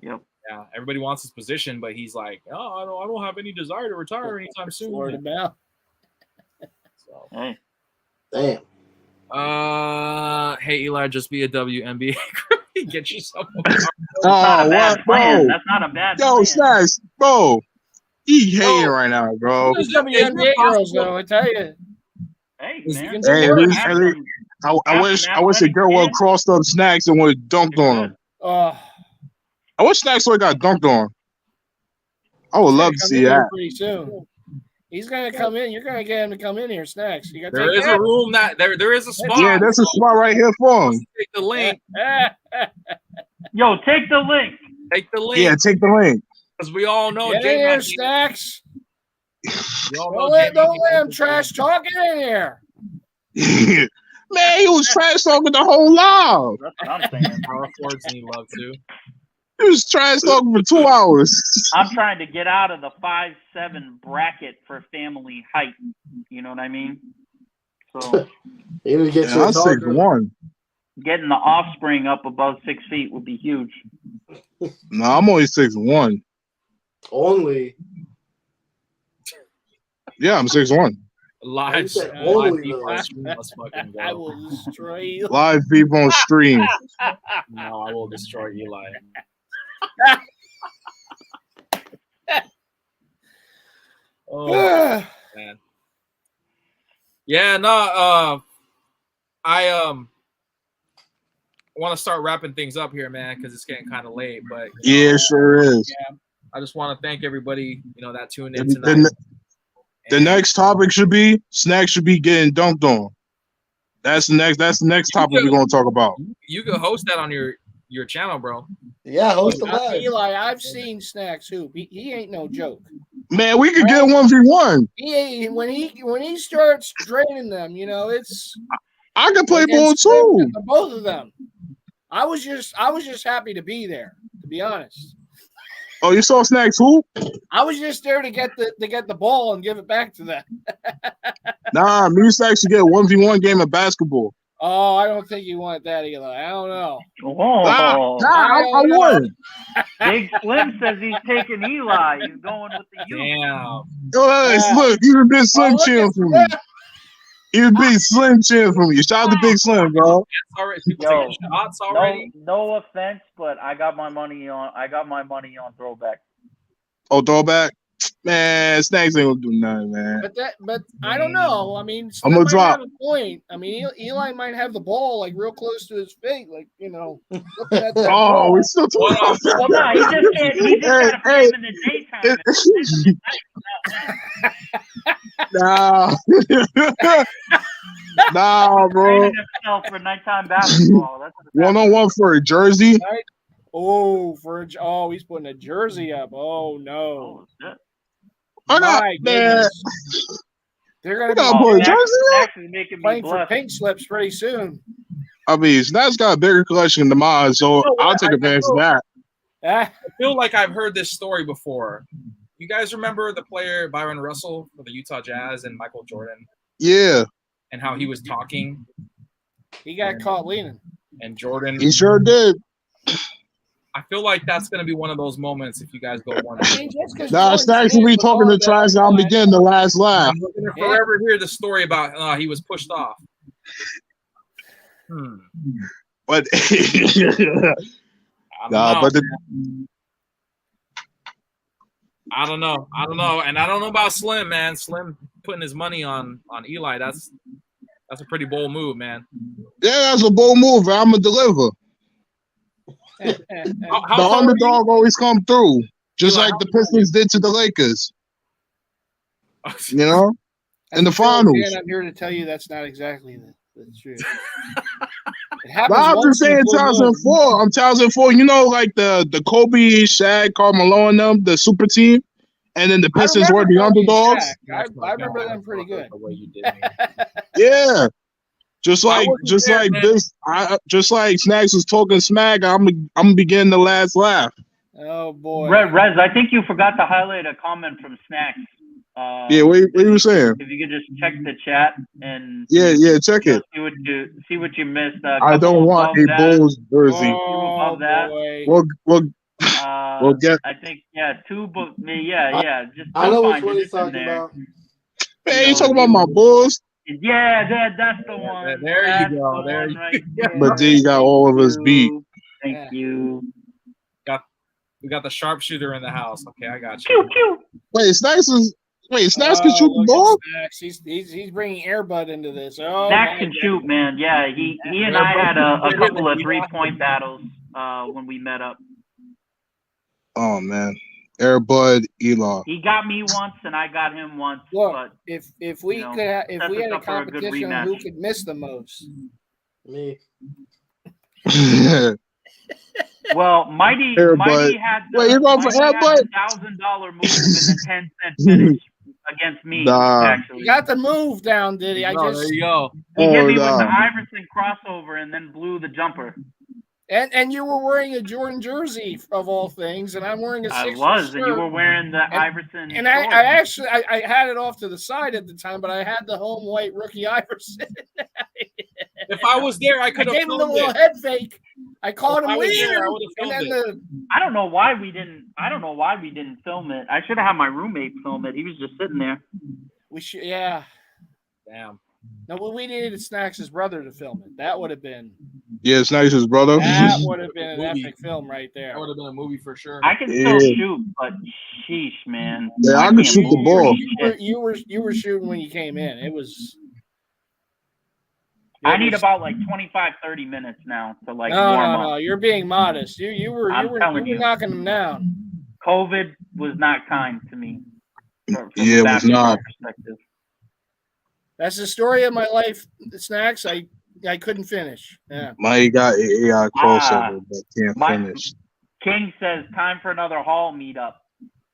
[SPEAKER 2] Yep.
[SPEAKER 1] Yeah, everybody wants his position, but he's like, oh, I don't have any desire to retire anytime soon.
[SPEAKER 5] Florida now.
[SPEAKER 1] So.
[SPEAKER 2] Hey.
[SPEAKER 3] Damn.
[SPEAKER 1] Hey Eli, just be a WNBA. Get yourself.
[SPEAKER 4] What, bro?
[SPEAKER 2] That's not a bad.
[SPEAKER 4] Yo, Snacks, bro. He hating right now, bro.
[SPEAKER 5] There's WNBA girls, though. I tell you.
[SPEAKER 2] Hey, man.
[SPEAKER 4] Hey, I wish a girl would have crossed up Snacks and would have dunked on him. I wish Snacks would have got dunked on. I would love to see that.
[SPEAKER 5] Pretty soon. He's gonna come in. You're gonna get him to come in here, Snacks. You got
[SPEAKER 1] there is a room that there is a spot.
[SPEAKER 4] Yeah, there's a spot right here for him.
[SPEAKER 1] Take the link.
[SPEAKER 2] Yo, take the link.
[SPEAKER 1] Take the link.
[SPEAKER 4] Yeah, take the link.
[SPEAKER 1] Because we all know
[SPEAKER 5] get in here, Snacks. Don't let him trash talking in here.
[SPEAKER 4] Man, he was trash talking the whole live.
[SPEAKER 2] That's what I'm saying.
[SPEAKER 1] Power forwards need love too.
[SPEAKER 4] He was trash talking for 2 hours.
[SPEAKER 2] I'm trying to get out of the 5'7" bracket for family height. You know what I mean? So
[SPEAKER 3] you need to get
[SPEAKER 4] I'm 6'1".
[SPEAKER 2] Getting the offspring up above 6 feet would be huge.
[SPEAKER 4] No, I'm only 6'1".
[SPEAKER 3] Only.
[SPEAKER 4] Yeah, I'm 6'1".
[SPEAKER 1] Live
[SPEAKER 5] I will destroy you.
[SPEAKER 4] Live beef on stream.
[SPEAKER 1] No, I will destroy Eli. Oh man. Yeah, no, want to start wrapping things up here, man, because it's getting kind of late. But
[SPEAKER 4] Yeah, it sure is.
[SPEAKER 1] Yeah, I just want to thank everybody, that tuned in tonight.
[SPEAKER 4] The next topic should be Snacks should be getting dunked on. That's the next topic we're gonna talk about.
[SPEAKER 1] You could host that on your channel, bro.
[SPEAKER 3] Yeah, host the live.
[SPEAKER 5] Eli, I've seen Snacks hoop. He ain't no joke.
[SPEAKER 4] Man, we could get 1v1.
[SPEAKER 5] He ain't, when he starts draining them, it's.
[SPEAKER 4] I can play ball too.
[SPEAKER 5] Both of them. I was just happy to be there, to be honest.
[SPEAKER 4] Oh, you saw Snacks hoop?
[SPEAKER 5] I was just there to get the ball and give it back to them.
[SPEAKER 4] Nah, me and Snacks should get a 1v1 game of basketball.
[SPEAKER 5] Oh, I don't think you want that, Eli. I don't know.
[SPEAKER 2] Oh,
[SPEAKER 4] I would.
[SPEAKER 2] Big Slim says he's taking Eli. He's going with the youth.
[SPEAKER 1] Damn.
[SPEAKER 4] Look, even Big Slim cheering for me. Even Big Slim cheering for me. Shout out to Big Slim, bro.
[SPEAKER 1] Already, people taking shots already.
[SPEAKER 2] No offense, but I got my money on throwback.
[SPEAKER 4] Oh, throwback? Man, Snacks ain't gonna do nothing, man.
[SPEAKER 5] But I don't know. I mean,
[SPEAKER 4] I'm gonna drop.
[SPEAKER 5] Have a point. I mean, Eli might have the ball like real close to his face, like looking at that ball.
[SPEAKER 4] We still talking about that.
[SPEAKER 2] Well, no, he just got a in the daytime.
[SPEAKER 4] Nah, bro.
[SPEAKER 2] For nighttime basketball. That's
[SPEAKER 4] 1-on-1 for a jersey.
[SPEAKER 5] Right? Oh, he's putting a jersey up. Oh no.
[SPEAKER 4] My goodness.
[SPEAKER 5] They're gonna be
[SPEAKER 4] put a jersey
[SPEAKER 5] playing for pink slips pretty soon.
[SPEAKER 4] I mean, Snacks got a bigger collection than mine, so I'll take advantage of that.
[SPEAKER 1] I feel like I've heard this story before. You guys remember the player Byron Russell for the Utah Jazz and Michael Jordan?
[SPEAKER 4] Yeah.
[SPEAKER 1] And how he was talking?
[SPEAKER 5] He got caught leaning.
[SPEAKER 1] And Jordan.
[SPEAKER 4] He sure did.
[SPEAKER 1] I feel like that's going to be one of those moments if you guys go one.
[SPEAKER 4] Nah, Snacks will be talking to trash. I'm beginning the last laugh.
[SPEAKER 1] I'm going to forever hear the story about he was pushed off.
[SPEAKER 4] But
[SPEAKER 1] I don't know, and I don't know about Slim, man. Slim putting his money on Eli. That's a pretty bold move, man.
[SPEAKER 4] Yeah, that's a bold move. I'm gonna deliver. The underdog always come through, just like the Pistons did to the Lakers. In the finals.
[SPEAKER 5] I'm here to tell you that's not exactly the truth.
[SPEAKER 4] I'm just saying 2004. I'm 2004. Like the Kobe, Shaq, Karl Malone, them, the super team, and then the Pistons were the underdogs.
[SPEAKER 5] I remember them pretty good.
[SPEAKER 4] Yeah. Just like Snacks was talking smack, I'm beginning the last laugh.
[SPEAKER 5] Oh boy.
[SPEAKER 2] Rez, I think you forgot to highlight a comment from Snacks.
[SPEAKER 4] Yeah, what you were saying?
[SPEAKER 2] If you could just check the chat and
[SPEAKER 4] check it.
[SPEAKER 2] See what you missed.
[SPEAKER 4] I don't want a Bulls jersey.
[SPEAKER 2] Above that.
[SPEAKER 4] We'll get.
[SPEAKER 2] I think two, but just
[SPEAKER 3] I know which one he's talking about.
[SPEAKER 4] Man, you talking about my Bulls?
[SPEAKER 2] Yeah, that's the one.
[SPEAKER 1] There you go. There you go.
[SPEAKER 4] But then you got all of us beat.
[SPEAKER 2] Thank you.
[SPEAKER 1] We got the sharpshooter in the house. Okay, I got you.
[SPEAKER 2] Pew, pew.
[SPEAKER 4] Snacks can shoot the ball.
[SPEAKER 5] He's bringing Airbud into this. Oh,
[SPEAKER 2] Snacks can shoot, man. Yeah, he and I had a couple of 3-point battles when we met up.
[SPEAKER 4] Oh man, Airbud, Eli.
[SPEAKER 2] He got me once, and I got him once.
[SPEAKER 5] Look,
[SPEAKER 2] but
[SPEAKER 5] if we had a competition on who could miss the most,
[SPEAKER 3] me.
[SPEAKER 2] Well, Mighty had
[SPEAKER 4] you're going for Airbud?
[SPEAKER 2] $1,000 move and a 10-cent finish against me. Actually,
[SPEAKER 5] he got the move down, did he?
[SPEAKER 1] There you go.
[SPEAKER 2] He hit me with the Iverson crossover and then blew the jumper.
[SPEAKER 5] And you were wearing a Jordan jersey of all things, and I'm wearing a Sixers shirt.
[SPEAKER 2] And you were wearing the Iverson.
[SPEAKER 5] And I had it off to the side at the time, but I had the home white rookie Iverson.
[SPEAKER 1] If I was there, I could have.
[SPEAKER 5] I gave him a little head fake. I called him leaning,
[SPEAKER 2] and then I don't know why we didn't film it. I should have had my roommate film it. He was just sitting there.
[SPEAKER 5] We should, yeah.
[SPEAKER 1] Damn.
[SPEAKER 5] No, we needed Snacks' brother to film it. That would have been.
[SPEAKER 4] Yeah, Snacks' brother.
[SPEAKER 5] That would have been an epic film right there.
[SPEAKER 1] That would have been a movie for sure.
[SPEAKER 2] I can still shoot, but sheesh, man.
[SPEAKER 4] Yeah, I can shoot the ball.
[SPEAKER 5] You were shooting when you came in. It was.
[SPEAKER 2] I need about like 25, 30 minutes now to like
[SPEAKER 5] No,
[SPEAKER 2] warm
[SPEAKER 5] no.
[SPEAKER 2] up.
[SPEAKER 5] You're being modest. You were
[SPEAKER 2] telling you.
[SPEAKER 5] knocking them down.
[SPEAKER 2] COVID was not kind to me from
[SPEAKER 4] Yeah,
[SPEAKER 2] a
[SPEAKER 4] it was
[SPEAKER 2] basketball
[SPEAKER 4] not.
[SPEAKER 2] perspective.
[SPEAKER 5] That's the story of my life. The snacks I couldn't finish. Yeah.
[SPEAKER 4] Mike got AI crossover, but can't
[SPEAKER 2] my-
[SPEAKER 4] finish.
[SPEAKER 2] King says time for another hall meetup.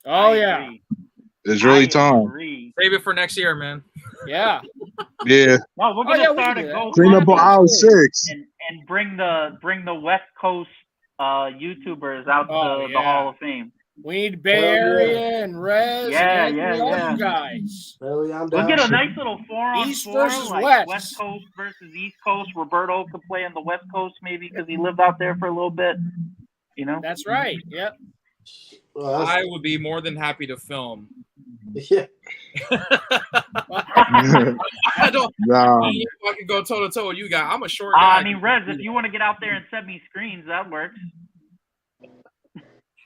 [SPEAKER 5] Oh
[SPEAKER 2] I
[SPEAKER 5] yeah.
[SPEAKER 2] agree.
[SPEAKER 4] It's really
[SPEAKER 2] I
[SPEAKER 4] time.
[SPEAKER 2] agree.
[SPEAKER 1] Save it for next year, man.
[SPEAKER 5] Yeah.
[SPEAKER 4] Yeah.
[SPEAKER 2] No, we're
[SPEAKER 5] Oh,
[SPEAKER 2] gonna
[SPEAKER 5] yeah, we
[SPEAKER 2] start
[SPEAKER 5] can
[SPEAKER 2] a
[SPEAKER 5] do that.
[SPEAKER 2] Ghost
[SPEAKER 4] Clean up on
[SPEAKER 2] Podcast
[SPEAKER 4] aisle 6.
[SPEAKER 2] and bring the West Coast YouTubers out
[SPEAKER 5] Oh,
[SPEAKER 2] to the
[SPEAKER 5] yeah.
[SPEAKER 2] Hall of Fame.
[SPEAKER 5] We need Bay
[SPEAKER 3] Hell yeah.
[SPEAKER 5] Area and Rez
[SPEAKER 2] Yeah,
[SPEAKER 5] and
[SPEAKER 2] yeah,
[SPEAKER 5] all
[SPEAKER 2] yeah.
[SPEAKER 5] you guys.
[SPEAKER 3] Hell yeah, I'm
[SPEAKER 2] We'll
[SPEAKER 3] down.
[SPEAKER 2] get a nice little 4-on-4,
[SPEAKER 5] East versus
[SPEAKER 2] like
[SPEAKER 5] West.
[SPEAKER 2] Coast versus East Coast. Roberto could play on the West Coast maybe because he lived out there for a little bit. You know?
[SPEAKER 5] That's right. Yep.
[SPEAKER 3] Well,
[SPEAKER 1] I would be more than happy to film.
[SPEAKER 3] yeah.
[SPEAKER 1] I don't.
[SPEAKER 4] Nah.
[SPEAKER 1] I can go toe to toe with you guys. I'm a short guy.
[SPEAKER 2] I mean, Rez, if you want to get out there and send me screens, that works.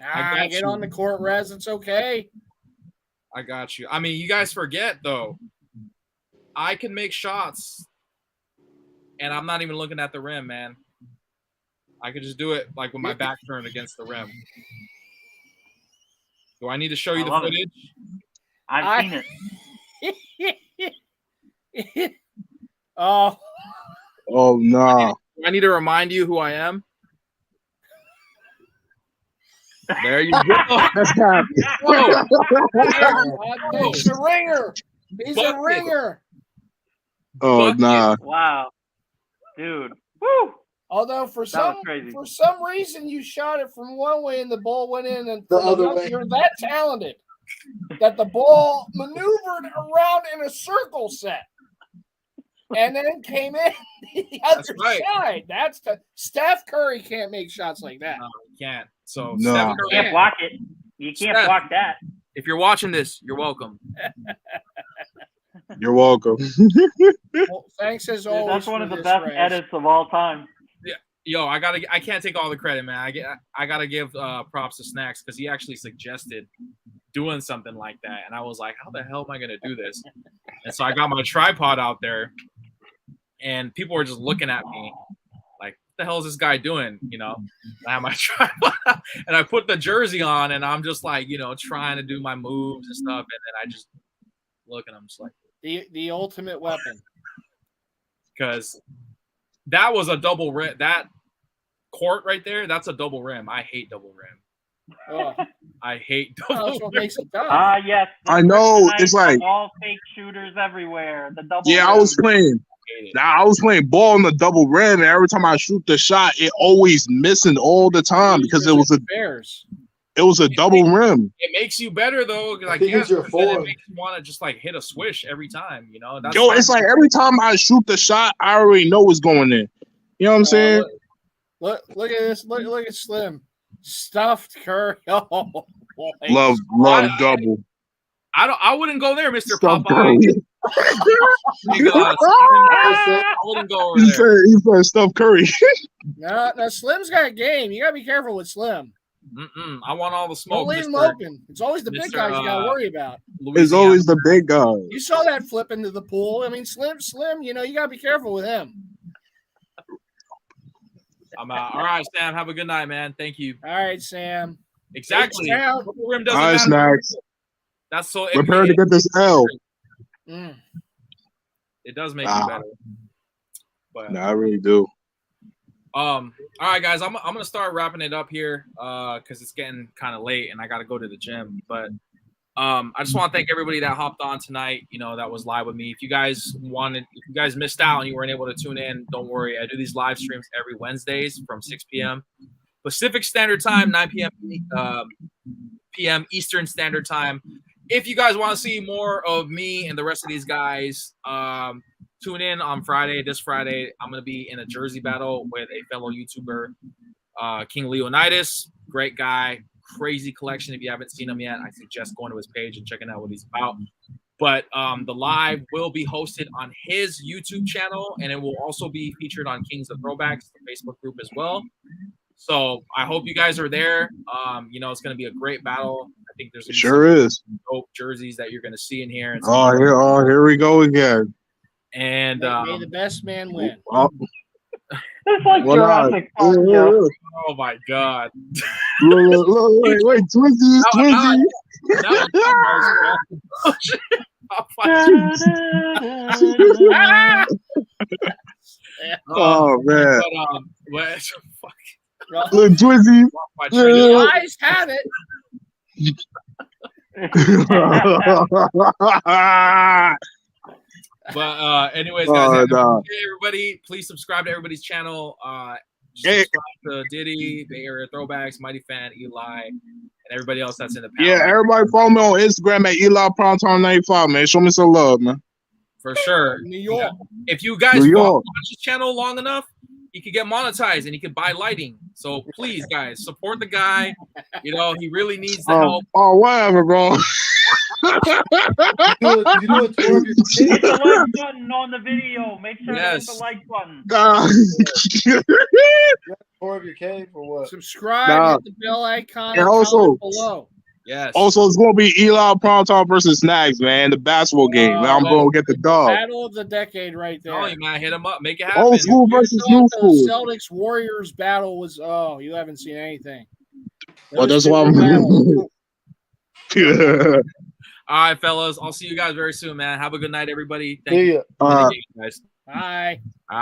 [SPEAKER 1] got
[SPEAKER 5] Get
[SPEAKER 1] you.
[SPEAKER 5] on the court, Rez. It's okay.
[SPEAKER 1] I got you. I mean, you guys forget though. I can make shots, and I'm not even looking at the rim, man. I could just do it like with my back turned against the rim. Do I need to show you
[SPEAKER 2] I
[SPEAKER 1] the
[SPEAKER 2] love it.
[SPEAKER 1] footage?
[SPEAKER 2] I've seen it.
[SPEAKER 5] Oh,
[SPEAKER 4] Oh, nah.
[SPEAKER 1] Do I need to remind you who I am? There you go. Whoa.
[SPEAKER 5] he's a ringer. He's a
[SPEAKER 1] Bucket.
[SPEAKER 5] ringer.
[SPEAKER 4] Oh, nah.
[SPEAKER 2] Wow. Dude. Woo!
[SPEAKER 5] Although for
[SPEAKER 2] was
[SPEAKER 5] some
[SPEAKER 2] crazy.
[SPEAKER 5] reason you shot it from one way and the ball went in, and
[SPEAKER 3] The
[SPEAKER 5] from
[SPEAKER 3] other
[SPEAKER 5] another-
[SPEAKER 3] way.
[SPEAKER 5] you're that talented that the ball maneuvered around in a circle set and then came in the other
[SPEAKER 1] That's right.
[SPEAKER 5] side. That's the Steph Curry can't make shots like that.
[SPEAKER 1] No, you can't. So,
[SPEAKER 4] No.
[SPEAKER 1] Steph
[SPEAKER 2] You
[SPEAKER 1] Curry,
[SPEAKER 2] can't block it. You can't
[SPEAKER 1] Steph.
[SPEAKER 2] block that.
[SPEAKER 1] if you're watching this, you're welcome.
[SPEAKER 4] You're welcome.
[SPEAKER 5] Well, thanks as always.
[SPEAKER 2] That's one
[SPEAKER 5] for
[SPEAKER 2] of the
[SPEAKER 5] this,
[SPEAKER 2] best
[SPEAKER 5] Rez.
[SPEAKER 2] edits of all time.
[SPEAKER 1] Yo, I can't take all the credit, man. I gotta give props to Snacks because he actually suggested doing something like that, and I was like, how the hell am I gonna do this? And so I got my tripod out there, and people were just looking at me like, what the hell is this guy doing? You know, I have my tripod out, and I put the jersey on, and I'm just like, you know, trying to do my moves and stuff, and then I just look, and I'm just like,
[SPEAKER 5] The ultimate weapon.
[SPEAKER 1] because that was a double rim. That court right there, that's a double rim. I hate double rim.
[SPEAKER 5] Oh,
[SPEAKER 1] I hate
[SPEAKER 5] that's
[SPEAKER 1] double
[SPEAKER 5] what
[SPEAKER 1] rim.
[SPEAKER 5] makes it tough.
[SPEAKER 2] Yes. the
[SPEAKER 4] I know,
[SPEAKER 2] kryptonite
[SPEAKER 4] it's like-
[SPEAKER 2] of all fake shooters everywhere. The double.
[SPEAKER 4] Yeah, I
[SPEAKER 2] rim.
[SPEAKER 4] was playing.
[SPEAKER 1] Hate it.
[SPEAKER 4] Now I was playing ball on the double rim, and every time I shoot the shot, it always missing all the time because it was a
[SPEAKER 5] Bears.
[SPEAKER 4] double rim.
[SPEAKER 1] It makes you better though. Like
[SPEAKER 3] think
[SPEAKER 1] yes,
[SPEAKER 3] it's your
[SPEAKER 1] but then it
[SPEAKER 3] form.
[SPEAKER 1] makes you want to just like hit a swish every time. You know, that's
[SPEAKER 4] Yo,
[SPEAKER 1] fine.
[SPEAKER 4] it's like every time I shoot the shot, I already know what's going in. You know what I'm saying?
[SPEAKER 5] Look at this. Look at Slim. Stuffed Curry. Oh, boy.
[SPEAKER 4] Love double.
[SPEAKER 1] I wouldn't go there, Mr.
[SPEAKER 4] Stop
[SPEAKER 1] Popeye.
[SPEAKER 4] Curry.
[SPEAKER 1] I wouldn't go over
[SPEAKER 4] He
[SPEAKER 1] there.
[SPEAKER 4] said Steph Curry.
[SPEAKER 5] No, Slim's got game. You gotta be careful with Slim.
[SPEAKER 1] I want all the
[SPEAKER 5] Don't
[SPEAKER 1] smoke.
[SPEAKER 5] leave him
[SPEAKER 1] Mr.
[SPEAKER 5] open. It's always the big
[SPEAKER 1] Mr.
[SPEAKER 5] guys you gotta worry about.
[SPEAKER 4] It's
[SPEAKER 1] Louisiana.
[SPEAKER 4] always the big guy.
[SPEAKER 5] You saw that flip into the pool. I mean, Slim. You know, you gotta be careful with him.
[SPEAKER 1] I'm out. All right, Sam. Have a good night, man. Thank you.
[SPEAKER 5] All right, Sam.
[SPEAKER 1] Exactly.
[SPEAKER 5] It's out.
[SPEAKER 1] Double rim doesn't
[SPEAKER 4] All right,
[SPEAKER 1] matter.
[SPEAKER 4] Snacks.
[SPEAKER 1] That's so.
[SPEAKER 4] Prepare to get this L.
[SPEAKER 5] Mm.
[SPEAKER 1] It does make you better. But
[SPEAKER 4] No, I really do.
[SPEAKER 1] all right, guys. I'm gonna start wrapping it up here because it's getting kind of late and I gotta go to the gym. But I just want to thank everybody that hopped on tonight. You know, that was live with me. If you guys missed out and you weren't able to tune in, don't worry. I do these live streams every Wednesdays from 6 p.m. Pacific Standard Time, 9 p.m. Eastern Standard Time. If you guys want to see more of me and the rest of these guys, tune in on Friday. This Friday, I'm going to be in a jersey battle with a fellow YouTuber, King Leonidas. Great guy. Crazy collection. If you haven't seen him yet, I suggest going to his page and checking out what he's about. But the live will be hosted on his YouTube channel, and it will also be featured on Kings of Throwbacks, the Facebook group as well. So I hope you guys are there. You know, it's going to be a great battle. I think there's
[SPEAKER 4] It sure is.
[SPEAKER 1] dope jerseys that you're going to see in here.
[SPEAKER 4] Oh, here we go again.
[SPEAKER 1] And
[SPEAKER 5] May the best man win.
[SPEAKER 2] It's like
[SPEAKER 4] Well,
[SPEAKER 2] Jurassic Park, yo.
[SPEAKER 1] oh my god.
[SPEAKER 4] Wait, Twizzy, Twizzy.
[SPEAKER 1] That was oh, shit. Oh, fuck.
[SPEAKER 4] Oh man,
[SPEAKER 1] What? Fuck.
[SPEAKER 4] look, Twizzy.
[SPEAKER 1] My train of
[SPEAKER 5] The
[SPEAKER 1] thought.
[SPEAKER 5] eyes have it.
[SPEAKER 1] But anyways, guys,
[SPEAKER 4] Oh, no.
[SPEAKER 1] hey, everybody, please subscribe to everybody's channel.
[SPEAKER 4] Hey.
[SPEAKER 1] Subscribe to Diddy, Bay Area Throwbacks, Mighty Fan, Eli, and everybody else that's in the panel.
[SPEAKER 4] Yeah, everybody follow me on Instagram at Eli Primetime 95, man. Show me some love, man.
[SPEAKER 1] For sure.
[SPEAKER 5] New York.
[SPEAKER 1] If you guys
[SPEAKER 4] New
[SPEAKER 1] watch
[SPEAKER 4] York.
[SPEAKER 1] his channel long enough, he could get monetized and he could buy lighting. So please, guys, support the guy. You know, he really needs the help.
[SPEAKER 4] Oh, whatever, bro.
[SPEAKER 3] Did you do a tour of your
[SPEAKER 2] Hit the like button on the video. Make sure to hit
[SPEAKER 1] Yes.
[SPEAKER 2] the like button.
[SPEAKER 3] tour of your cave or what?
[SPEAKER 5] Subscribe,
[SPEAKER 4] Nah.
[SPEAKER 5] hit the bell icon,
[SPEAKER 4] And
[SPEAKER 5] and
[SPEAKER 4] also-
[SPEAKER 5] comment below.
[SPEAKER 1] Yes.
[SPEAKER 4] Also, it's gonna be Eli Primetime versus Snags, man. The basketball game. Man, I'm gonna get the dub.
[SPEAKER 5] Battle of the decade right there.
[SPEAKER 1] Oh, you man, hit him up, make it happen.
[SPEAKER 4] Old school versus new
[SPEAKER 5] The
[SPEAKER 4] school.
[SPEAKER 5] Celtics Warriors battle was you haven't seen anything.
[SPEAKER 4] Well,
[SPEAKER 5] Those
[SPEAKER 4] that's why
[SPEAKER 5] two battles.
[SPEAKER 4] I'm.
[SPEAKER 1] All right, fellas. I'll see you guys very soon, man. Have a good night, everybody. Thank
[SPEAKER 3] See
[SPEAKER 1] you
[SPEAKER 3] ya.
[SPEAKER 1] for the game, guys.
[SPEAKER 5] Bye.